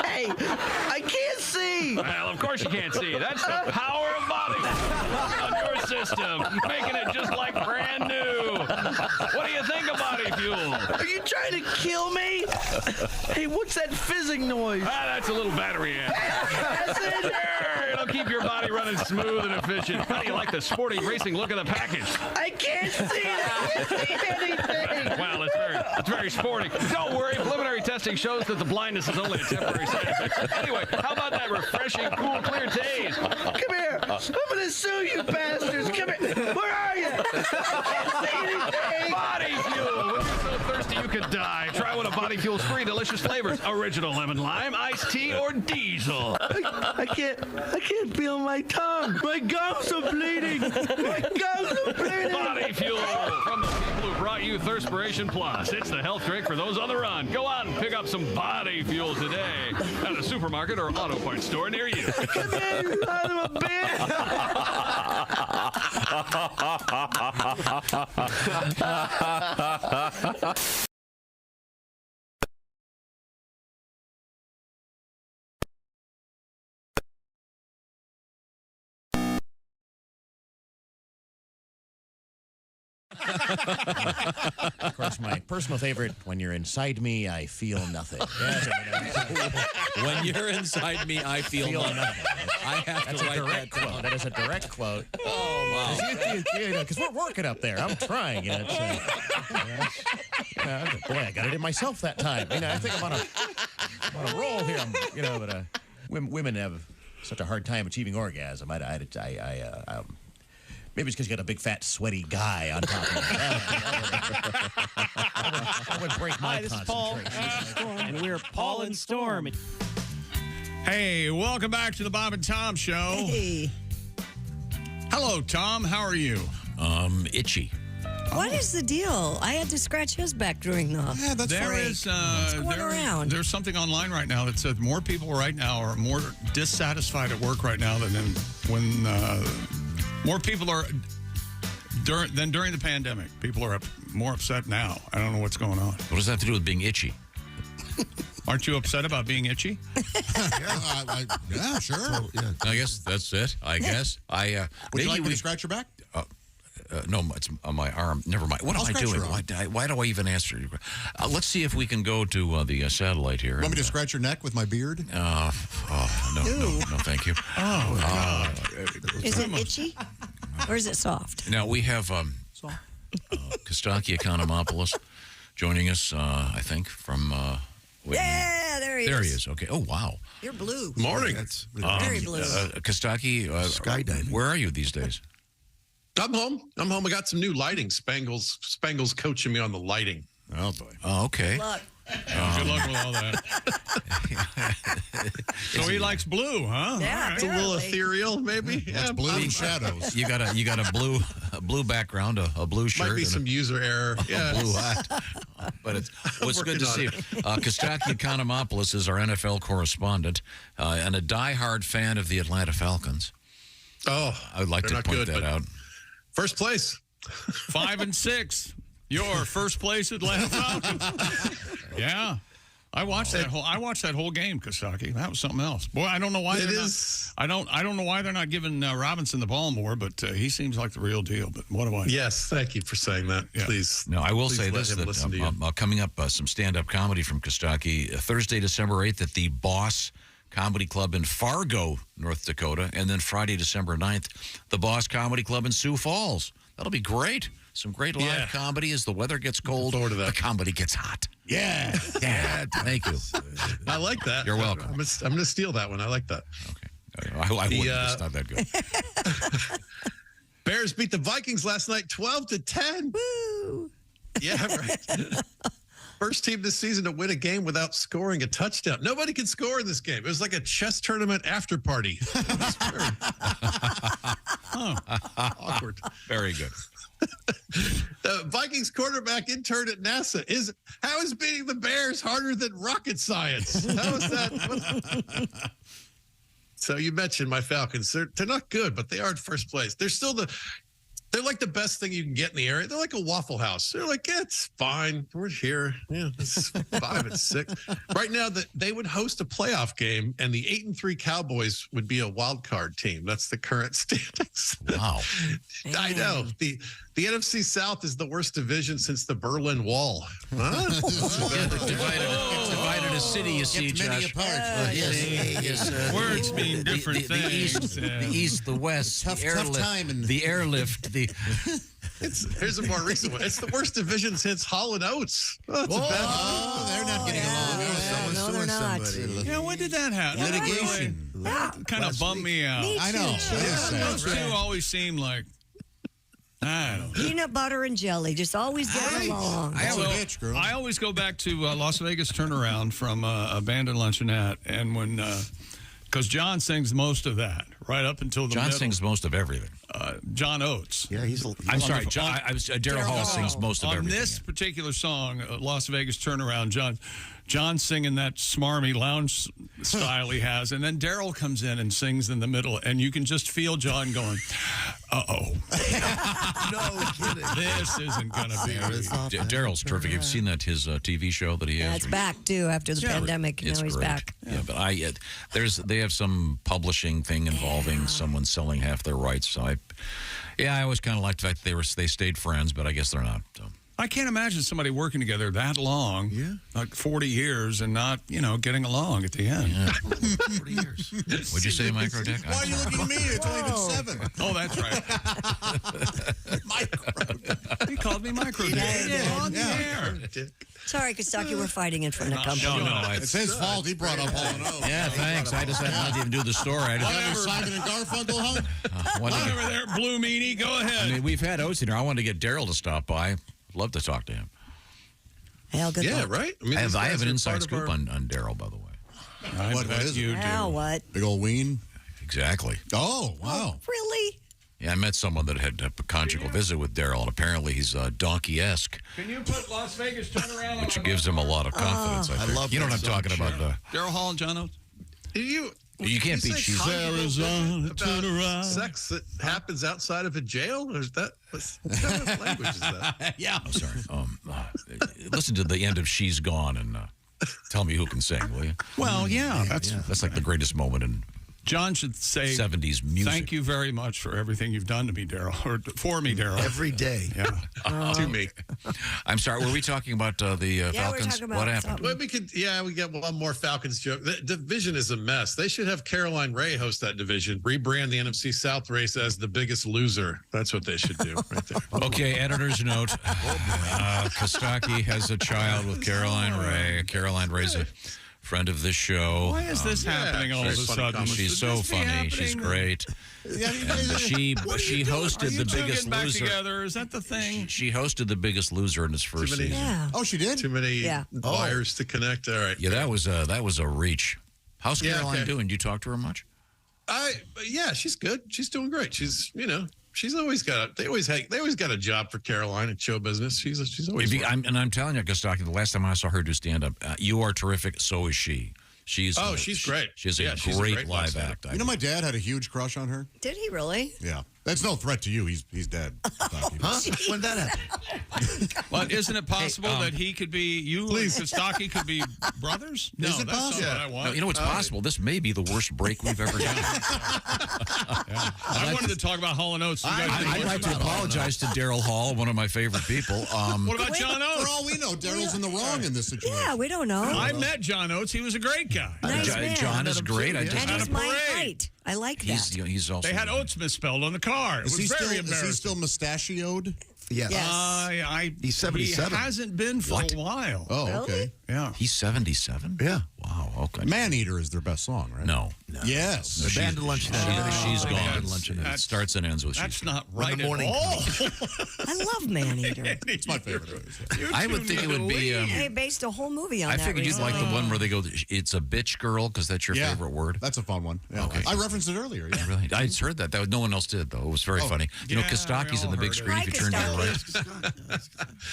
Hey, I can't see. Well, of course you can't see. That's the power of body on your system, making it just like brand new. What do you think of body fuel? Are you trying to kill me? Hey, what's that fizzing noise? That's a little battery amp. It'll keep your body running smooth and efficient. How do you like the sporty racing look of the package? I can't see it. I can't see anything. Well, it's very sporty. Don't worry, preliminary testing shows that the blindness is only a temporary side effect. Anyway, how about that refreshing, cool, clear taste? Come here. I'm going to sue you bastards. Come here. Where are you? I can't see anything. Body fuel. When you're so thirsty you could die, try one of Body Fuel's 3 delicious flavors: original lemon lime, iced tea, or diesel. I can't feel my tongue. My gums are bleeding. My gums are bleeding. Body Fuel from the people who brought you Thirspiration Plus. It's the health drink for those on the run. Go out and pick up some Body Fuel today at a supermarket or auto parts store near you. Come here, you son of a bitch. Of course, my personal favorite, when you're inside me, I feel nothing. When you're inside me, I feel nothing. I have That's to a write direct that down. quote. That is a direct quote. Oh, wow. Because we're working up there. I'm trying. Boy, I got it in myself that time. I think I'm on a roll here. But women have such a hard time achieving orgasm. Maybe it's because you got a big, fat, sweaty guy on top of you. That would break my concentration. And we're Paul and Storm. Hey, welcome back to the Bob and Tom Show. Hey. Hello, Tom. How are you? Itchy. What is the deal? I had to scratch his back during the break. What's going around? There's something online right now that says more people right now are more dissatisfied at work right now than when more people are than during the pandemic. People are more upset now. I don't know what's going on. What does that have to do with being itchy? Aren't you upset about being itchy? Yeah, sure. I guess that's it. I guess. Would you like me to scratch your back? No, it's on my arm. Never mind. What am I doing? Why do I even answer you? Let's see if we can go to the satellite here. Want me to scratch your neck with my beard? No, thank you. Is it itchy or is it soft? Now we have Kostaki Economopoulos joining us, I think, from... Yeah, there he he There is. he is. Okay. Oh, wow. You're blue. Morning. Very blue. Kostaki, skydiving. Where are you these days? I'm home. I got some new lighting. Spangle's coaching me on the lighting. Oh, boy. Oh, okay. Look. Good luck with all that. So he likes blue, huh? Yeah, It's a little ethereal, maybe. That's blue and shadows. You got a blue background, a blue shirt. Might be some user error. Yeah. A blue hat. But it's good to see you. Kostaki Economopoulos is our NFL correspondent and a diehard fan of the Atlanta Falcons. Oh, I would like to point that out. First place. 5-6. Your first place Atlanta Falcons. Yeah. I watched that whole game, Kostaki. That was something else. Boy, I don't know why I don't know why they're not giving Robinson the ball more, but he seems like the real deal. But what do I know? Yes, thank you for saying that. Yeah. Please. No, I will please say let this, him listen to that you. coming up, some stand-up comedy from Kostaki, Thursday, December 8th at the Boss Comedy Club in Fargo, North Dakota, and then Friday, December 9th, the Boss Comedy Club in Sioux Falls. That'll be great. Some great live comedy as the weather gets cold. Forward to that. The comedy gets hot. Yeah. Yeah. Thank you. I like that. You're welcome. I'm going to steal that one. I like that. Okay. I wouldn't. It's not that good. Bears beat the Vikings last night 12-10. Woo! Yeah, right. First team this season to win a game without scoring a touchdown. Nobody could score in this game. It was like a chess tournament after party. Awkward. Very good. The Vikings quarterback intern at NASA how is beating the Bears harder than rocket science? How is that? So you mentioned my Falcons. They're not good, but they are in first place. They're like the best thing you can get in the area. They're like a Waffle House. They're like, yeah, it's fine. We're here. Yeah, it's 5-6. Right now, they would host a playoff game, and the 8-3 Cowboys would be a wild card team. That's the current standings. Wow. I know. The NFC South is the worst division since the Berlin Wall. Huh? Divided a city, you see, Josh. Yes. Words mean different things. The east, the west, Tough time. the airlift, Here's a more recent one. It's the worst division since Hall & Oates. Oh, it's a bad they're not getting along. No, they're not. Yeah, when did that happen? Litigation. That kind of bummed me out. Me I know. too. Those two always seem like, I don't know. Peanut butter and jelly, just always get along. I always go back to Las Vegas Turnaround from Abandoned Luncheonette, and when because John sings most of that right up until the John middle. sings most of everything. John Oates. Yeah, I'm sorry, Daryl Hall sings most of everything. On this particular song, Las Vegas Turnaround, John singing that smarmy lounge style he has, and then Daryl comes in and sings in the middle, and you can just feel John going, uh-oh. No kidding. This isn't going to be Daryl's terrific. You've seen his TV show that he has? Yeah, it's back, too, after the pandemic. It's Now he's great. back. Yeah, but they have some publishing thing involving someone selling half their rights. So I always kind of liked the fact they stayed friends, but I guess they're not. So. I can't imagine somebody working together that long, like 40 years, and not, getting along at the end. Yeah. 40 years. What'd you say, Micro Dick? Why are you looking at me? It's only been 7. Oh, that's right. Micro. He called me Micro Dick. On the air. Sorry, Kostaki, we're fighting in front of the company. No, It's his fault. He brought up Hall & Oates. Yeah, thanks. I just had not even do the story. Whatever, Simon and Garfunkel, huh? Whatever there, Blue Meanie, go ahead. I mean, we've had Oates in here. I wanted to get Daryl to stop by. Love to talk to him. Hell, good luck. Right? I have an inside scoop on Daryl, by the way. What is it? Now what? Big old ween? Exactly. Oh, wow. Really? Yeah, I met someone that had a conjugal visit with Daryl, and apparently he's donkey-esque, Can you put Las Vegas Turnaround on? which gives him a lot of confidence, I think. You know what I'm talking about. Daryl Hall and John Oates? You can't beat cheese. Arizona, turn around. Sex that happens outside of a jail? Or is that what kind of language is that? Yeah. I'm sorry. Listen to the end of She's Gone and tell me who can sing, will you? Well, yeah. That's like the greatest moment in John should say 70s music. Thank you very much for everything you've done to me, Daryl, or for me, Daryl. Every day. Yeah. To me. I'm sorry. Were we talking about the Falcons? What happened? Well, we get one more Falcons joke. The division is a mess. They should have Caroline Ray host that division. Rebrand the NFC South race as the biggest loser. That's what they should do right there. Okay, editor's note. Kostaki has a child with Caroline Ray. Caroline Ray's a friend of this show. Why is this happening all of a sudden? She's so funny. She's great. And she hosted the Biggest back Loser. Together? Is that the thing? She hosted the Biggest Loser in his first season. Yeah. Oh, she did? Too many wires to connect. All right. Yeah, that was a reach. How's Caroline doing? Do you talk to her much? Yeah, she's good. She's doing great. She's always got they always got a job for Caroline in show business. She's always. I'm telling you, Kostaki, the last time I saw her do stand up, you are terrific. So is she. She's great. She has a she's great live act. You know, my dad had a huge crush on her. Did he really? Yeah. That's no threat to you. He's dead. Huh? When did that happen? But isn't it possible that he could be, you and Kostaki could be brothers? No, Is it that's possible? not what I want. No, you know what's possible? This may be the worst break we've ever done. I wanted to talk about Hall & Oates. I'd like to apologize to Daryl Hall, one of my favorite people. What about John Oates? For all we know, Daryl's in the wrong in this situation. Yeah, we don't know. I met John Oates. He was a great guy. Nice man. John is great. And he's my height. I like that. He's also. They had Oates misspelled on the car. It was very embarrassing. Is he still mustachioed? Yes. He's 77. He hasn't been for a while. Oh, okay. Yeah. He's 77? Yeah. Wow, okay. Man-Eater is their best song, right? No. Yes. The band at luncheonette. She's gone. It starts and ends with That's not right the morning at all. I love Man-Eater. It's my favorite. I would think it would be. They based a whole movie on that. I figured you'd like the recently. one where they go, it's a bitch girl, because that's your favorite word. That's a fun one. Yeah. Okay. I referenced it earlier. Yeah. Really? I just heard that. No one else did, though. It was very funny. You know, Kostaki's in the big screen. Hi, If you turn to your right.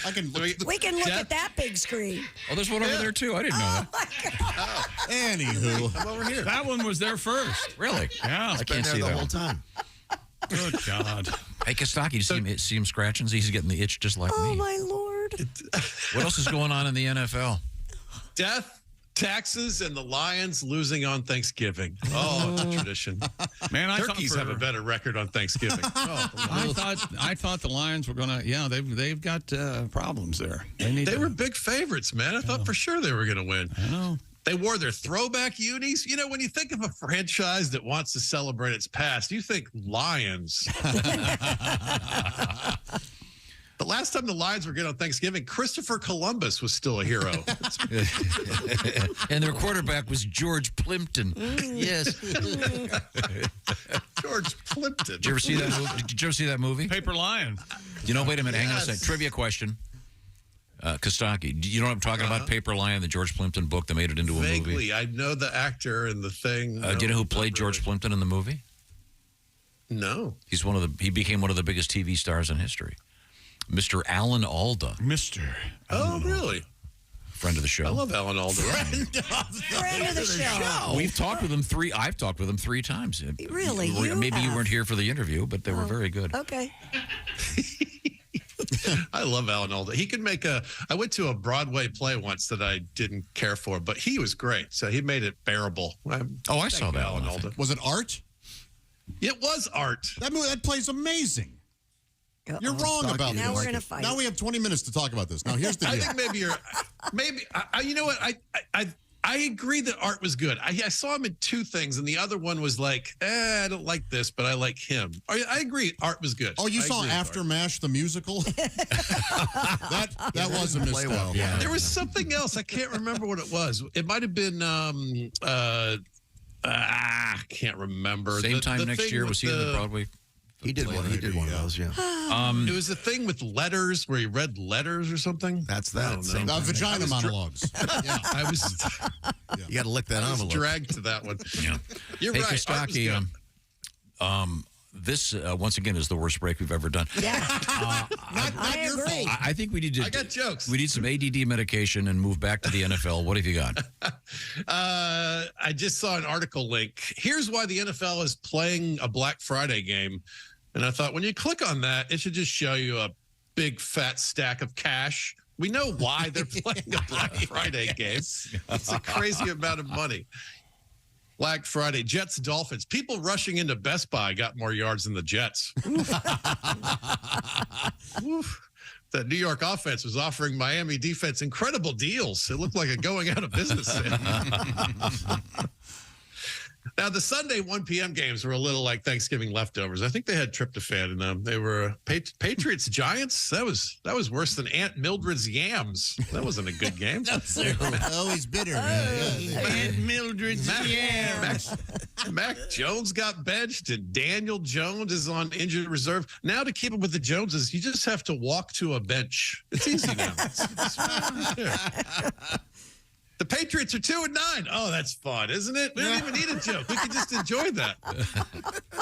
I can We can look at that big screen. Oh, there's one over there, too. I didn't know that. Anywho. I'm over here. That one was there first. Really? Yeah. I can't see the that whole one. time. Good God. Hey, Kostaki, you see him scratching? He's getting the itch just like Oh, me. my Lord. What else is going on in the NFL? Death, taxes, and the Lions losing on Thanksgiving. Oh, it's a tradition. Man, Turkeys have a better record on Thanksgiving. I thought the Lions were gonna. Yeah, they've got problems there. They were big favorites, man. I thought for sure they were going to win. I know. They wore their throwback unis. You know, when you think of a franchise that wants to celebrate its past, you think Lions. The last time the Lions were good on Thanksgiving, Christopher Columbus was still a hero. And their quarterback was George Plimpton. Yes. George Plimpton. Did you ever see that movie? Did you ever see that movie? Paper Lion. You know, wait a minute. Hang on a second. Trivia question. Kostaki, do you know what I'm talking about? Paper Lion, the George Plimpton book that made it into a Vaguely, movie. I know the actor and the thing. Do you know who played George Plimpton in the movie? No. He became one of the biggest TV stars in history. Mr. Alan Alda. Oh, really? Friend of the show. I love Alan Alda. Friend of the show. We've talked with him I've talked with him 3 times. Really? You Maybe you have? weren't here for the interview, but they were very good. Okay. I love Alan Alda. He could make I went to a Broadway play once that I didn't care for, but he was great. So he made it bearable. I saw that Alan one. Alda. Was it art? It was art. That play's amazing. You're wrong about this. Now we're gonna fight. Now we have 20 minutes to talk about this. Now here's the deal. I think you know what? I agree that art was good. I saw him in 2 things, and the other one was like, I don't like this, but I like him. I agree, art was good. Oh, you saw After MASH the musical? that was a misstep. Yeah. There was something else. I can't remember what it was. It might have been I can't remember. Same time next year, was he in the Broadway? He did one. He did one of those. Yeah. It was a thing with letters where he read letters or something. That's that. Vagina monologues. Yeah, I was. You got to lick that envelope. Dragged to that one. Yeah. You're hey, right. Art was Kostaki, good. this once again is the worst break we've ever done. Yeah. Not your fault. I think we need to. I got jokes. We need some ADD medication and move back to the NFL. What have you got? I just saw an article link. Here's why the NFL is playing a Black Friday game. And I thought when you click on that, it should just show you a big fat stack of cash. We know why they're playing a Black Friday game. It's a crazy amount of money. Black Friday, Jets, Dolphins. People rushing into Best Buy got more yards than the Jets. That New York offense was offering Miami defense incredible deals. It looked like a going out of business sale. Now, the Sunday 1 p.m. games were a little like Thanksgiving leftovers. I think they had tryptophan in them. They were Patriots Giants. That was worse than Aunt Mildred's yams. That wasn't a good game. Always bitter. Aunt Mildred's yams. Mac Jones got benched, and Daniel Jones is on injured reserve. Now, to keep up with the Joneses, you just have to walk to a bench. It's easy now. The Patriots are 2-9. Oh, that's fun, isn't it? We don't even need a joke. We can just enjoy that.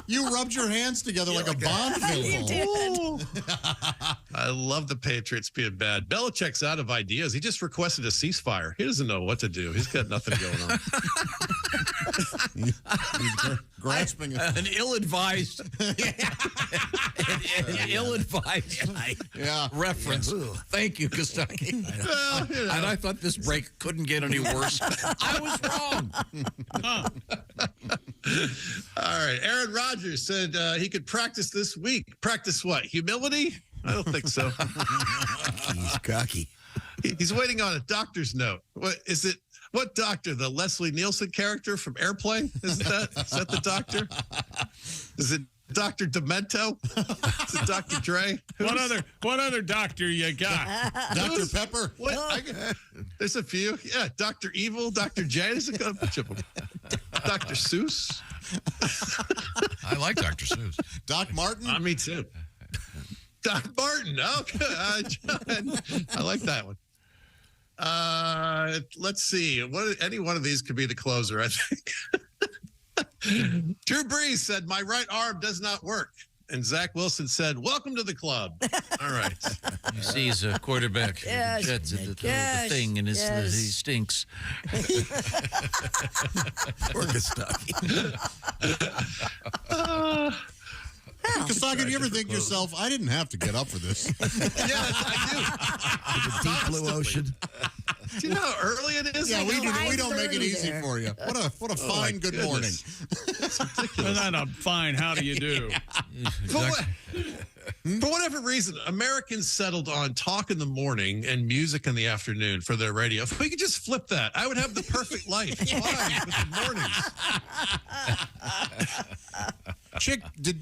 You rubbed your hands together like a Bond film. I love the Patriots being bad. Belichick's out of ideas. He just requested a ceasefire. He doesn't know what to do. He's got nothing going on. He's grasping an ill-advised, reference. Thank you, Kostaki. And I thought this break couldn't get any worse. I was wrong. All right. Aaron Rodgers said he could practice this week. Practice what? Humility? I don't think so. He's cocky. He's waiting on a doctor's note. What is it? What doctor? The Leslie Nielsen character from Airplane? Is that the doctor? Is it Dr. Demento? Is it Dr. Dre? What other doctor you got? Dr. Pepper? There's a few. Yeah, Dr. Evil, Dr. J. There's a bunch of them. Dr. Seuss. I like Dr. Seuss. Doc Martin? Me too. Doc Martin. Oh, good. John. I like that one. Let's see. Any one of these could be the closer, I think. Drew Brees said, "My right arm does not work." And Zach Wilson said, "Welcome to the club." All right. You see, he's a quarterback. Yes. The thing, and he stinks. Poor Kostaki. Kostaki, do you ever think to yourself, I didn't have to get up for this? Yes, I The deep blue ocean. do. Do you know how early it is? Yeah, we don't make it 5:30 easy there. for you. What a fine good morning. Well, not a fine. How do you do? For whatever reason, Americans settled on talk in the morning and music in the afternoon for their radio. If we could just flip that, I would have the perfect life. Why? With the mornings. Chick, do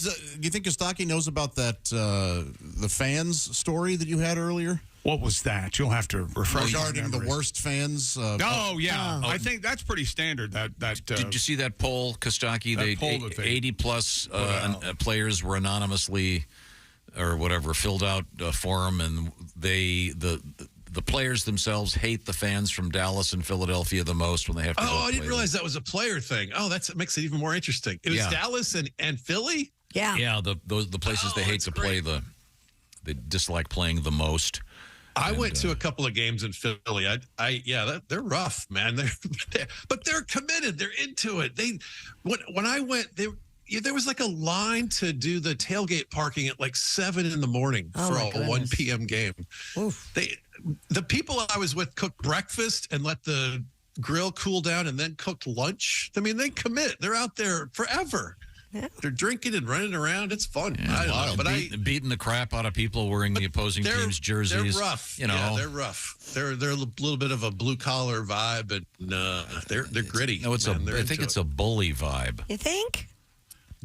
you think Kostaki knows about that the fans story that you had earlier? What was that? You'll have to refresh regarding the worst fans. I think that's pretty standard. Did you see that poll, Kostaki? That poll that 80 plus players were anonymously or whatever filled out a form, and the players themselves hate the fans from Dallas and Philadelphia the most when they have to. Oh, I didn't realize that was a player thing. Oh, that makes it even more interesting. It was Dallas and Philly. Yeah, the places they hate to play they dislike playing the most. I went to a couple of games in Philly. They're rough, man. But they're committed. They're into it. When I went, there was like a line to do the tailgate parking at like 7 in the morning for a 1 p.m. game. Oof. The people I was with cooked breakfast and let the grill cool down and then cooked lunch. I mean, they commit. They're out there forever. Yeah. They're drinking and running around. It's fun. Yeah, I don't know, but beating the crap out of people wearing the opposing team's jerseys. They're rough. You know, yeah, they're rough. They're a little bit of a blue collar vibe, and they're gritty. No, I think it's a bully vibe. You think?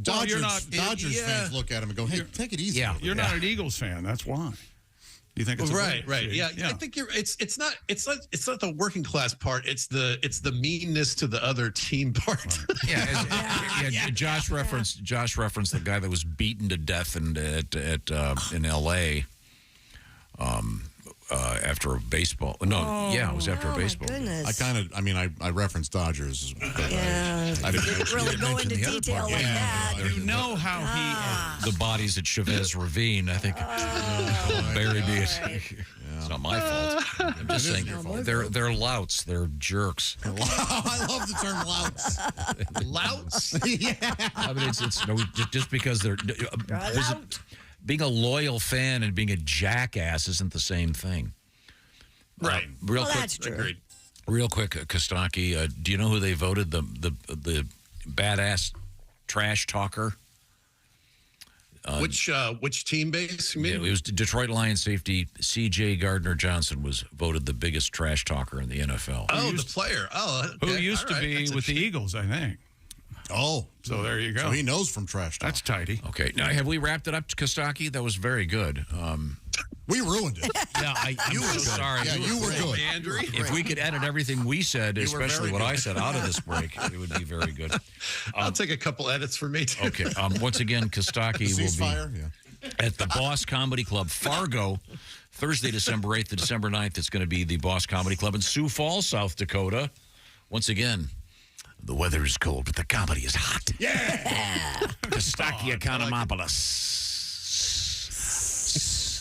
Dodgers fans look at him and go, "Hey, take it easy." Yeah, you're not an Eagles fan. That's why. You think it's right? Yeah, I think you're. It's not the working class part. It's the meanness to the other team part. Josh referenced the guy that was beaten to death in L.A. After a baseball. It was after a baseball. Goodness. I referenced Dodgers. I didn't really go into detail like that. You know how the bodies at Chavez Ravine, I think, buried it. It's not my fault. I'm just saying they're louts. They're jerks. I love the term louts. Louts? Yeah. I mean, it's just because they're being a loyal fan and being a jackass isn't the same thing. Right. Real quick, that's true. Agreed. Real quick, Kostaki, do you know who they voted the badass trash talker? Which team base? You mean? It was Detroit Lions safety C.J. Gardner-Johnson was voted the biggest trash talker in the NFL. Oh, the player. Oh, okay. Who used to be with the Eagles, I think. Oh. So there you go. So he knows from Trash Talk. That's tidy. Okay. Now, have we wrapped it up, Kostaki? That was very good. We ruined it. Yeah, I'm so sorry. Yeah, you were good. Andrew. If we could edit everything we said, You were especially very what good. I said, out of this break, it would be very good. I'll take a couple edits for me, too. Okay. Once again, Kostaki will Ceasefire? be Yeah. at the Boss Comedy Club, Fargo, Thursday, December 8th to December 9th. It's going to be the Boss Comedy Club in Sioux Falls, South Dakota. Once again, the weather is cold, but the comedy is hot. Yeah! Kostaki Economopoulos.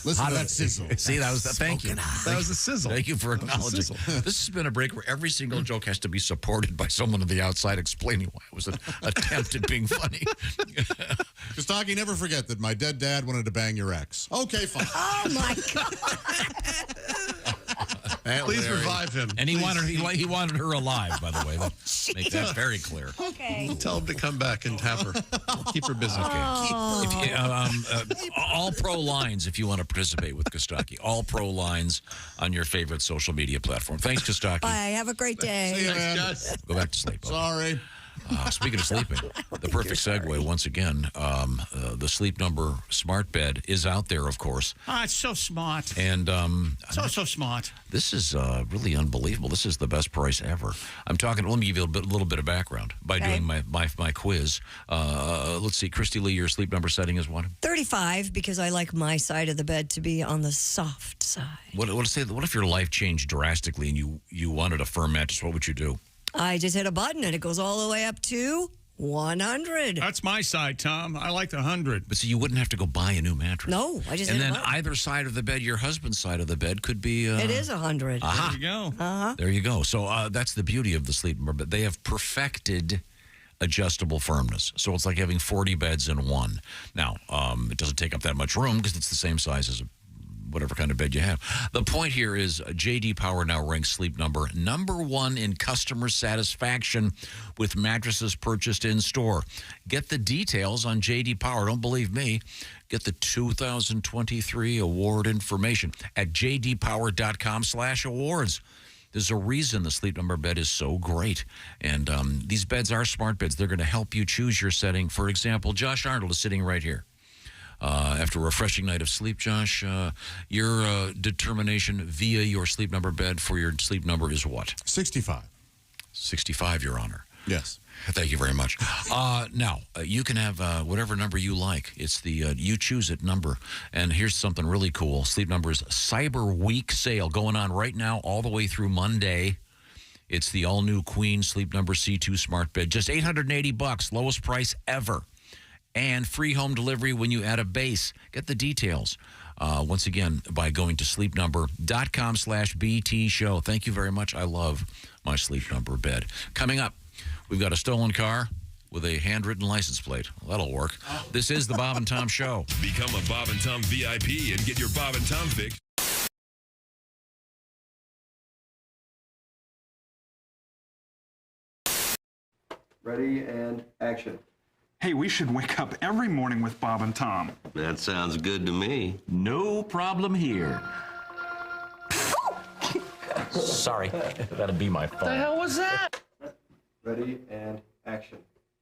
Listen to that sizzle. See, that was thank you. That was a sizzle. Thank you for acknowledging. This has been a break where every single joke has to be supported by someone on the outside explaining why it was an attempt at being funny. Kostaki, never forget that my dead dad wanted to bang your ex. Okay, fine. Oh, my God. Please revive him. And he wanted her alive, by the way. Make that very clear. Okay. Tell him to come back and have her. Keep her busy. Oh. If you, all pro lines if you want to participate with Kostaki. All pro lines on your favorite social media platform. Thanks, Kostaki. Bye. Have a great day. See you, man. Go back to sleep. Okay. Sorry. Speaking of sleeping, the perfect segue once again. The Sleep Number smart bed is out there, of course. Ah, it's so smart. And So smart. this is really unbelievable. This is the best price ever. I'm talking. Let me give you a little bit of background by doing my quiz. Let's see, Christy Lee, your Sleep Number setting is what? 35, because I like my side of the bed to be on the soft side. What if your life changed drastically and you wanted a firm mattress? What would you do? I just hit a button and it goes all the way up to 100. That's my side, Tom. I like the 100. But so you wouldn't have to go buy a new mattress. No, I just And hit a then button. either side of the bed, your husband's side of the bed could be. It is 100. Aha. There you go. Uh-huh. There you go. So that's the beauty of the Sleep Number bed. They have perfected adjustable firmness. So it's like having 40 beds in one. Now, it doesn't take up that much room because it's the same size as whatever kind of bed you have. The point here is J.D. Power now ranks Sleep Number #1 in customer satisfaction with mattresses purchased in store. Get the details on J.D. Power. Don't believe me. Get the 2023 award information at jdpower.com/awards. There's a reason the Sleep Number bed is so great. And these beds are smart beds. They're going to help you choose your setting. For example, Josh Arnold is sitting right here. After a refreshing night of sleep, Josh, your determination via your Sleep Number bed for your sleep number is what? 65. 65, Your Honor. Yes. Thank you very much. Now, you can have whatever number you like. It's the you choose it number. And here's something really cool. Sleep Number's Cyber Week sale going on right now all the way through Monday. It's the all-new Queen Sleep Number C2 smart bed. Just $880, lowest price ever. And free home delivery when you add a base. Get the details. Once again, by going to sleepnumber.com/BT show. Thank you very much. I love my Sleep Number bed. Coming up, we've got a stolen car with a handwritten license plate. Well, that'll work. This is the Bob and Tom Show. Become a Bob and Tom VIP and get your Bob and Tom fix. Ready and action. Hey, we should wake up every morning with Bob and Tom. That sounds good to me. No problem here. Sorry, that'd be my fault. The hell was that? Ready and action.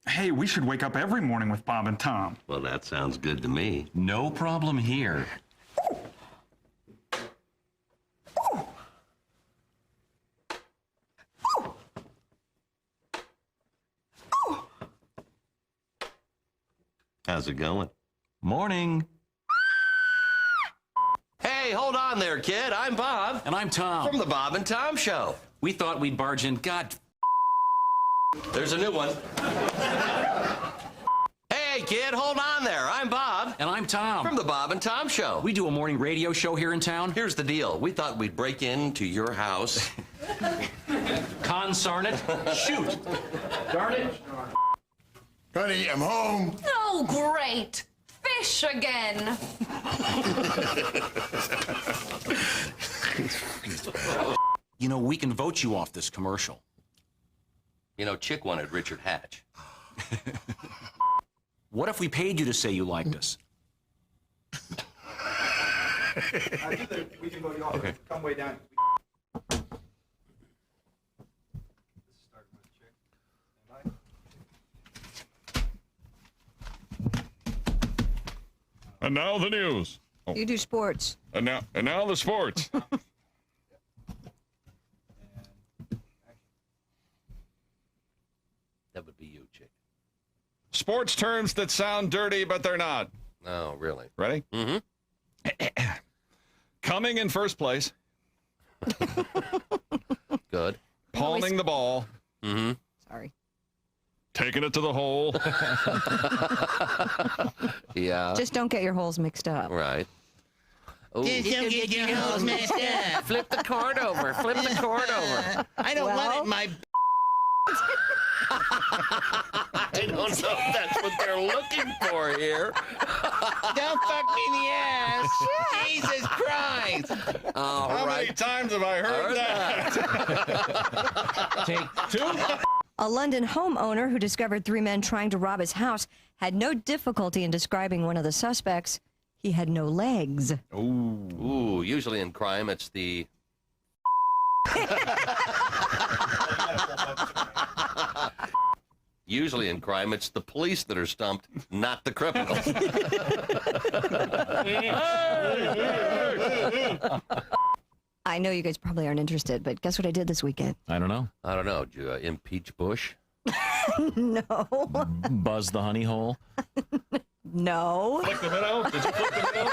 Hey, we should wake up every morning with Bob and Tom. Well, that sounds good to me. No problem here. How's it going? Morning. Hey, hold on there, kid. I'm Bob. And I'm Tom. From the Bob and Tom Show. We thought we'd barge in. God. There's a new one. Hey, kid, hold on there. I'm Bob. And I'm Tom. From the Bob and Tom Show. We do a morning radio show here in town. Here's the deal. We thought we'd break into your house. Consarn it. Shoot. Darn it. Honey, I'm home. Oh, great. Fish again. You know, we can vote you off this commercial. You know, Chick wanted Richard Hatch. What if we paid you to say you liked us? We can vote you off. Okay. Come way down. And now the news. Oh. You do sports. And now the sports. That would be you, Chick. Sports terms that sound dirty, but they're not. Oh, really? Ready? Mm-hmm. Coming in first place. Good. Palming the ball. Mm-hmm. Sorry. Taking it to the hole. Yeah. Just don't get your holes mixed up. Right. Ooh. Just don't get your holes messed up. Flip the card over. Flip the card over. I don't want it in my... I don't know if that's what they're looking for here. Don't fuck me in the ass. Jesus Christ. How many times have I heard that? Take two. A London homeowner who discovered 3 men trying to rob his house had no difficulty in describing one of the suspects. He had no legs. Ooh, usually in crime, it's the... Usually in crime, it's the police that are stumped, not the criminals. I know you guys probably aren't interested, but guess what I did this weekend? I don't know. I don't know. Did you impeach Bush? No. Buzz the honey hole. No. Flick the minnow? Did you flick the minnow?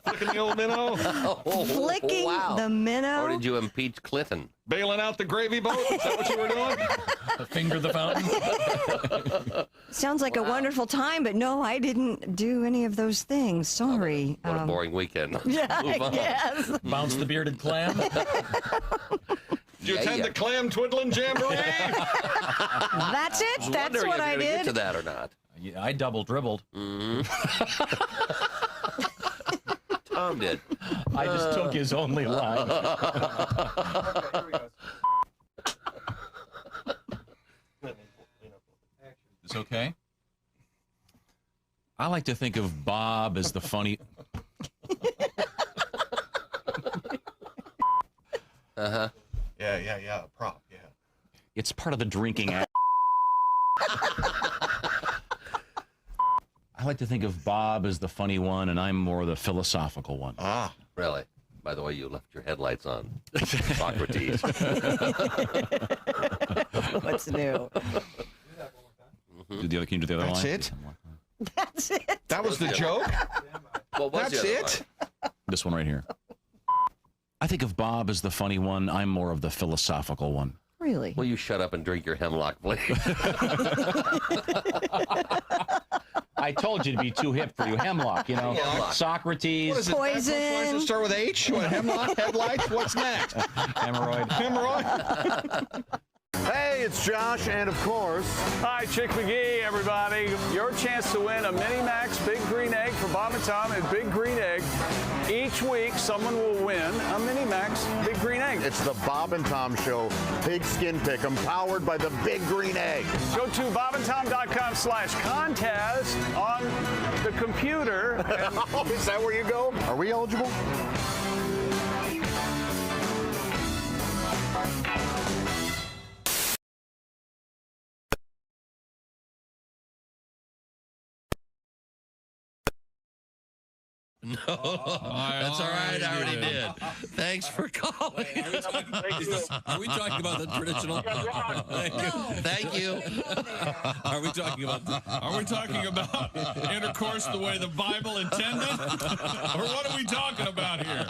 Flicking the old minnow? Flicking the minnow? Or did you impeach Clinton? Bailing out the gravy boat? Is that what you were doing? Finger the fountain? Sounds like a wonderful time, but no, I didn't do any of those things. Sorry. What a boring weekend. Yeah, Move on. I guess. Bounce the bearded clam? Did you attend the clam twiddling jamboree? That's it? That's what I did? Get to that or not. Yeah, I double dribbled. Tom did. I just took his only line. It's okay. I like to think of Bob as the funny. Uh-huh. Yeah. Prop, yeah. It's part of the drinking act. I like to think of Bob as the funny one, and I'm more the philosophical one. Ah. Really? By the way, you left your headlights on. Socrates. What's new? Do the other, can you do the other That's line? it? That's it. That was the joke? What was That's the other it? line? This one right here. I think of Bob as the funny one. I'm more of the philosophical one. Really? Will you shut up and drink your hemlock, please? I told you to be too hip for you. Hemlock, you know. Hemlock. Socrates. What is it? Poison. Does it start with H? You want hemlock? Headlights? What's next? Hemorrhoid. Hemorrhoid? Hey, it's Josh, and of course, Hi, Chick McGee, everybody. Your chance to win a Mini Max Big Green Egg for Bob and Tom at Big Green Egg. Each week, someone will win a Mini Max Big Green Egg. it's the Bob and Tom Show Pig Skin Pick'em, powered by the Big Green Egg. Go to bobandtom.com/contest on the computer. And Is that where you go? Are we eligible? No, that's all right. I already did. Thanks for calling. Are we talking about the traditional? Thank you. Are we talking about intercourse the way the Bible intended? Or what are we talking about here?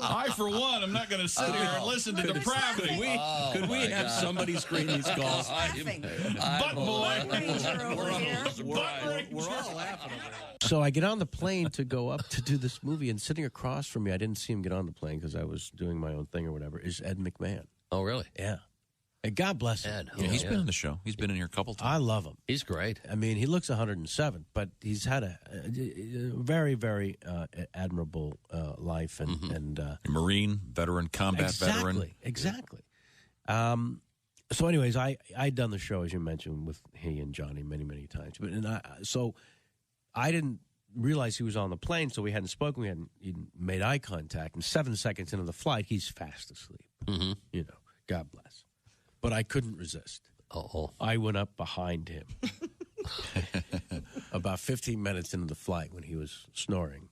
I, for one, am not going to sit here and listen to depravity. Could we have somebody screen these calls? Butt boy. We're all laughing over it. So I get on the plane to go up to do this movie, and sitting across from me, I didn't see him get on the plane because I was doing my own thing or whatever, is Ed McMahon. Oh, really? Yeah. And God bless him. Ed. Yeah, he's been on the show. He's been in here a couple times. I love him. He's great. I mean, he looks 107, but he's had a very, very admirable life and Marine, veteran, combat veteran. Exactly. So anyways, I'd done the show, as you mentioned, with he and Johnny many, many times. But I didn't realize he was on the plane, so we hadn't spoken. We hadn't even made eye contact. And 7 seconds into the flight, he's fast asleep. Mm-hmm. You know, God bless. But I couldn't resist. Uh-oh. I went up behind him. about 15 minutes into the flight when he was snoring,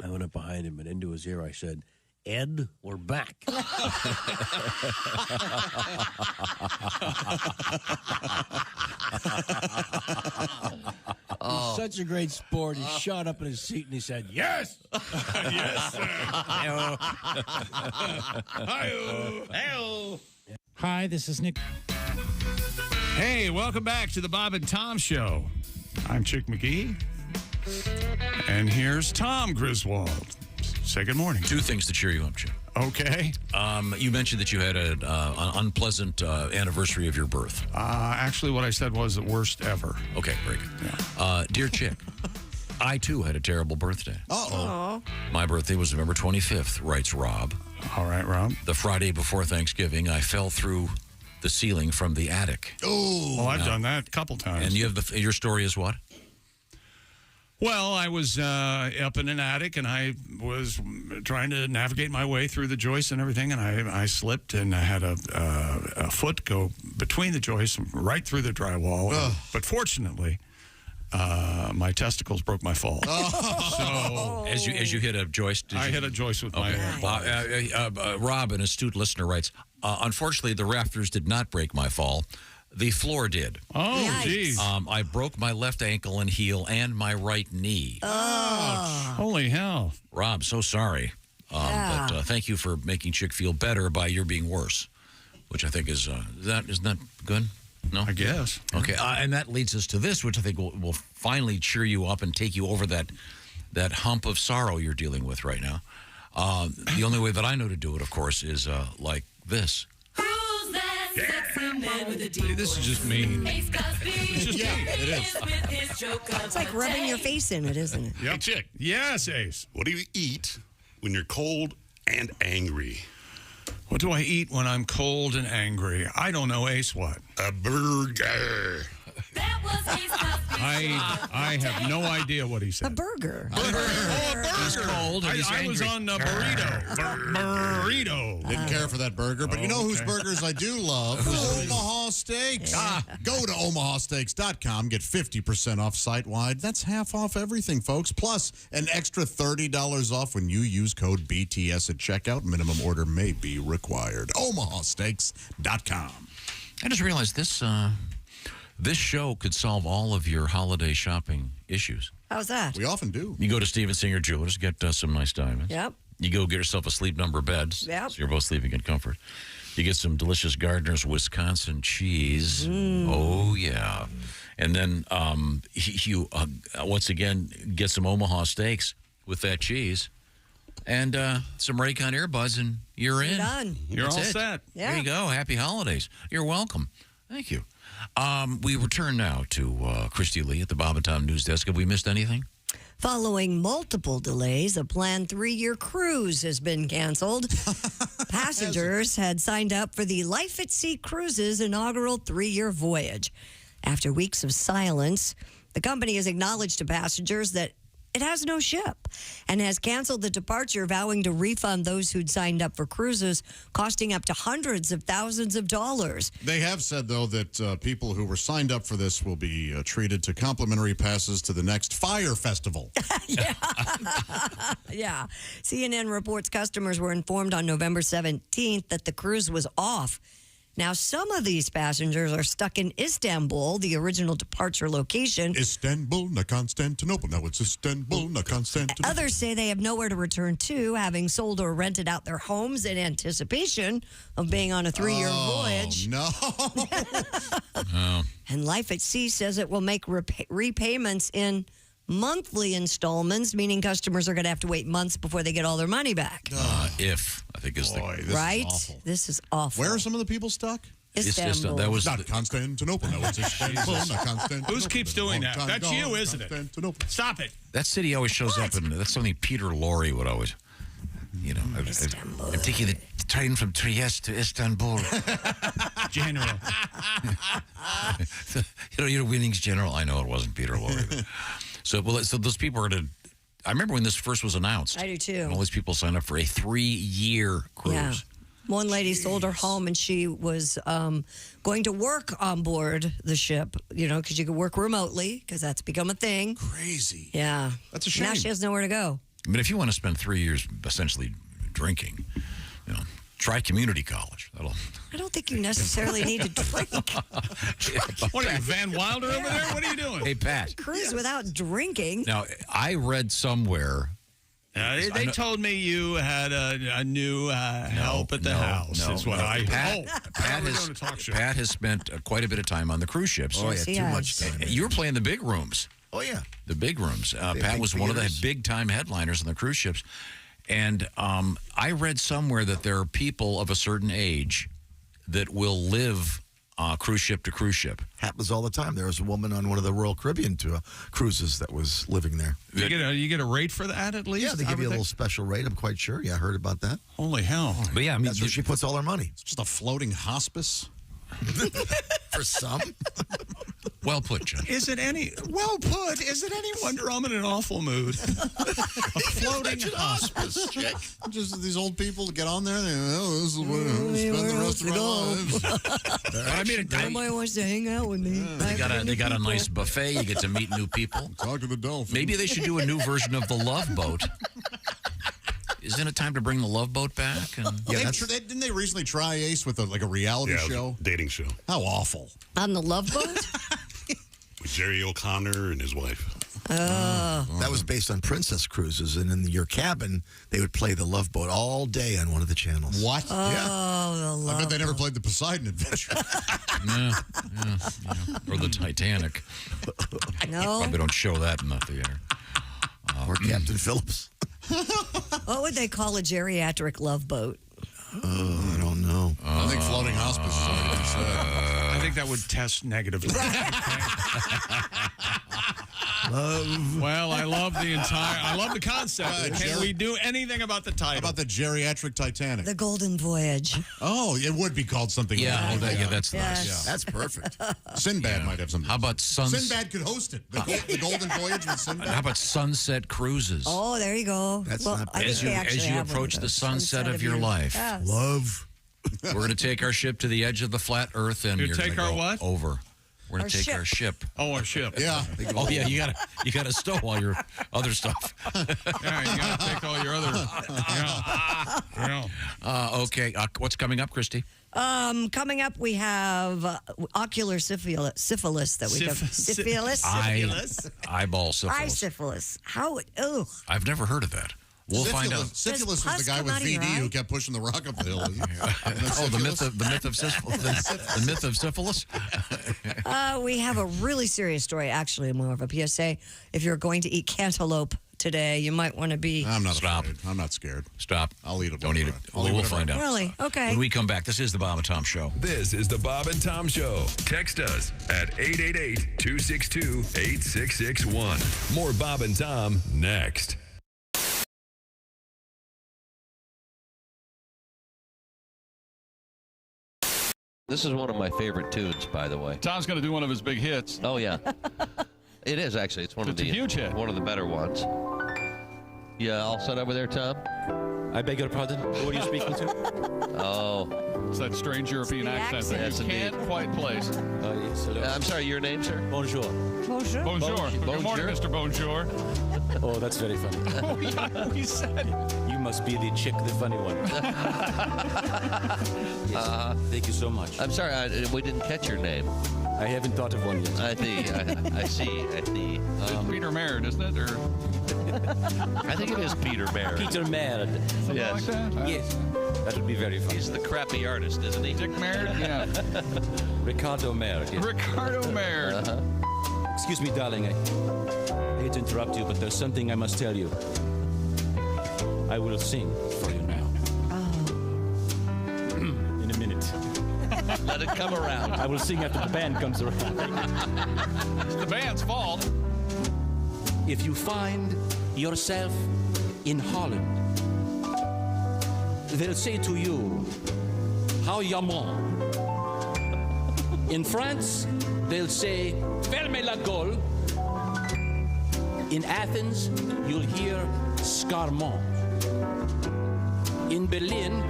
I went up behind him and into his ear I said, Ed, we're back. He's such a great sport. He shot up in his seat and he said, yes. Yes, sir. Hi-yo. Hi, this is Nick. Hey, welcome back to the Bob and Tom Show. I'm Chick McGee. And here's Tom Griswold. Say good morning. Two things to cheer you up, Chick. Okay. You mentioned that you had an unpleasant anniversary of your birth. Actually, what I said was the worst ever. Okay, very good. Yeah. Dear Chick, I, too, had a terrible birthday. Uh-oh. My birthday was November 25th, writes Rob. All right, Rob. The Friday before Thanksgiving, I fell through the ceiling from the attic. Oh. Well, I've done that a couple times. And you have your story is what? Well, I was up in an attic, and I was trying to navigate my way through the joists and everything, and I slipped, and I had a foot go between the joists right through the drywall. But fortunately, my testicles broke my fall. So as you hit a joist, I hit a joist with my Rob, an astute listener, writes, unfortunately, the rafters did not break my fall. The floor did. Oh, geez. I broke my left ankle and heel and my right knee. Oh. Holy hell. Rob, so sorry. But thank you for making Chick feel better by your being worse, which I think isn't that good? No? I guess. Okay, and that leads us to this, which I think will finally cheer you up and take you over that hump of sorrow you're dealing with right now. The only way that I know to do it, of course, is like this. This is just mean. It's just mean. It is. It's like rubbing your face in it, isn't it? Yep. Hey, Chick. Yes, Ace. What do you eat when you're cold and angry? What do I eat when I'm cold and angry? I don't know, Ace. What? A burger. I have no idea what he said. A burger. Oh, a burger. He's cold and he's I was on a burrito. Burrito. Didn't care for that burger, but you know whose burgers I do love? Omaha Steaks. Go to omahasteaks.com, get 50% off site-wide. That's half off everything, folks. Plus, an extra $30 off when you use code BTS at checkout. Minimum order may be required. omahasteaks.com. I just realized this show could solve all of your holiday shopping issues. How's that? We often do. You go to Steven Singer Jewelers, get some nice diamonds. Yep. You go get yourself a Sleep Number bed, Yep. so you're both sleeping in comfort. You get some delicious Gardner's Wisconsin cheese. Oh, yeah. And then you once again get some Omaha Steaks with that cheese. And some Raycon earbuds, and you're in. Done. You're That's all it. set. Yeah. There you go. Happy holidays. You're welcome. Thank you. We return now to Christy Lee at the Bob and Tom News Desk. Have we missed anything? Following multiple delays, a planned 3-year cruise has been canceled. Passengers had signed up for the Life at Sea Cruises inaugural 3-year voyage. After weeks of silence, the company has acknowledged to passengers that it has no ship and has canceled the departure, vowing to refund those who'd signed up for cruises, costing up to hundreds of thousands of dollars. They have said, though, that people who were signed up for this will be treated to complimentary passes to the next Fire Festival. Yeah. CNN reports customers were informed on November 17th that the cruise was off. Now, some of these passengers are stuck in Istanbul, the original departure location. Istanbul, not Constantinople. Now it's Istanbul, not Constantinople. Others say they have nowhere to return to, having sold or rented out their homes in anticipation of being on a 3-year voyage. No. And Life at Sea says it will make repayments in monthly installments, meaning customers are going to have to wait months before they get all their money back. If, I think is the... Right? This is awful. Where are some of the people stuck? Istanbul. That was not Constantinople. No, it's Istanbul, not Constantinople. Who keeps doing that? That's you, isn't it? Stop it. That city always shows up, and that's something Peter Lorre would always... You know, I'm taking the train from Trieste to Istanbul. General. You're winnings, General. I know it wasn't Peter Lorre. So those people are to... I remember when this first was announced. I do, too. And all these people signed up for a 3-year cruise. Yeah. One lady sold her home, and she was going to work on board the ship, because you could work remotely, because that's become a thing. Crazy. Yeah. That's a shame. Now she has nowhere to go. I mean, if you want to spend 3 years essentially drinking, try community college. I don't think you necessarily need to drink. What are you, Van Wilder over there? What are you doing? Hey, Pat. Cruise without drinking. Now, I read somewhere. They told me you had a new help at the house. Is what I hope. Pat has spent quite a bit of time on the cruise ships. Oh, yeah, too much time. You were playing the big rooms. Oh, yeah. The big rooms. Pat was one of the big-time headliners on the cruise ships. And I read somewhere that there are people of a certain age that will live cruise ship to cruise ship. Happens all the time. There was a woman on one of the Royal Caribbean cruises that was living there. You get a rate for that at least? Yeah, they give you a little special rate. I'm quite sure. Yeah, I heard about that. Holy hell. But yeah, I mean, that's where she puts all her money. It's just a floating hospice. For some. Well put, John. Is it any wonder I'm in an awful mood? A floating hospice chick. Just these old people to get on there. This is where we'll spend the rest of our lives. I mean, nobody wants to hang out with me. They got a nice buffet. You get to meet new people. Talk to the dolphin. Maybe they should do a new version of the Love Boat. Isn't it time to bring the Love Boat back? And Didn't they recently try Ace with a reality show? Dating show. How awful. On the Love Boat? With Jerry O'Connor and his wife. That was based on Princess Cruises, and in your cabin, they would play the Love Boat all day on one of the channels. What? Oh, the Love I bet they never played the Poseidon Adventure. Yeah. Or the Titanic. No. Probably don't show that in the theater. Or Captain Phillips. What would they call a geriatric love boat? I don't know. I think floating hospice is already been said. I think that would test negatively. Well, I love the concept. Can we do anything about the title? How about the geriatric Titanic? The Golden Voyage. Oh, it would be called something. Yeah, like that. that's nice. Yeah. That's perfect. Sinbad might have something. How about Sinbad could host it. The Golden Voyage with Sinbad. How about Sunset Cruises? Oh, there you go. That's well, not I bad. think As you approach the sunset of your life. Yes. Love. We're going to take our ship to the edge of the flat Earth, and you're take going our to go what? over. We're going Our to take ship. our ship. Oh, our ship. Yeah. Oh yeah, you got to stow all your other stuff. Yeah, you got to take all your other. Yeah. Okay, what's coming up, Christy? Coming up, we have ocular syphilis that we have. Syphilis? Eyeball syphilis. Eye syphilis. How? Ugh. I've never heard of that. We'll find out. Syphilis was Does the guy pus with come out of your VD who eye? kept pushing the rock up the hill. Oh, the myth of syphilis. The myth of syphilis. We have a really serious story, actually, more of a PSA. If you're going to eat cantaloupe today, you might want to be. I'm not afraid. I'm not scared. Stop. I'll eat it. Don't eat it. We'll find out. Really? Okay. When we come back, this is the Bob and Tom Show. This is the Bob and Tom Show. Text us at 888-262-8661. More Bob and Tom next. This is one of my favorite tunes, by the way. Tom's going to do one of his big hits. Oh, yeah. It is, actually. It's a huge hit. One of the better ones. Yeah, all set over there, Tom? I beg your pardon? Who are you speaking to? Oh. It's that strange European accent that Yes, you indeed. can't quite place. Yes, hello. I'm sorry, your name, sir? Bonjour. Bonjour. Bonjour. Good morning, Mr. Bonjour. Oh, that's very funny. Oh, yeah, we said. You must be the chick, the funny one. Yes. Thank you so much. I'm sorry, we didn't catch your name. I haven't thought of one yet. I see. It's Peter Merritt, isn't it? Or I think it is Peter Merritt. Peter Merritt. something Yes. like that? Yes. That would be very funny. He's the crappy artist, isn't he? Dick Merritt? Yeah. Ricardo Merritt. Yes. Ricardo Merritt. Excuse me, darling. I hate to interrupt you, but there's something I must tell you. I will sing for you now. In a minute. Let it come around. I will sing after the band comes around. It's the band's fault. If you find yourself in Holland, they'll say to you, how yaman? In France, they'll say, fermez la gueule. In Athens, you'll hear scarmont. In Berlin,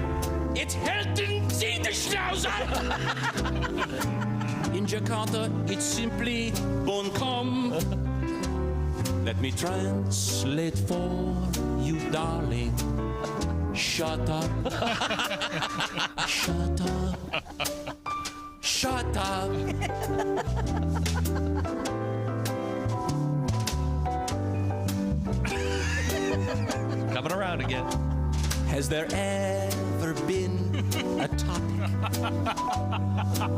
it's Helden Sie the Schnauzer. In Jakarta, it's simply Bonkom. Let me translate for you, darling. Shut up. Shut up. Shut up. Coming around again. Has there ever been a topic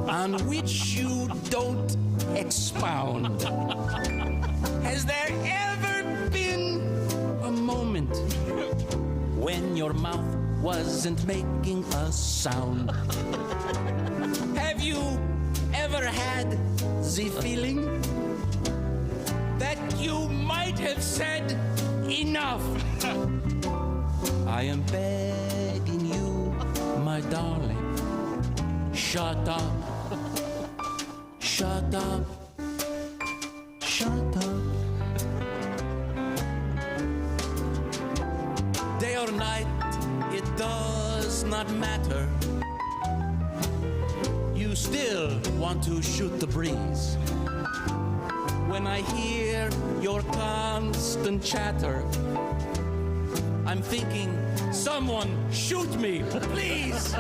on which you don't expound? Has there ever been a moment when your mouth wasn't making a sound? Have you ever had the feeling that you might have said enough? I am begging you, my darling, shut up, shut up, shut up. Day or night, it does not matter. You still want to shoot the breeze. When I hear your constant chatter, I'm thinking, someone shoot me, please.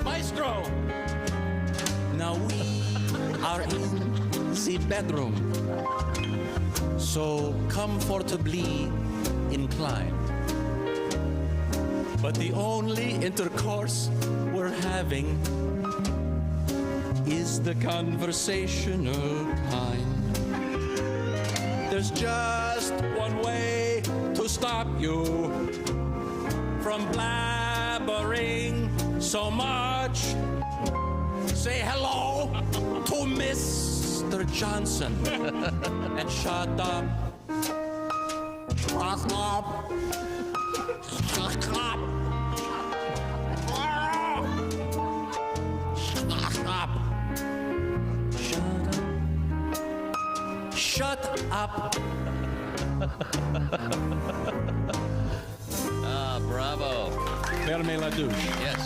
Maestro. Now we are in the bedroom, so comfortably inclined. But the only intercourse we're having is the conversational kind. There's just one way to stop you from blabbering so much. Say hello to Mr. Johnson and shut up. Shut up. Shut up. Shut up. Shut up. Bravo. Fermez la douche. Yes.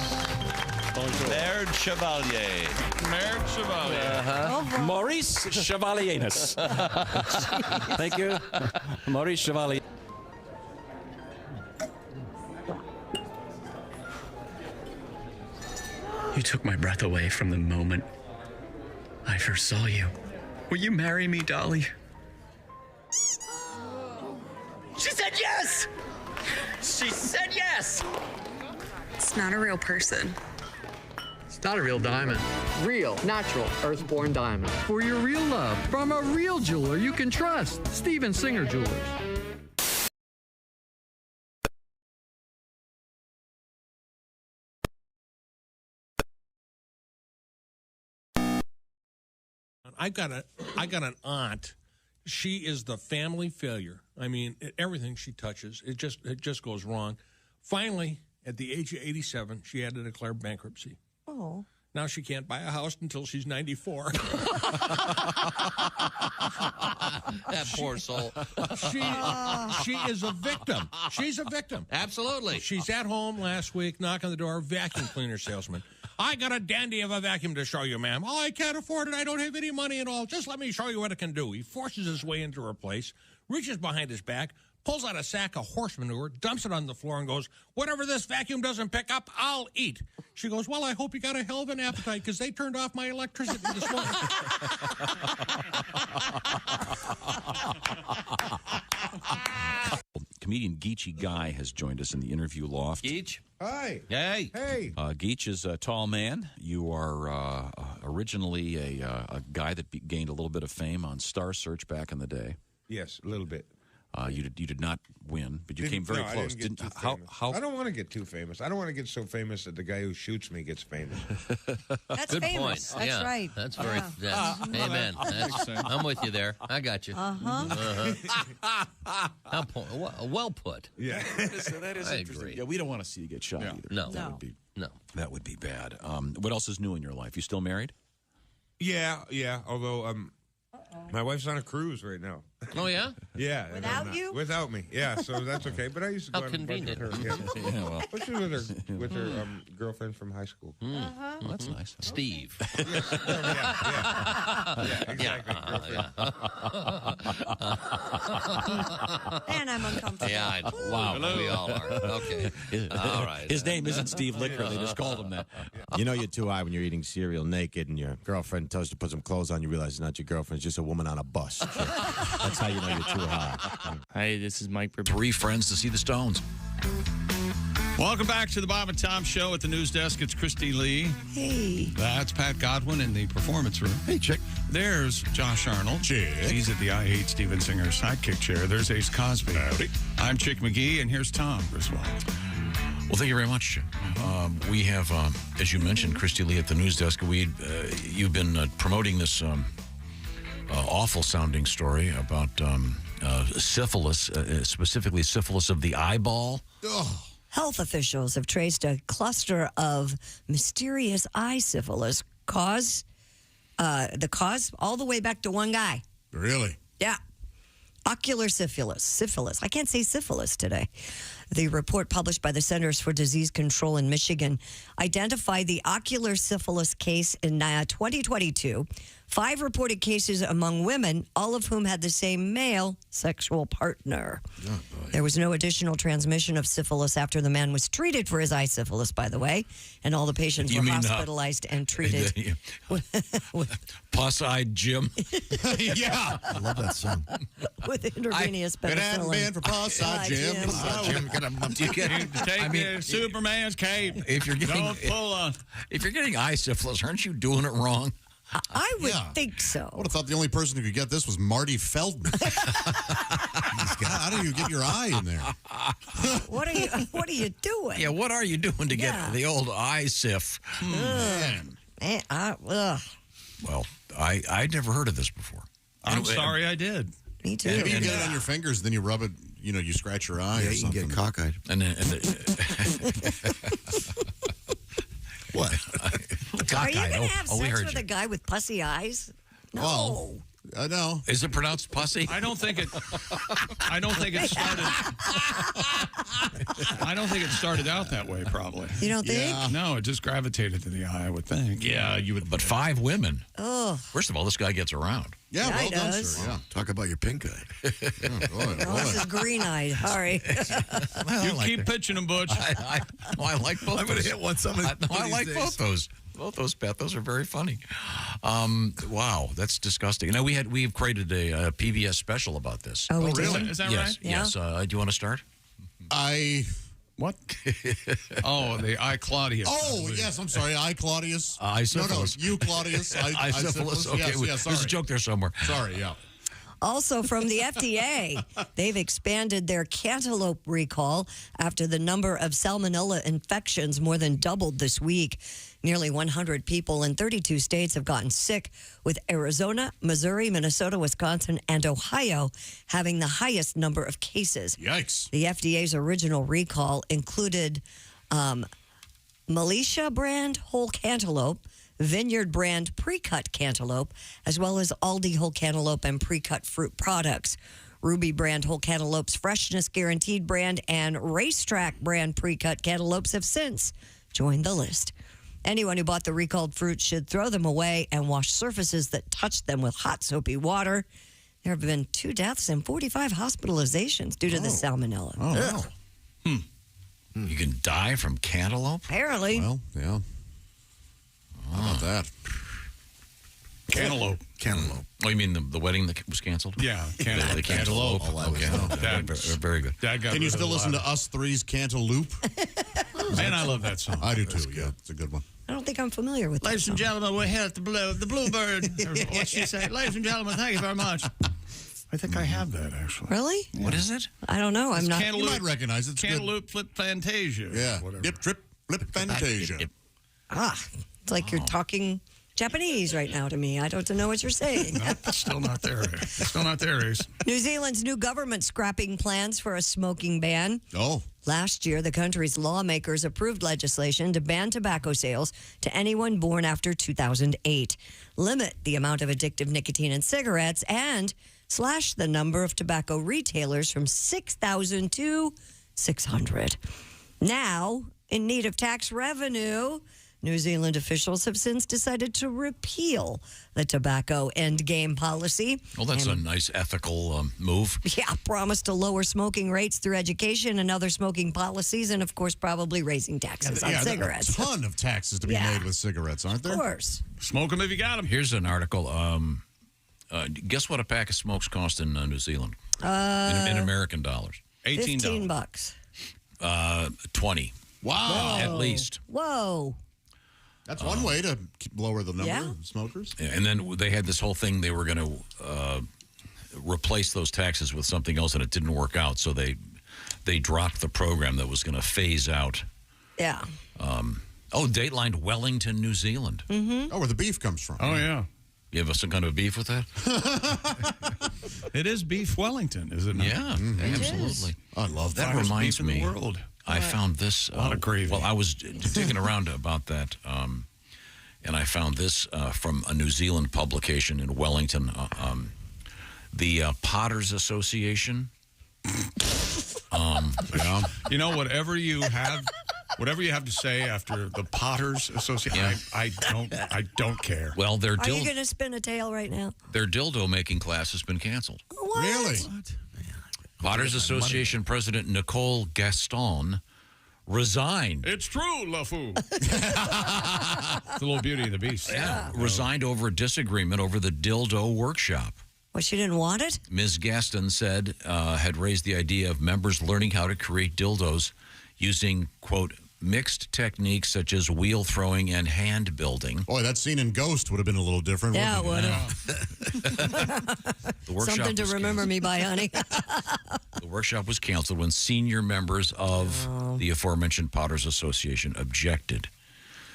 Bonjour. Baird Chevalier. Baird Chevalier. Maurice Chevalieris. Thank you. Maurice Chevalier. You took my breath away from the moment I first saw you. Will you marry me, Dolly? She said yes! She said yes! It's not a real person. It's not a real diamond. Real, natural, earthborn diamond. For your real love, from a real jeweler you can trust. Steven Singer Jewelers. I got an aunt. She is the family failure. I mean, everything she touches, it just goes wrong. Finally, at the age of 87, she had to declare bankruptcy. Oh. Now she can't buy a house until she's 94. That poor soul. She is a victim. She's a victim. Absolutely. She's at home last week, knocking on the door, vacuum cleaner salesman. I got a dandy of a vacuum to show you, ma'am. Oh, I can't afford it. I don't have any money at all. Just let me show you what it can do. He forces his way into her place, reaches behind his back, pulls out a sack of horse manure, dumps it on the floor, and goes, whatever this vacuum doesn't pick up, I'll eat. She goes, well, I hope you got a hell of an appetite because they turned off my electricity this morning. Comedian Geechee Guy has joined us in the interview loft. Geech? Hi. Hey. Hey. Geech is a tall man. You are originally a guy that gained a little bit of fame on Star Search back in the day. Yes, a little bit. You did not win, but you came very close. I didn't get too famous. I don't want to get too famous. I don't want to get so famous that the guy who shoots me gets famous. That's Good famous. point. That's right. That's very. That's, amen. I'm with you there. I got you. Well put. Yeah. That is I interesting. agree. Yeah, we don't want to see you get shot either. No. That would be bad. What else is new in your life? You still married? Yeah. Although my wife's on a cruise right now. Oh yeah. Yeah. Without you? Without me. Yeah, so that's okay. But I used to go How on a bunch with her. convenient. Yeah. Especially with her girlfriend from high school. Uh-huh. Well, that's nice. Steve. Yeah, exactly. And I'm uncomfortable. Yeah, I know. Wow. We all are. Okay. All right. His name isn't Steve Licker. They just called him that. You know you're too high when you're eating cereal naked and your girlfriend tells you to put some clothes on. You realize it's not your girlfriend. It's just a woman on a bus. That's how you know you're too high. Hi, this is Mike. Three friends to see the Stones. Welcome back to the Bob and Tom Show at the news desk. It's Christy Lee. Hey. That's Pat Godwin in the performance room. Hey, chick. There's Josh Arnold. Chick. He's at the I Hate Steven Singer sidekick chair. There's Ace Cosby. Howdy. I'm Chick McGee, and here's Tom Griswold. Well, thank you very much. We have, as you mentioned, Christy Lee at the news desk. You've been promoting this awful-sounding story about syphilis, specifically syphilis of the eyeball. Oh. Health officials have traced a cluster of mysterious eye syphilis cause all the way back to one guy. Really? Yeah. Ocular syphilis. I can't say syphilis today. The report published by the Centers for Disease Control in Michigan identified the ocular syphilis case in 2022. 5 reported cases among women, all of whom had the same male sexual partner. Oh, there was no additional transmission of syphilis after the man was treated for his eye syphilis, by the way, and all the patients were hospitalized and treated. Pus-eyed Jim. Yeah. I love that song. With intravenous If it hadn't been for Pus-eyed Jim. Take Superman's cape. If you're getting eye syphilis, aren't you doing it wrong? I would think so. I would have thought the only person who could get this was Marty Feldman. How do you get your eye in there? What are you doing? Yeah, what are you doing to get the old eye syph? Man, Well, I'd never heard of this before. I'm sorry I did. Me too. Maybe you get it on your fingers, then you rub it, you scratch your eye or something. You can get cockeyed. What? Are you going to have sex with a guy with pussy eyes? No. Well, I know. Is it pronounced pussy? I don't think it started. I don't think it started out that way. Probably. You don't think? Yeah. No, it just gravitated to the eye. I would think. Yeah, you would. But 5 women. Oh. First of all, this guy gets around. Yeah, well done, does. sir. Yeah. Talk about your pink eye. No, this is green-eyed. Sorry. You keep pitching them, Butch. I like both. I'm going to hit one I like both those. Both those, Pat. Those are very funny. Wow, that's disgusting. Now we've created a PBS special about this. Oh, we really? did? Is that yes, right? Yes. Do you want to start? What? Oh, the I Claudius. Oh, yes, I'm sorry. I Claudius. I syphilis. No, you Claudius. I syphilis. Okay, yes, there's a joke there somewhere. Sorry, yeah. Also, from the FDA, they've expanded their cantaloupe recall after the number of salmonella infections more than doubled this week. Nearly 100 people in 32 states have gotten sick, with Arizona, Missouri, Minnesota, Wisconsin, and Ohio having the highest number of cases. Yikes. The FDA's original recall included Militia brand whole cantaloupe, Vineyard brand pre-cut cantaloupe, as well as Aldi whole cantaloupe and pre-cut fruit products. Ruby brand whole cantaloupes, Freshness Guaranteed brand, and Racetrack brand pre-cut cantaloupes have since joined the list. Anyone who bought the recalled fruit should throw them away and wash surfaces that touch them with hot soapy water. There have been 2 deaths and 45 hospitalizations due to the salmonella. Oh, wow. You can die from cantaloupe? Apparently. Well, yeah. How about that? Cantaloupe. Oh, you mean the wedding that was canceled? Yeah, cantaloupe. The cantaloupe. Very good. Can you still listen to Us Three's Cantaloupe? Man, I love that song. I do too. Yeah, it's a good one. I don't think I'm familiar with that Ladies and gentlemen, we're here at the Bluebird. What's she say? Ladies and gentlemen, thank you very much. I think I have that, actually. Really? Yeah. What is it? I don't know. I'm not. You might recognize it. It's Cantaloupe Flip Fantasia. Yeah. Dip, trip, flip Fantasia. It's like you're talking Japanese right now to me. I don't know what you're saying. No, it's still not there. Still not there, Ace. New Zealand's new government scrapping plans for a smoking ban. Oh. Last year, the country's lawmakers approved legislation to ban tobacco sales to anyone born after 2008, limit the amount of addictive nicotine in cigarettes, and slashed the number of tobacco retailers from 6,000 to 600. Now, in need of tax revenue, New Zealand officials have since decided to repeal the tobacco endgame policy. Well, that's a nice ethical move. Yeah, promised to lower smoking rates through education and other smoking policies, and of course, probably raising taxes on cigarettes. There are a ton of taxes to be made with cigarettes, aren't there? Of course. Smoke them if you got them. Here's an article. Guess what a pack of smokes cost in New Zealand? In American dollars. $15. 20. Wow. At least. Whoa. That's one way to lower the number Yeah. of smokers. Yeah, and then they had this whole thing. They were going to replace those taxes with something else, and it didn't work out. So they dropped the program that was going to phase out. Yeah. Datelined Wellington, New Zealand. Mm-hmm. Oh, where the beef comes from. Oh, yeah. You have some kind of beef with that? It is beef Wellington, is it not? Yeah, absolutely. I love that. Finest Reminds beef in me. the world. I found this. A lot of gravy. Well, I was digging around about that, and I found this from a New Zealand publication in Wellington. The Potters Association. Yeah. You know, whatever you have to say after the Potters Association, I don't care. Well, their Are you going to spin a tail right now? their dildo making class has been canceled. What? Really? Potters Association President Nicole Gaston resigned. It's true, LaFou. The little Beauty and the Beast. Yeah, resigned over a disagreement over the dildo workshop. Well, she didn't want it? Ms. Gaston said had raised the idea of members learning how to create dildos using, quote, mixed techniques such as wheel throwing and hand building. Boy, that scene in Ghost would have been a little different. Yeah, it would wouldn't have. The workshop Something to was remember me by, honey. The workshop was canceled when senior members of the aforementioned Potters Association objected.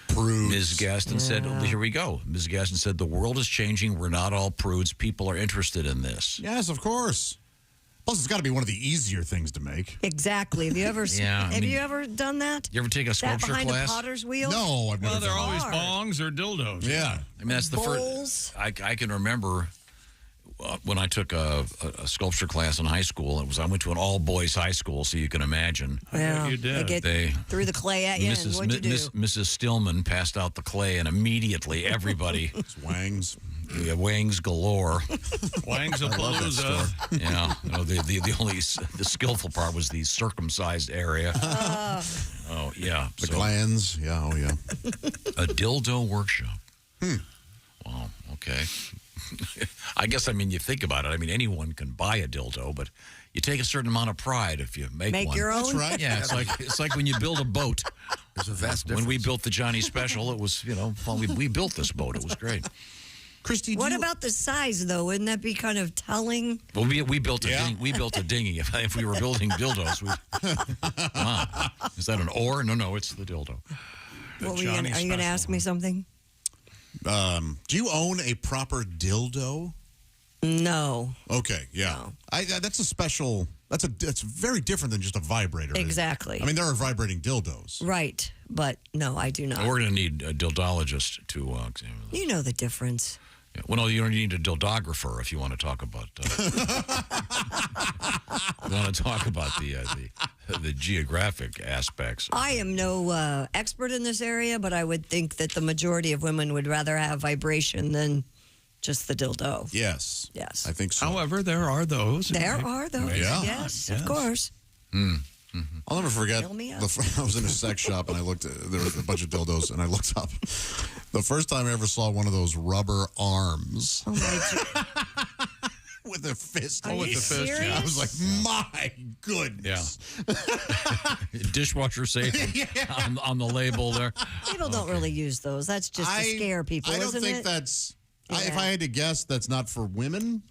Prudes. Ms. Gaston said, here we go. Ms. Gaston said, the world is changing. We're not all prudes. People are interested in this. Yes, of course. Plus, it's got to be one of the easier things to make. Exactly. Have you ever Yeah, I mean, you ever done that? You ever take a sculpture behind class? a potter's wheel? No, I've never Well, they're done always Hard. bongs or dildos. Yeah. I mean, that's the Bowls. first. I can remember when I took a sculpture class in high school. I went to an all-boys high school, so you can imagine. Yeah, you did. They threw the clay at you, and what'd you do? Mrs. Stillman passed out the clay, and immediately everybody... It's wangs. Yeah, wangs galore. Wangs of Palooza. Yeah, the skillful part was the circumcised area. Oh yeah, The glands. Yeah, oh yeah. A dildo workshop. Wow. Okay. I guess you think about it. Anyone can buy a dildo, but you take a certain amount of pride if you make one. your own. That's right. Yeah, it's like when you build a boat. There's a vast difference. When we built the Johnny Special, it was we built this boat. It was great. Christy, What about the size, though? Wouldn't that be kind of telling? Well, we built a we built a dinghy. If we were building dildos, wow. Is that an oar? No, it's the dildo. Are you going to ask me something? Do you own a proper dildo? No. Okay, yeah. No. That's a special. That's very different than just a vibrator. Exactly. There are vibrating dildos. Right, but no, I do not. We're going to need a dildologist to examine this. You know the difference. Yeah. Well, no, you don't need a dildographer if you want to talk about. You want to talk about the geographic aspects. I am no expert in this area, but I would think that the majority of women would rather have vibration than just the dildo. Yes. Yes. I think so. However, there are those. There are those. Yeah. Yes, of course. I'll never forget. Fill me up. I was in a sex shop and I looked. There was a bunch of dildos, and I looked up. The first time I ever saw one of those rubber arms. Oh my! With a fist. Are with you the fist. serious? Yeah. I was like, my goodness. Dishwasher safe on the label there. People don't really use those. That's just to scare people, I don't isn't think it? that's. Yeah. If I had to guess, that's not for women.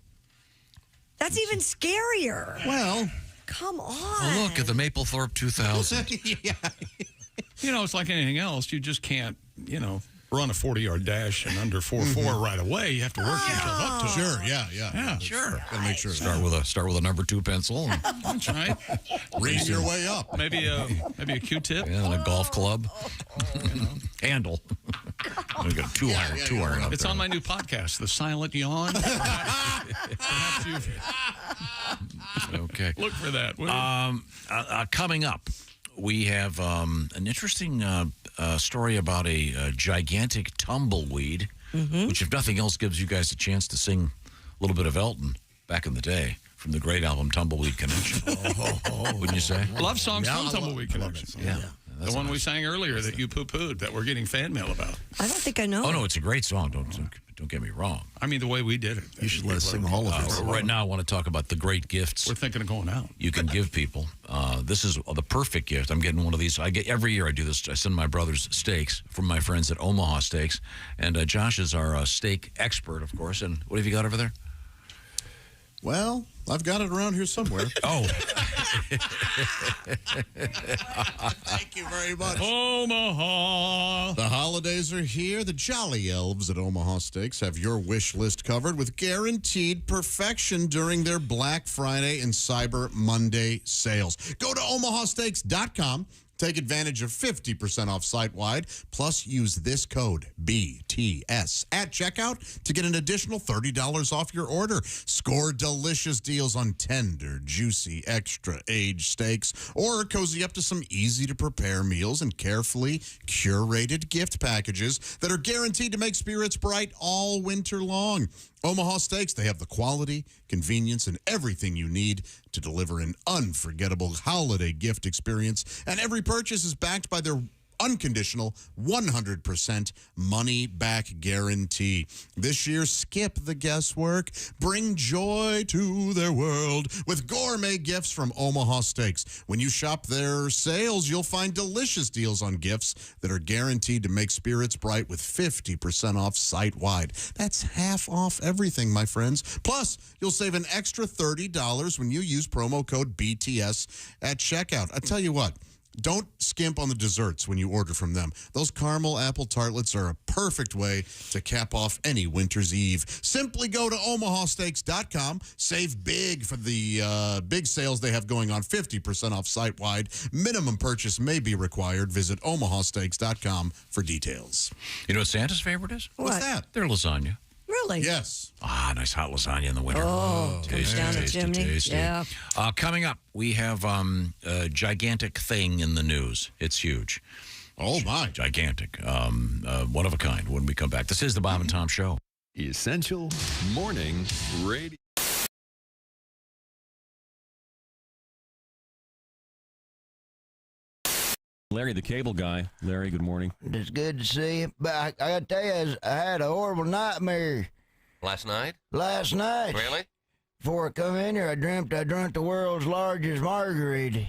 That's even scarier. Well, come on. Oh, look at the Maplethorpe 2000. Yeah. It's like anything else. You just can't, run a 40-yard dash in under 4.4 right away. You have to work yourself up to it. Sure, yeah. Sure. Gotta make sure. Start with a number 2 pencil. That's right. Raise your way up. Maybe a Q-tip. Yeah, and a golf club. Handle. We got two iron up It's there. on my new podcast, The Silent Yawn. Perhaps you've Okay. look for that. Coming up, we have an interesting story about a gigantic tumbleweed, which, if nothing else, gives you guys a chance to sing a little bit of Elton back in the day from the great album Tumbleweed Connection. Wouldn't you say? Love songs from Tumbleweed Connection. Yeah. The one we sang earlier that you poo-pooed that we're getting fan mail about. I don't think I know. Oh, no, it's a great song. Don't get me wrong. I mean, the way we did it. You should let us sing all of it. Right now, I want to talk about the great gifts. We're thinking of going out. You can give people. This is the perfect gift. I'm getting one of these. I get every year. I do this. I send my brothers steaks from my friends at Omaha Steaks, and Josh is our steak expert, of course. And what have you got over there? Well, I've got it around here somewhere. Oh. Thank you very much. Omaha. The holidays are here. The Jolly Elves at Omaha Steaks have your wish list covered with guaranteed perfection during their Black Friday and Cyber Monday sales. Go to omahasteaks.com. Take advantage of 50% off site-wide, plus use this code, BTS, at checkout to get an additional $30 off your order. Score delicious deals on tender, juicy, extra-aged steaks, or cozy up to some easy-to-prepare meals and carefully curated gift packages that are guaranteed to make spirits bright all winter long. Omaha Steaks, they have the quality, convenience, and everything you need to deliver an unforgettable holiday gift experience. And every purchase is backed by their unconditional 100% money-back guarantee. This year, skip the guesswork. Bring joy to their world with gourmet gifts from Omaha Steaks. When you shop their sales, you'll find delicious deals on gifts that are guaranteed to make spirits bright with 50% off site-wide. That's half off everything, my friends. Plus, you'll save an extra $30 when you use promo code BTS at checkout. I tell you what, don't skimp on the desserts when you order from them. Those caramel apple tartlets are a perfect way to cap off any winter's eve. Simply go to omahasteaks.com. Save big for the big sales they have going on, 50% off site-wide. Minimum purchase may be required. Visit omahasteaks.com for details. You know what Santa's favorite is? What's that? Their lasagna. Really? Yes. Nice hot lasagna in the winter. Oh, comes down the chimney. Tasty. Yeah. Coming up, we have a gigantic thing in the news. It's huge. Oh, my. Gigantic. One of a kind when we come back. This is the Bob and Tom Show. Essential Morning Radio. Larry, the cable guy. Larry, good morning. It's good to see you. But I got to tell you, I had a horrible nightmare Last night? last night. Really? Before I come in here, I dreamt I drunk the world's largest margarita.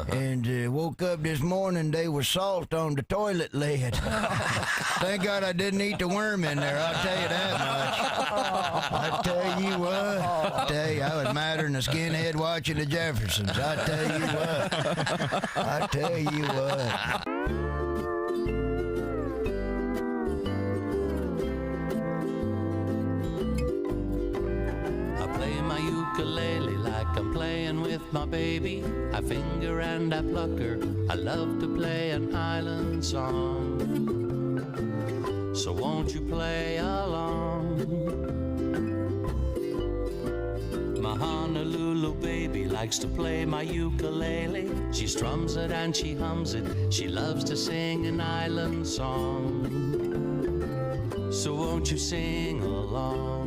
And woke up this morning, there was salt on the toilet lid. Thank God I didn't eat the worm in there, I'll tell you that much. I tell you what, I was madder than a skinhead watching the Jeffersons. I tell you what. I tell you what. I play my ukulele like I'm playing with my baby. I finger and I pluck her. I love to play an island song. So won't you play along? My Honolulu baby likes to play my ukulele. She strums it and she hums it. She loves to sing an island song. So won't you sing along?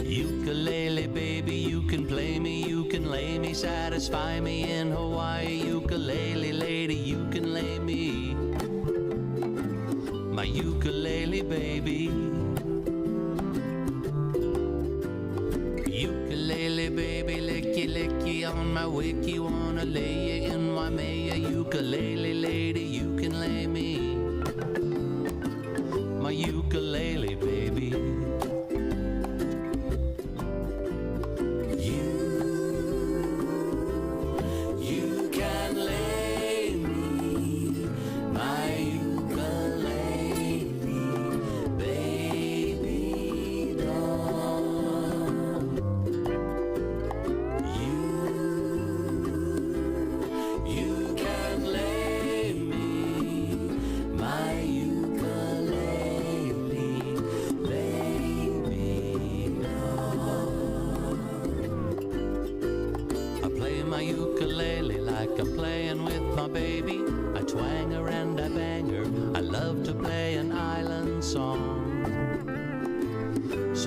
Ukulele baby, you can play me, you can lay me, satisfy me in Hawaii. Ukulele lady, you can lay me. My ukulele baby. Ukulele baby, licky licky on my wiki. Wanna lay you in Waimea. Ukulele lady, you can lay me. My ukulele baby. You can lay me, my ukulele baby doll. You can lay me,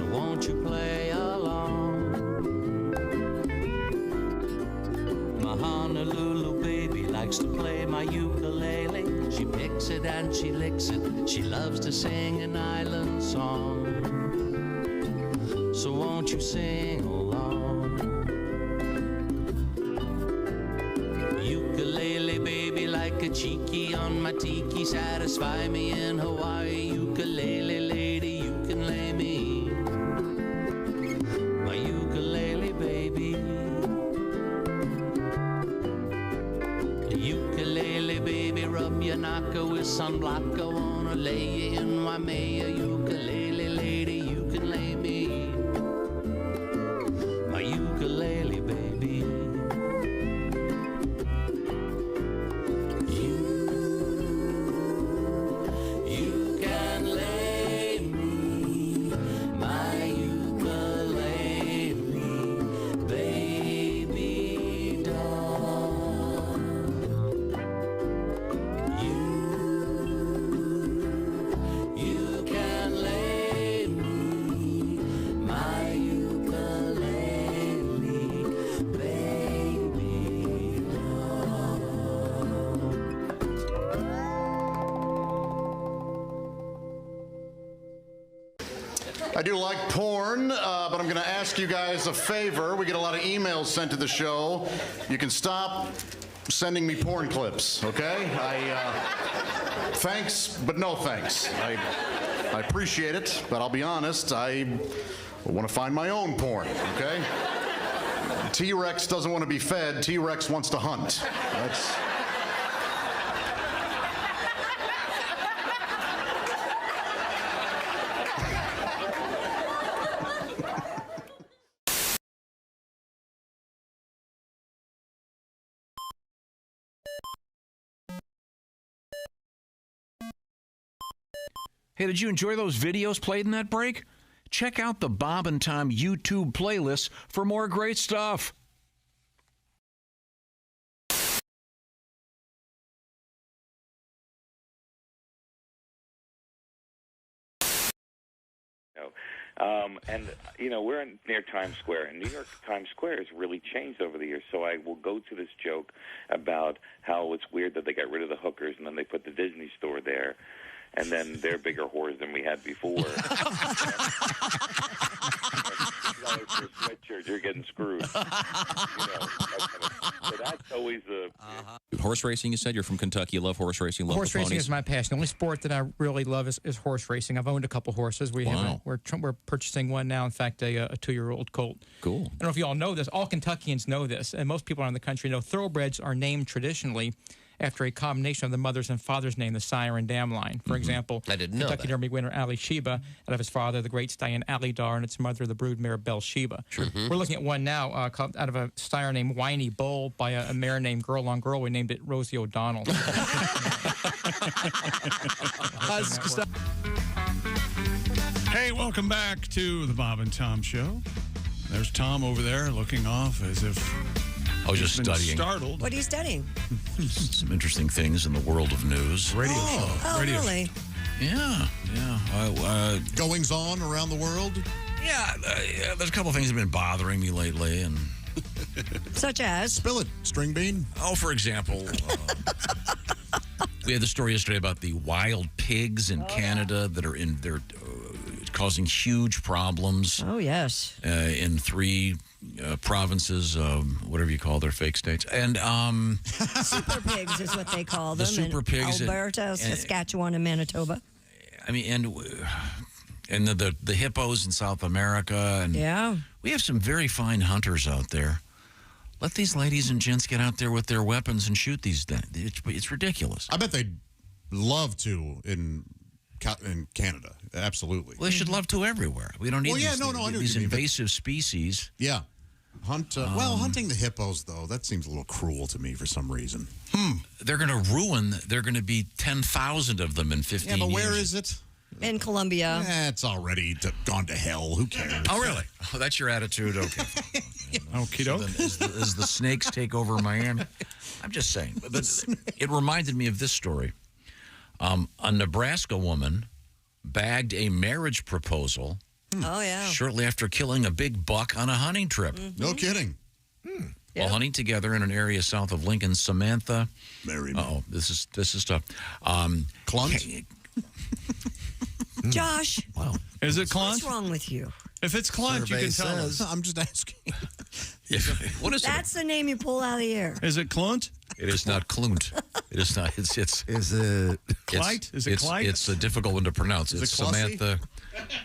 So won't you play along? My Honolulu baby likes to play my ukulele. She picks it and she licks it. She loves to sing an island song. So won't you sing along? Ukulele baby, like a cheeky on my tiki, satisfy me in Hawaii. Ukulele lady, you can lay me. My ukulele baby. Ukulele baby, rub your knocker with sunblock. I wanna lay you in Waimea. Ukulele lady, you can lay me. My ukulele baby. You can lay me, my ukulele baby doll. You can lay me, my ukulele baby doll. I do like porn, but I'm going to ask you guys a favor. We get a lot of emails sent to the show. You can stop sending me porn clips, okay? Thanks, but no thanks. I appreciate it, but I'll be honest, I want to find my own porn, okay? T-Rex doesn't want to be fed. T-Rex wants to hunt. That's... Hey, did you enjoy those videos played in that break? Check out the Bob and Tom YouTube playlist for more great stuff. And, you know, we're near Times Square, and New York Times Square has really changed over the years. So I will go to this joke about how it's weird that they got rid of the hookers and then they put the Disney store there, and then they're bigger whores than we had before. $2 for a sweatshirt, you're getting screwed. You know, so that's always the... Horse racing, you said? You're from Kentucky. You love horse racing. Love Horse the racing ponies. is my passion. The only sport that I really love is horse racing. I've owned a couple horses. Wow. We're purchasing one now. In fact, a 2-year-old colt. Cool. I don't know if you all know this. All Kentuckians know this, and most people around the country know thoroughbreds are named traditionally after a combination of the mother's and father's name, the sire and dam line. For example, I didn't know Kentucky that. Derby winner Ali Sheba, out of his father, the great stallion Ali Dar, and its mother, the broodmare Belle Sheba. Sure. We're looking at one now out of a sire named Whiny Bull by a mare named Girl on Girl. We named it Rosie O'Donnell. Hey, welcome back to the Bob and Tom Show. There's Tom over there looking off as if I was just he's been studying. startled. What are you studying? Some interesting things in the world of news. Radio show. Oh, Radio really? Yeah. Goings on around the world? Yeah, there's a couple of things that have been bothering me lately, and Such as? Spill it, string bean. Oh, for example, we had the story yesterday about the wild pigs in Canada that are they're causing huge problems. Oh, yes. In 3 provinces, whatever you call their fake states. And Super pigs is what they call them. The super in pigs Alberta, Saskatchewan, and Manitoba. I mean, and the hippos in South America. And yeah. We have some very fine hunters out there. Let these ladies and gents get out there with their weapons and shoot these things. It's ridiculous. I bet they'd love to in Canada. Absolutely. Well, they should love to everywhere. We don't need I these, know what you these mean, but- invasive species. Yeah. Hunting the hippos, though, that seems a little cruel to me for some reason. They're going to ruin, they're going to be 10,000 of them in 15 years. Yeah, but where is it? In Colombia. It's already gone to hell. Who cares? Oh, really? Oh, that's your attitude? Okay. Okie doke. As the snakes take over Miami? I'm just saying. But it reminded me of this story. A Nebraska woman bagged a marriage proposal Oh, yeah. Shortly after killing a big buck on a hunting trip. No kidding. While hunting together in an area south of Lincoln, Samantha. Marry me. Oh, this is tough. Clunt? Josh. Wow. Is it clunt? What's wrong with you? If it's clunt, you can tell us. I'm just asking. What is That's the name you pull out of the air. Is it clunt? It is not Klunt. It is not. It's. Is it Clyde? Is it Clyde? It's a difficult one to pronounce. Is it It's Clussy? Samantha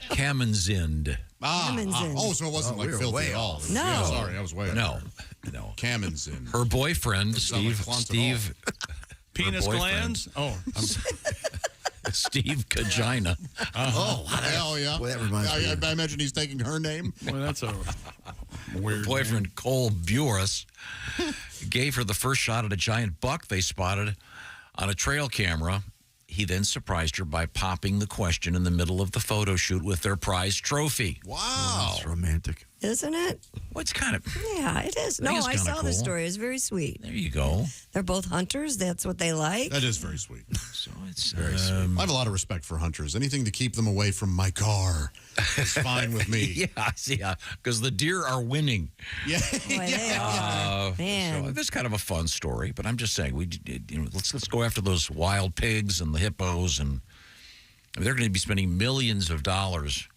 Kamenzind. Oh, so it wasn't like filthy at all. No. Yeah, sorry, I was way No. Kamenzind. Her boyfriend, Doesn't sound like Steve. Clunt at Penis boyfriend. glands? Oh. Steve Kagina. Oh, hell yeah. Well, that reminds me. I imagine he's taking her name. Well, that's a weird Boyfriend name. Cole Buras gave her the first shot at a giant buck they spotted on a trail camera. He then surprised her by popping the question in the middle of the photo shoot with their prize trophy. Wow. That's romantic. Isn't it? Well, it's kind of. Yeah, it is. No, is I kinda saw the cool. story. It's very sweet. There you go. They're both hunters. That's what they like. That is very sweet. So it's Very sweet. I have a lot of respect for hunters. Anything to keep them away from my car is fine with me. yeah, because the deer are winning. Yeah. Boy, they are. Man. So that's kind of a fun story, but I'm just saying, let's go after those wild pigs and the hippos, and they're going to be spending millions of dollars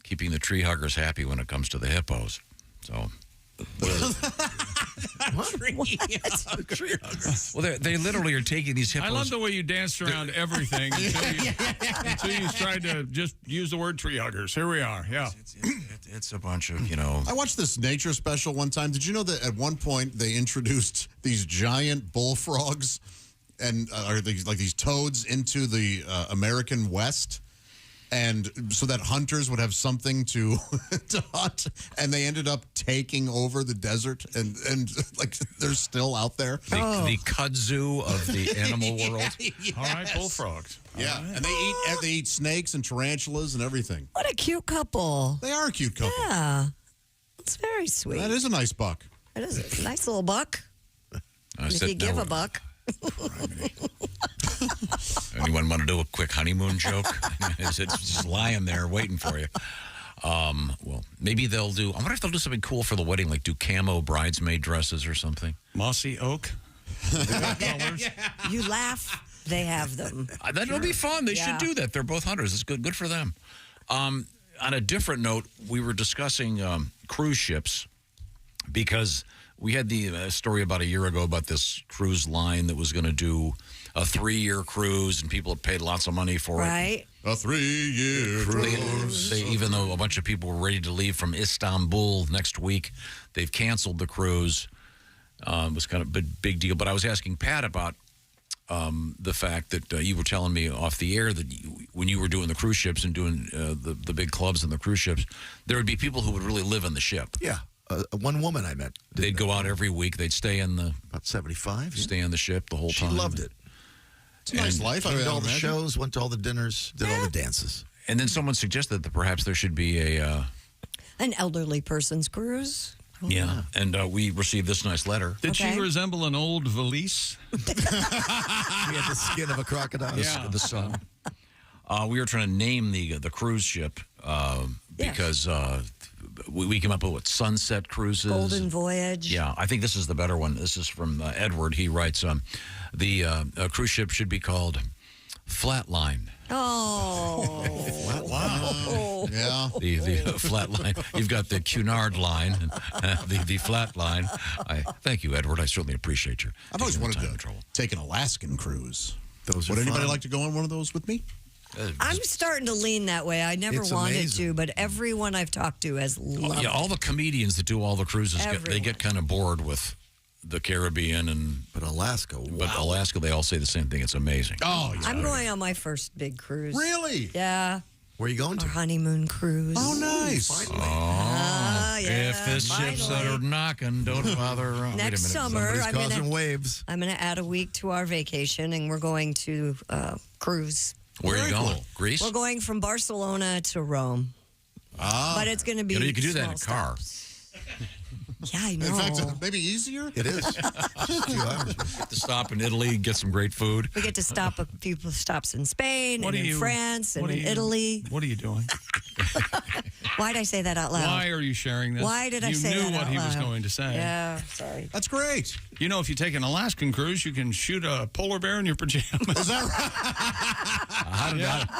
keeping the tree huggers happy when it comes to the hippos. So. Well, they literally are taking these hippos. I love the way you danced around everything until you tried to just use the word tree huggers. Here we are. Yeah. It's a bunch of, I watched this nature special one time. Did you know that at one point they introduced these giant bullfrogs and these toads into the American West? And so that hunters would have something to hunt, and they ended up taking over the desert, and like they're still out there. The kudzu of the animal world. Yes. All right, bullfrogs. Yeah, All right. and they eat snakes and tarantulas and everything. What a cute couple. They are a cute couple. Yeah. It's very sweet. That is a nice buck. It is a nice little buck. If you give a buck. Anyone want to do a quick honeymoon joke? It's just lying there waiting for you. Well, maybe they'll do. I wonder if they'll do something cool for the wedding, like do camo bridesmaid dresses or something. Mossy oak. You laugh, they have them. That'll be fun. They Yeah. should do that. They're both hunters. It's good for them. On a different note, we were discussing cruise ships because we had the story about a year ago about this cruise line that was going to do a 3-year cruise, and people had paid lots of money for it. Right. A 3-year cruise. Even though a bunch of people were ready to leave from Istanbul next week, they've canceled the cruise. It was kind of a big deal. But I was asking Pat about the fact that you were telling me off the air that when you were doing the cruise ships and doing the big clubs and the cruise ships, there would be people who would really live on the ship. Yeah. One woman I met. They'd go out every week. They'd stay in the... About 75. Stay on the ship the whole She time. loved it. It's a nice life. Did all the imagine. shows, went to all the dinners, did all the dances. And then someone suggested that perhaps there should be a... An elderly person's cruise. Yeah, and we received this nice letter. Did she resemble an old valise? She had the skin of a crocodile. Yeah. The sun. We were trying to name the cruise ship because we came up with what, Sunset Cruises? Golden Voyage. Yeah, I think this is the better one. This is from Edward. He writes, the cruise ship should be called Flatline. Oh. Wow. Yeah. The flat line. You've got the Cunard line, and the flat line. Thank you, Edward. I certainly appreciate you. I've always wanted to take an Alaskan cruise. Those Would are anybody fun. like to go on one of those with me? I'm starting to lean that way. I never It's wanted amazing. to, but everyone I've talked to has loved Yeah, all the comedians that do all the cruises, they get kind of bored with the Caribbean But Alaska, wow. But Alaska, they all say the same thing. It's amazing. Oh, it. I'm going on my first big cruise. Really? Yeah. Where are you going to? Our honeymoon cruise. Oh, nice. If the ships that are knocking don't bother. Next summer, Somebody's causing waves. I'm going to add a week to our vacation, and we're going to cruise. Where are you going? cool. Greece? We're going from Barcelona to Rome. But it's going to be You can do that in a small car. stops. Yeah, I know. In fact, maybe easier? It is. Just a few hours. To stop in Italy, get some great food. We get to stop a few stops in Spain What and are in you- France and what are in you- Italy. What are you doing? Why did I say that out loud? Why are you sharing this? Why did I say that You knew what out he was loud? going to say. Yeah, sorry. That's great. You know, if you take an Alaskan cruise, you can shoot a polar bear in your pajamas. Is that right?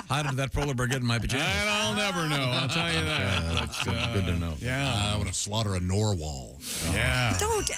How did that polar bear get in my pajamas? I'll never know. I'll tell you that. That's good to know. Yeah. I want to slaughter a narwhal. Yeah. Don't.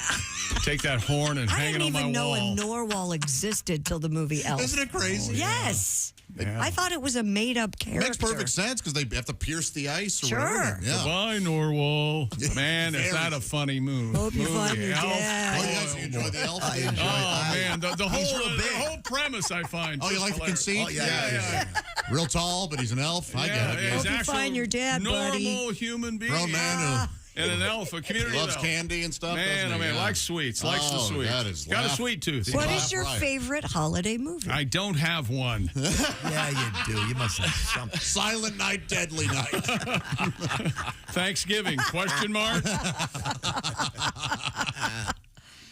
Take that horn and I hang it didn't on my even know wall. a narwhal existed till the movie Elf. Isn't it crazy? Yes. Yeah. I thought it was a made-up character. Makes perfect sense because they have to pierce the ice or Sure. whatever. Yeah. Goodbye, Norwal. Man, is that a funny movie? Hope you find your Elf. dad. Oh, you guys enjoy the elf? I enjoy it. Oh, man. The He's whole, real the big. whole premise I find. Oh, you just like the hilarious. conceit? Oh, yeah. Real tall, but he's an elf. I get it. Yeah, Hope he's you actual find your dad, normal buddy. human being. Grown man And an elf, a who community loves elf. candy and stuff. Man, doesn't I he? mean, Yeah. likes sweets. Likes the Oh, sweets. that is Got a laugh. sweet tooth. What Laugh is your right. favorite holiday movie? I don't have one. Yeah, you do. You must have something. Silent Night, Deadly Night. Thanksgiving, question mark?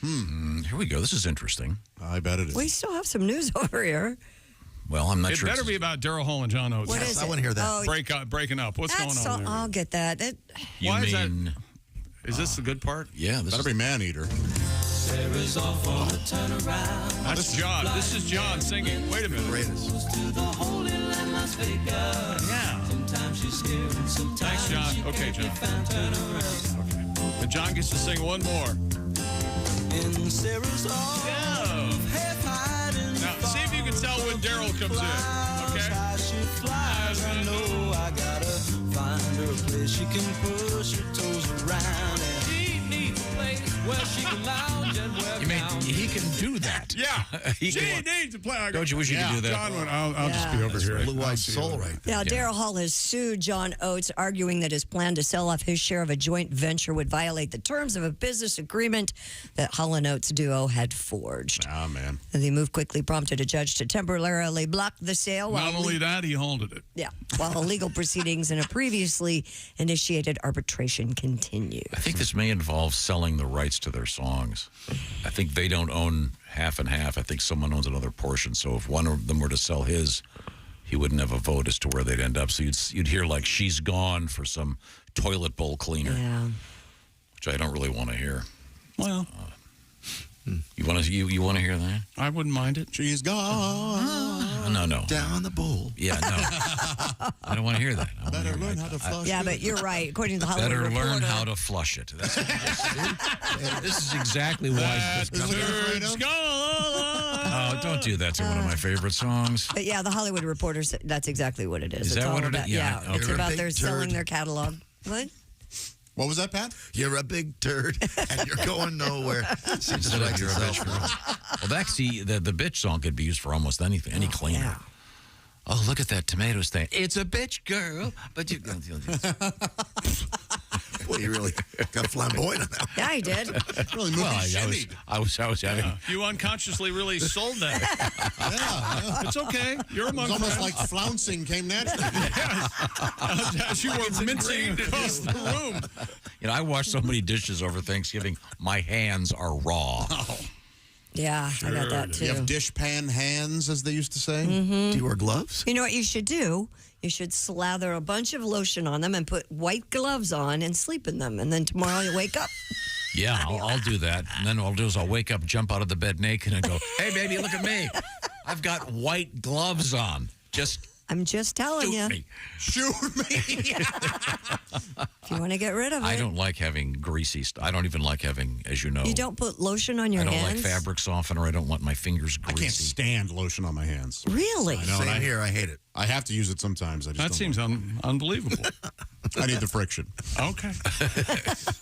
Here we go. This is interesting. I bet it is. We still have some news over here. Well, I'm not It sure. better be about Daryl Hall and John Oates. What is I it? want to hear that. Oh, Breaking up. What's going that's on there? I'll get that. You Why is that- mean? Is this the good part? Yeah, this Better is be Man-Eater. That's John. This is John singing. Wait a minute. Greatest. Yeah. Thanks, John. Okay, John. Okay. And John gets to sing one more. Yeah. Now, see if you can tell when Daryl comes in. Okay? I know I gotta find her a place she can push her toes around. She needs a place where she can lounge and wear You mean he can do that? Yeah. He She can- needs to play. Don't you wish you could do that? John, I'll just be over here. Blue-eyed soul right there. Now, Daryl Hall has sued John Oates, arguing that his plan to sell off his share of a joint venture would violate the terms of a business agreement that Hall and Oates duo had forged. Ah, man. The move quickly prompted a judge to temporarily block the sale. Not only that, he halted it. Yeah, while legal proceedings in a previously initiated arbitration continue. I think this may involve selling the rights to their songs. I think they don't own half and half. I think someone owns another portion. So if one of them were to sell his, he wouldn't have a vote as to where they'd end up. So you'd hear like "She's Gone" for some toilet bowl cleaner, Yeah. which I don't really want to hear. Well, You want to hear that? I wouldn't mind it. She's gone. No. Down the bowl. Yeah, no. I don't want to hear that. I wanna Better hear learn my- how to flush Yeah, it. but you're right. According to the Hollywood Better Reporter, learn how to flush it. This is exactly why this comes. Bird's gone. Oh, don't do that to one of my favorite songs. But yeah, the Hollywood Reporter said that's exactly what it is. Is It's that all what it about, is? Yeah, Yeah, it's okay. about Big their selling turd. their catalog. What? What was that, Pat? You're a big turd, and you're going nowhere. She just Instead of writes "You're a herself. bitch girl." Well, the bitch song could be used for almost anything, any cleaner. Yeah. Oh, look at that tomato stand. It's a bitch girl, but you. Boy, you really got flamboyant on that. Yeah, he did. Really moving I was having. You unconsciously really sold that. Yeah. It's okay. You're among It's almost friends. like flouncing came naturally. As you were mincing across the room. You know, I wash so many dishes over Thanksgiving. My hands are raw. Yeah, I got that too. You have dishpan hands, as they used to say. Do you wear gloves? You know what you should do? You should slather a bunch of lotion on them and put white gloves on and sleep in them. And then tomorrow you wake up. Yeah, I'll do that. And then what I'll do is I'll wake up, jump out of the bed naked, and go, "Hey, baby, look at me. I've got white gloves on. I'm just telling shoot you. me. Shoot me. If you want to get rid of it. I don't like having greasy I don't even like having, as you know. You don't put lotion on your I don't hands? like fabric softener. I don't want my fingers I greasy. can't stand lotion on my hands. Really? I know. Same and here. I hate it. I have to use it sometimes. I just That don't seems unbelievable. I need the friction. Okay.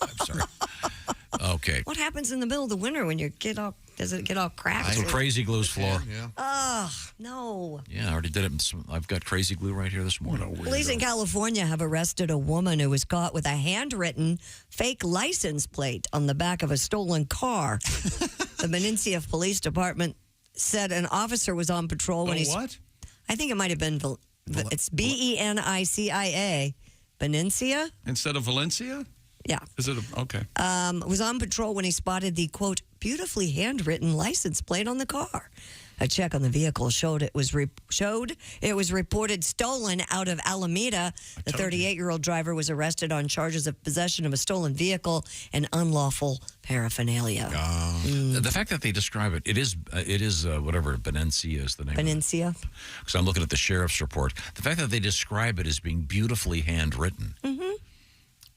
I'm sorry. Okay. What happens in the middle of the winter when does it get all cracked? That's what Crazy Glue's for. Yeah. Ugh, no. Yeah, I already did it. I've got Crazy Glue right here this morning. Police in California have arrested a woman who was caught with a handwritten fake license plate on the back of a stolen car. The Benicia Police Department said an officer was on patrol when what? I think it might have been, it's Benicia. Benicia? Instead of Valencia? Yeah. Is it okay? Was on patrol when he spotted the, quote, beautifully handwritten license plate on the car. A check on the vehicle showed it was reported stolen out of Alameda. The 38-year-old driver was arrested on charges of possession of a stolen vehicle and unlawful paraphernalia. The fact that they describe it, it is whatever Benencia is the name. Benencia. Because I'm looking at the sheriff's report. The fact that they describe it as being beautifully handwritten,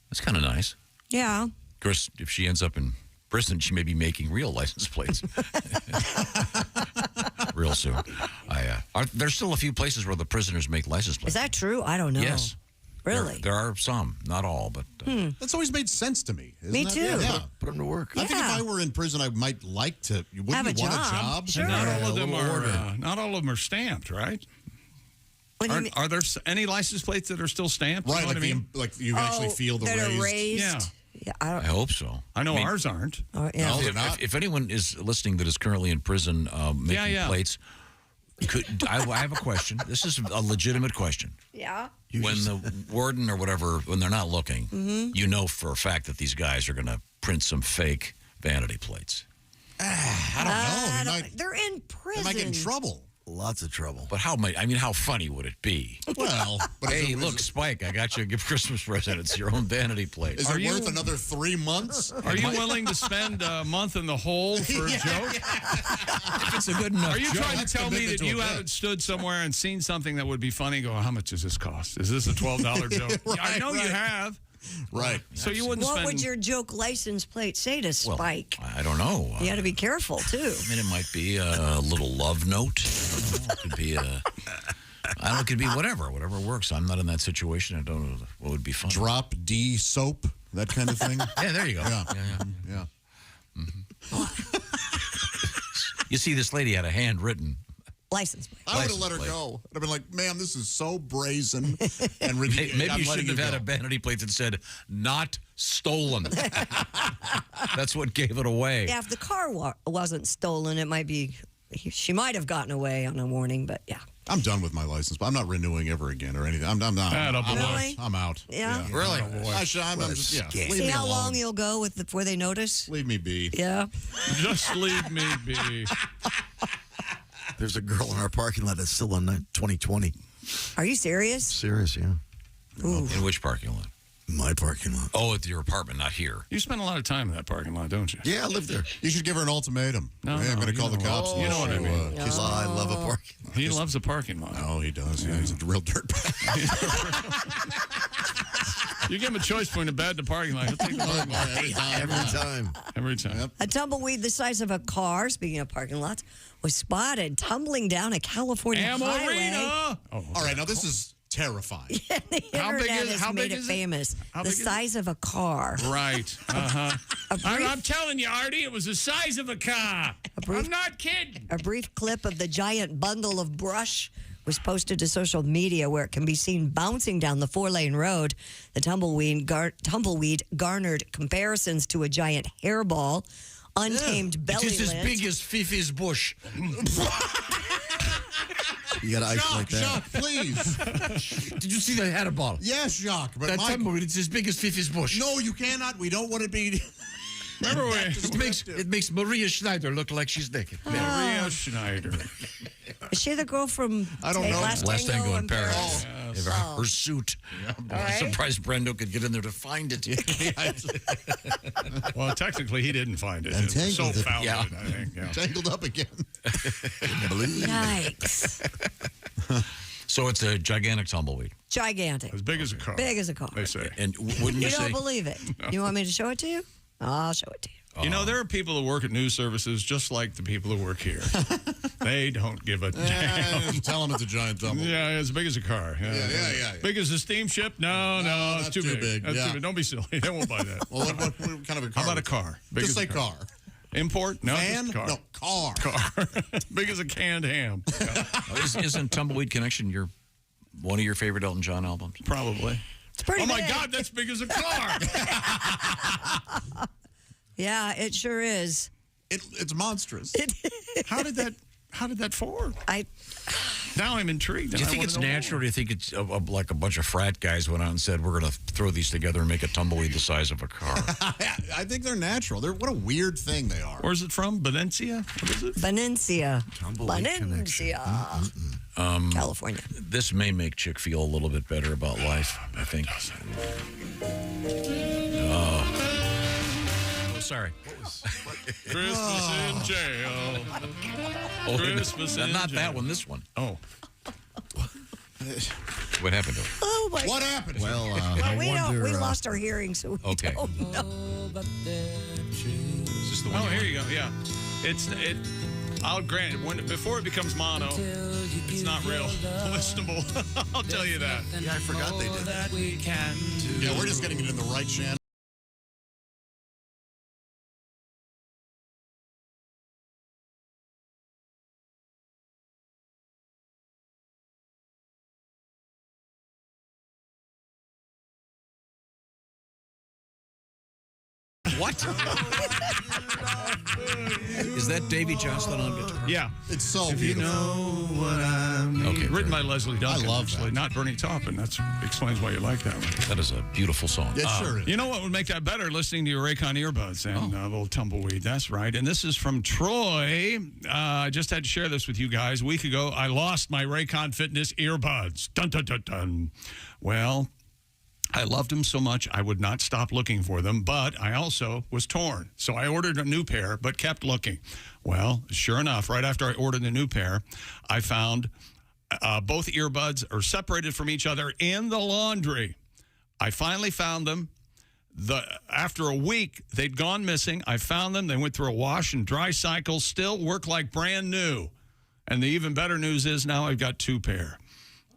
that's kind of nice. Yeah. Of course, if she ends up in prison, she may be making real license plates real soon. There's still a few places where the prisoners make license plates. Is that true? I don't know. Yes. Really? There are some, not all, but that's always made sense to me. Me too. Yeah. Put them to work. I think if I were in prison, I might like to. Wouldn't Have a you want job. a job? Sure. Not all of them are. Not all of them are stamped, right? Are there any license plates that are still stamped? Right, You know what I mean? like you can actually feel the that are raised. raised. Yeah. I I hope so. I know ours aren't. yeah. No, they're not. If anyone is listening that is currently in prison making plates, I have a question. This is a legitimate question. Yeah. When the warden or whatever, when they're not looking, you know for a fact that these guys are going to print some fake vanity plates. I don't know. They're in prison. They might get in trouble. Lots of trouble. But how funny would it be? Well, but hey, look, Spike, I got you a gift Christmas present. It's your own vanity plate. Is it worth another 3 months? Are you willing to spend a month in the hole for a joke? If it's a good enough Are you joke, trying to tell me that you haven't stood somewhere and seen something that would be funny? Go, how much does this cost? Is this a $12 joke? I know you have. Right. So you wouldn't What spend. would your joke license plate say to Spike? I don't know. You got to be careful, too. I mean, it might be a little love note. It could be it could be whatever works. I'm not in that situation. I don't know what would be fun. Drop D soap, that kind of thing. Yeah, there you go. Yeah. You see, this lady had a handwritten license plate. I would have let her go. I'd have been like, ma'am, this is so brazen and ridiculous. Maybe you shouldn't have had a vanity plate that said, not stolen. That's what gave it away. Yeah, if the car wasn't stolen, it might be, she might have gotten away on a warning, but yeah. I'm done with my license, but I'm not renewing ever again or anything. I'm not. Really? I'm out. Yeah? Really? I'm just, See leave me how alone. long you'll go before they notice? Leave me be. Yeah. Just leave me be. There's a girl in our parking lot that's still on 2020. Are you serious? Serious, yeah. Ooh. In which parking lot? My parking lot. Oh, at your apartment, not here. You spend a lot of time in that parking lot, don't you? Yeah, I live there. You should give her an ultimatum. No, hey, I'm going to call the cops. You know what I mean. I love a parking lot. He loves a parking lot. Oh, he does. Yeah, he's a real dirtbag. You give him a choice between a bed and a parking lot. He'll take the parking lot. Every time. Every time. Yep. A tumbleweed the size of a car, speaking of parking lots, was spotted tumbling down a California highway. Amarina! All right, now this is terrifying. The internet has made it famous. The size of a car. Right. Uh-huh. I'm telling you, Artie, it was the size of a car. I'm not kidding. A brief clip of the giant bundle of brush was posted to social media where it can be seen bouncing down the 4-lane road. The tumbleweed garnered comparisons to a giant hairball, untamed belly It is as lint. big as Fifi's bush. You got to isolate that. Jacques, please. Did you see they had a bottle? Yes, Jacques. But That tumbleweed, it's as big as Fifi's bush. No, you cannot. We don't want to be... Remember when It makes Maria Schneider look like she's naked. Maria Schneider. Is she the girl from I don't know. Last Tango in Paris. Oh. Yes. Her suit. I'm surprised Brando could get in there to find it. Well, technically, he didn't find it. So found it, I think. Yeah. Tangled up again. Yikes. So it's a gigantic tumbleweed. Gigantic. As big as a car. Big as a car. They say. And wouldn't you You say... don't believe it. You want me to show it to you? I'll show it to you. You know, there are people who work at news services just like the people who work here. They don't give a damn. Tell them it's a giant tumbleweed. Yeah, as big as a car. Yeah. Big as a steamship? No, it's too big. That's too big. Don't be silly. They won't buy that. Well, what kind of a car? How about a car? Big Just as say car. Import? No, Van? just car. No, car. Car. Big as a canned ham. Yeah. Isn't Tumbleweed Connection one of your favorite Elton John albums? Probably. It's pretty Oh, my big. God, that's big as a car. Yeah, it sure is. It's monstrous. How did that form? Now I'm intrigued. Do you think it's natural? Or do you think it's like a bunch of frat guys went out and said, we're going to throw these together and make a tumbleweed the size of a car? I think they're natural. What a weird thing they are. Where's it from? Valencia? What is it? Valencia. California. This may make Chick feel a little bit better about life, I think. Oh, sorry. Christmas in jail. Christmas in not jail. that one, this one. Oh. What happened to it? Oh, my What happened? Well, we lost our hearing, so we Okay. don't know. Is this the one? Oh, here you go. Yeah. I'll grant it. Before it becomes mono, it's not real listenable. I'll tell you that. Yeah, I forgot they did that. Yeah, we're just getting it in the right channel. What? Is that Davy Johnson on guitar? Yeah. It's so If you beautiful. know what I mean. Okay, Written by Leslie Duncan. I love actually, that. not Bernie Taupin. That explains why you like that one. That is a beautiful song. It sure is. You know what would make that better? Listening to your Raycon earbuds and a little tumbleweed. That's right. And this is from Troy. I just had to share this with you guys. A week ago, I lost my Raycon Fitness earbuds. Dun, dun, dun, dun. Well, I loved them so much, I would not stop looking for them, but I also was torn. So I ordered a new pair, but kept looking. Well, sure enough, right after I ordered the new pair, I found both earbuds are separated from each other in the laundry. I finally found them. After a week, they'd gone missing. I found them. They went through a wash and dry cycle, still work like brand new. And the even better news is now I've got two pair.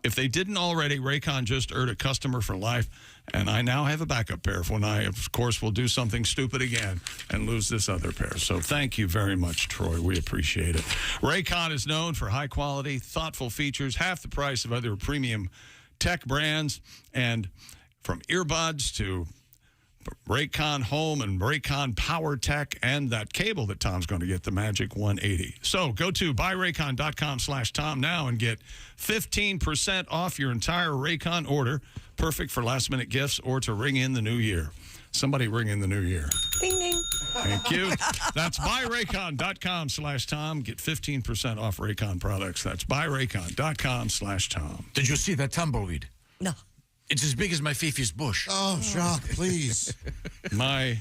If they didn't already, Raycon just earned a customer for life, and I now have a backup pair when I, of course, will do something stupid again and lose this other pair. So thank you very much, Troy. We appreciate it. Raycon is known for high quality, thoughtful features, half the price of other premium tech brands, and from earbuds to Raycon Home and Raycon Power Tech and that cable that Tom's going to get, the Magic 180. So go to buyraycon.com/Tom now and get 15% off your entire Raycon order. Perfect for last-minute gifts or to ring in the new year. Somebody ring in the new year. Ding, ding. Thank you. That's buyraycon.com/Tom. Get 15% off Raycon products. That's buyraycon.com/Tom. Did you see that tumbleweed? No. It's as big as my Fifi's bush. Oh, Jacques, please.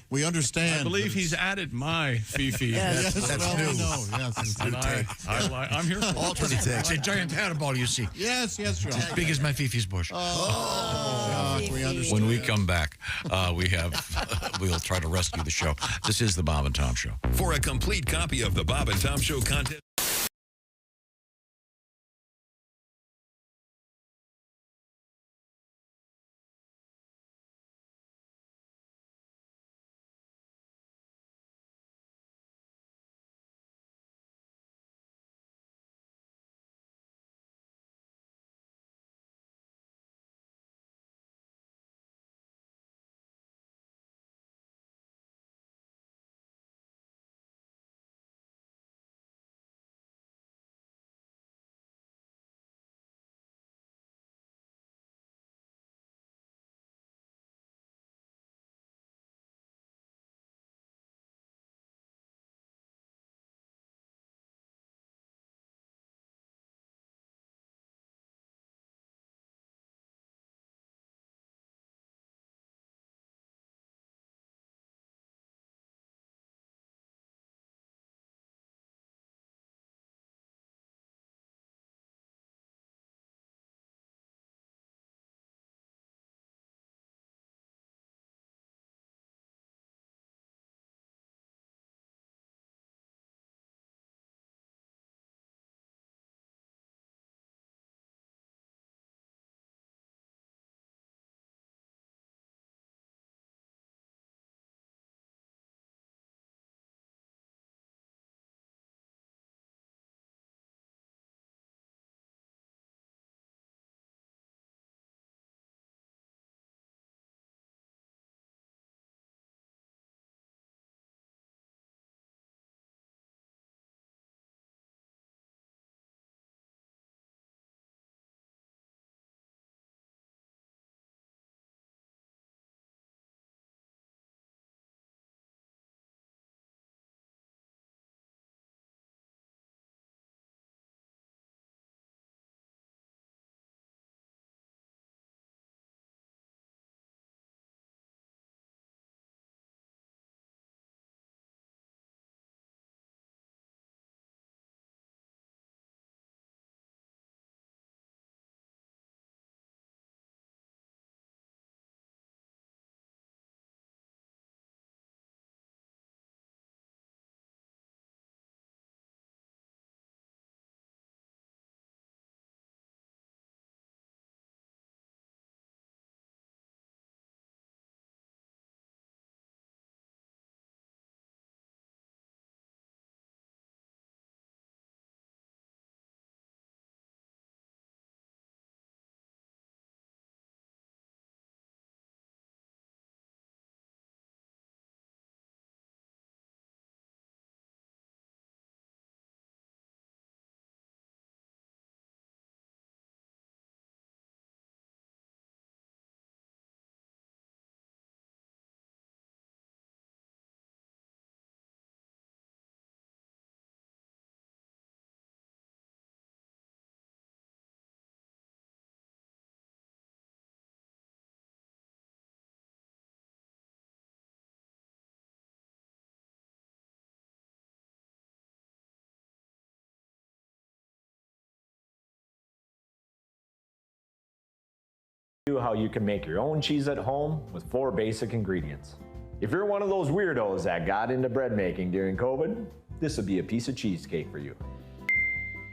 We understand. I believe he's added my Fifi. Yes, that's new. Yes, and I'm here for alternate text. It's a giant paddleball, you see. Yes, Jacques. As big as my Fifi's bush. Jacques, we understand. When we come back, we'll try to rescue the show. This is the Bob and Tom Show. For a complete copy of the Bob and Tom Show content. how you can make your own cheese at home with 4 basic ingredients. If you're one of those weirdos that got into bread making during COVID, this would be a piece of cheesecake for you.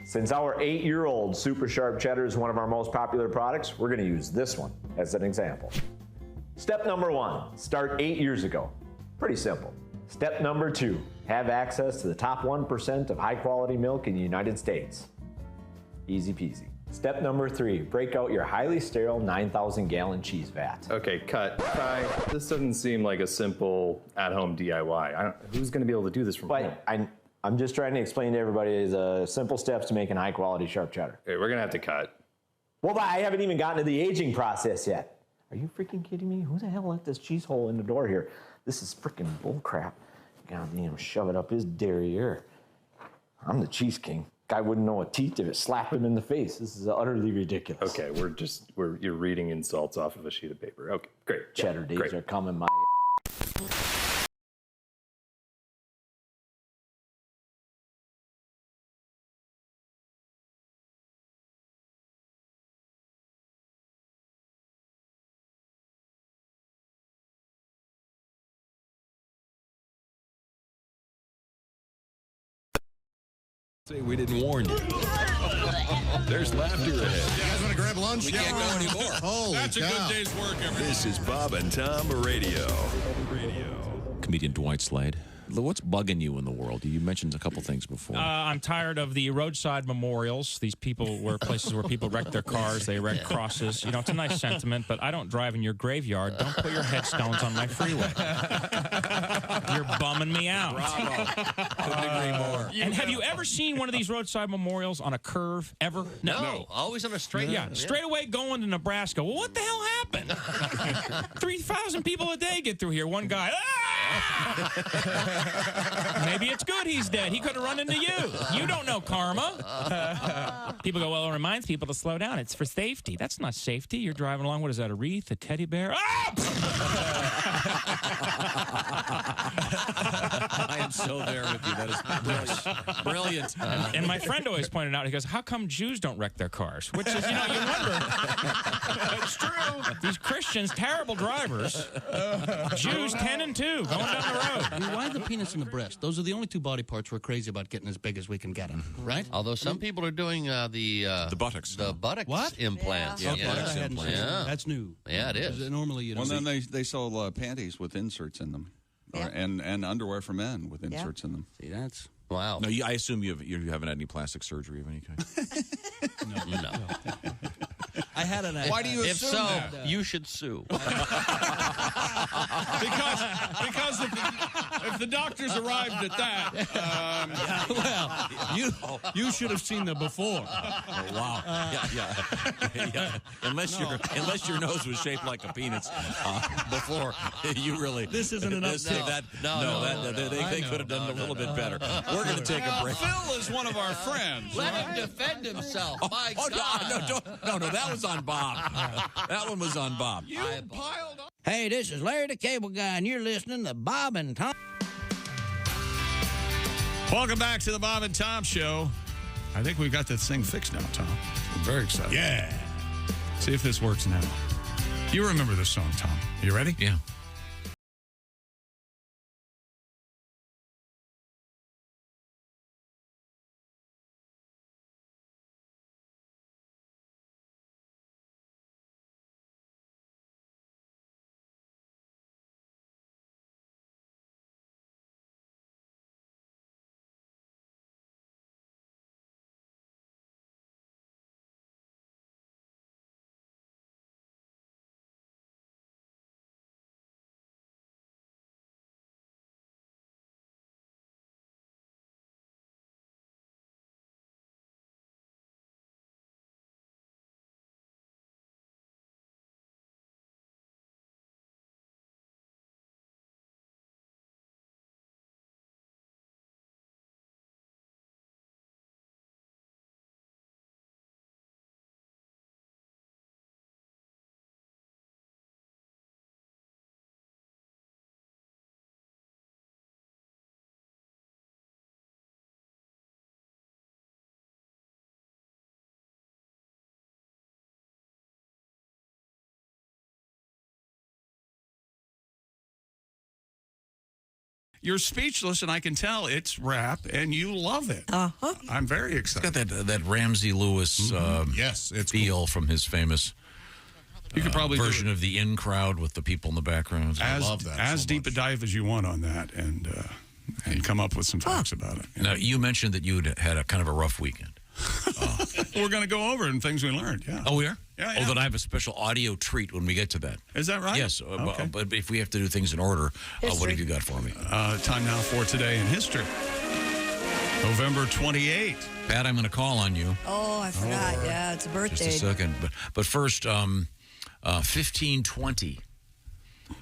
Since our 8-year-old super sharp cheddar is one of our most popular products, we're going to use this one as an example. Step number 1, start 8 years ago. Pretty simple. Step number 2, have access to the top 1% of high quality milk in the United States. Easy peasy. Step number 3, break out your highly sterile 9,000 gallon cheese vat. Okay, cut. Kai, this doesn't seem like a simple at-home DIY. Who's going to be able to do this from home? I'm just trying to explain to everybody the simple steps to making high quality sharp cheddar. Okay, we're going to have to cut. Well, but I haven't even gotten to the aging process yet. Are you freaking kidding me? Who the hell let this cheese hole in the door here? This is freaking bull crap. Goddamn, shove it up his derriere. I'm the cheese king. Guy wouldn't know what teeth to slap him in the face. This is utterly ridiculous. Okay, you're reading insults off of a sheet of paper. Okay, great. Cheddar days great. are coming, my. Say we didn't warn you. There's laughter ahead. You guys want to grab lunch? We can't go anymore. Holy That's cow. a good day's work, everybody. This is Bob and Tom Radio. Comedian Dwight Slade. What's bugging you in the world? You mentioned a couple things before. I'm tired of the roadside memorials. These people were places where people wreck their cars. They erect crosses. You know, it's a nice sentiment, but I don't drive in your graveyard. Don't put your headstones on my freeway. You're bumming me out. Bravo. Couldn't agree more. And have you ever seen one of these roadside memorials on a curve, ever? No, always on a straight. Yeah, straight away going to Nebraska. Well, what the hell happened? 3,000 people a day get through here. One guy, maybe it's good he's dead. He could have run into you. You don't know karma. People go, well, it reminds people to slow down. It's for safety. That's not safety. You're driving along. What is that, a wreath, a teddy bear? I am so there with you. That is brilliant. And my friend always pointed out, he goes, how come Jews don't wreck their cars? Which is, you know, you wonder. It's true. These Christians, terrible drivers. Jews 10 and 2 going down the road. Why the penis and the breast? Those are the only 2 body parts we're crazy about getting as big as we can get them, right? Although some people are doing the buttocks. The buttocks implants. Yeah, buttocks implants. Yeah. That's new. Yeah, it is. Normally, you know. Well, then they sell panties with inserts in them, and underwear for men with inserts in them. See, that's wow. No, I assume you haven't had any plastic surgery of any kind. No. I had an. Why do you assume so, that? you should sue. Because if the doctors arrived at that, you should have seen the before. Oh, wow. Yeah. Unless your nose was shaped like a penis before, you really. This isn't enough. They could have done it a little bit better. We're going to take a break. Phil is one of our friends. Let him defend himself. My God. No, that was on Bob. That one was on Bob. You piled on. Hey, this is Larry the Cable Guy, and you're listening to Bob and Tom. Welcome back to the Bob and Tom Show. I think we've got this thing fixed now, Tom. I'm very excited. Yeah. See if this works now. You remember this song, Tom. You ready? Yeah. you're speechless, and I can tell it's rap, and you love it. I'm very excited. It's got that Ramsey Lewis yes, it's feel from his famous you could probably version of the in crowd with the people in the background. I love that as so deep much. a dive as you want on that, and come up with some facts about it. Now, you mentioned that you had a kind of a rough weekend. We're going to go over and things we learned. Yeah. Oh, we are? Yeah. Oh, then I have a special audio treat when we get to that. Is that right? Yes. Okay. But if we have to do things in order, what have you got for me? Time now for Today in History. November 28th. Pat, I'm going to call on you. Oh, I forgot. Yeah, it's a birthday. Just a second. But first, 1520,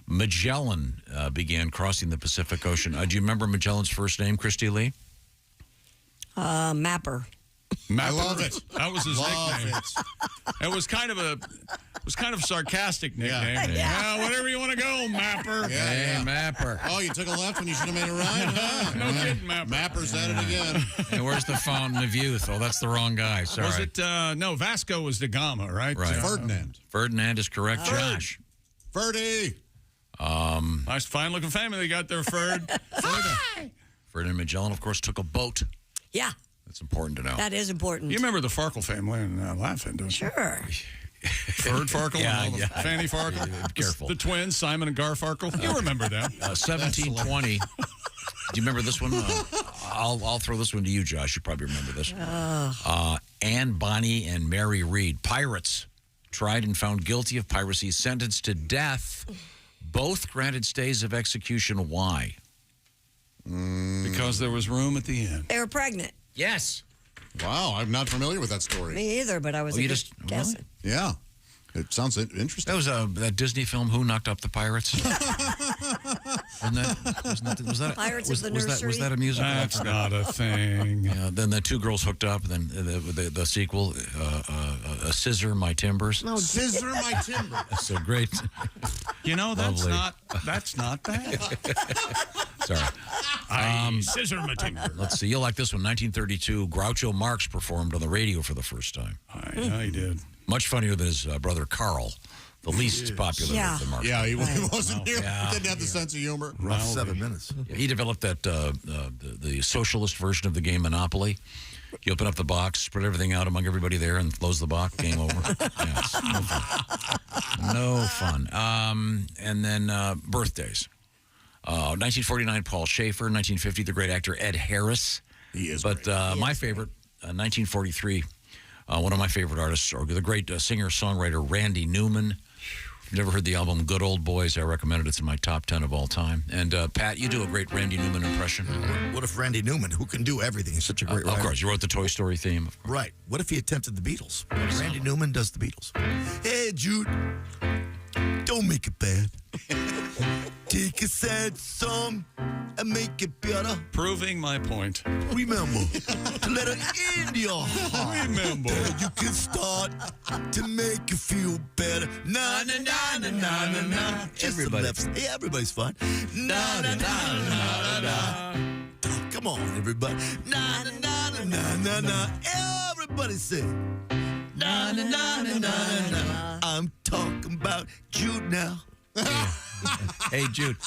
Magellan began crossing the Pacific Ocean. Do you remember Magellan's first name, Christy Lee? Mapper. I love it. That was his nickname. It was kind of a sarcastic nickname. Yeah. Whatever you want to go, Mapper. Yeah. Mapper. Oh, you took a left when you should have made a right? Huh? No kidding, Mapper. Mapper's at it again. And where's the Fountain of Youth? Oh, that's the wrong guy. Sorry. Was it, no, Vasco was da Gama, right? Right. Ferdinand. Ferdinand is correct. Josh. Ferdy. Nice, fine-looking family they got there, Ferd. Ferdinand Magellan, of course, took a boat. Yeah. That's important to know. That is important. You remember the Farkle family in Laughing, don't you? Sure. Ferd Farkle and all the Fanny Farkle. Careful. The twins, Simon and Garfarkle. You remember them. 1720. Do you remember this one? I'll throw this one to you, Josh. You probably remember this. Anne Bonny and Mary Read, pirates, tried and found guilty of piracy, sentenced to death, both granted stays of execution. Why? Because there was room at the end. They were pregnant. Yes. Wow, I'm not familiar with that story. Me either, but I was guessing. Yeah. It sounds interesting. That was that Disney film, Who Knocked Up the Pirates? Was that Pirates of the Nursery? Was that a musical? That's not a thing. Then the two girls hooked up. Then the sequel, Scissor My Timbers. No, Scissor My Timbers. That's so great. You know, that's Lovely. not bad. Sorry. Scissor my timber. Let's see. You'll like this one. 1932, Groucho Marx performed on the radio for the first time. Yeah, he did. Much funnier than his brother Carl, the least popular of the Marx. Yeah, he wasn't here. Yeah. Didn't have the sense of humor. Rough 7 minutes. Yeah, he developed that the socialist version of the game Monopoly. You open up the box, spread everything out among everybody there, and close the box. Game over. Yeah, it's no fun. No fun. And then birthdays. 1949, Paul Schaefer. 1950, the great actor Ed Harris. He is But great. my favorite, 1943, one of my favorite artists, or the great singer-songwriter Randy Newman. If you've never heard the album Good Old Boys, I recommend it. It's in my top 10 of all time. And Pat, you do a great Randy Newman impression. What if Randy Newman, who can do everything, he's such a great writer. Of course, you wrote the Toy Story theme. Right. What if he attempted the Beatles? Randy Newman does the Beatles. Hey, Jude, don't make it bad. Take a sad song and make it better. Proving my point. Remember to let it in your heart. Remember. That you can start to make you feel better. Na na na na na na na. Everybody. Yeah, everybody's fine. Na na na na na na. Come on, everybody. Na na na na na na na. Everybody sing. Na na na na na na. I'm talking about Jude now. Hey, Jude.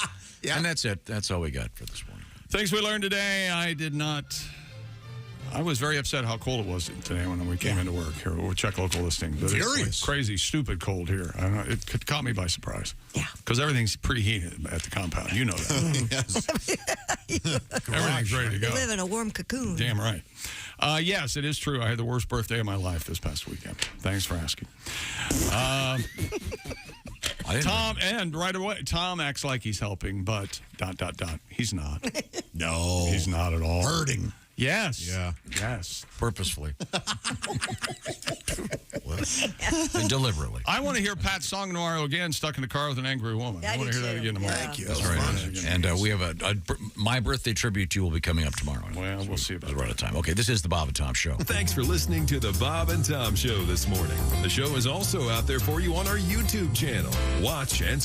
And that's it. That's all we got for this morning. Things we learned today. I was very upset how cold it was today when we came into work here. We'll check local listings. But Furious. it's like crazy, stupid cold here. I don't know, it caught me by surprise. Yeah. Because everything's preheated at the compound. You know that. Everything's ready to You go. live in a warm cocoon. Damn right. Yes, it is true. I had the worst birthday of my life this past weekend. Thanks for asking. Tom, and right away, Tom acts like he's helping, but ... He's not. No. He's not at all. Hurting. Yes. Yeah. Yes. Purposefully. And deliberately. I want to hear Pat Song Noir again, Stuck in the Car with an Angry Woman. I want to hear that again tomorrow. Thank you. That's right. And we have my birthday tribute to you will be coming up tomorrow. Well, we'll see about We're out of time. Okay, this is the Bob and Tom Show. Thanks for listening to the Bob and Tom Show this morning. The show is also out there for you on our YouTube channel. Watch and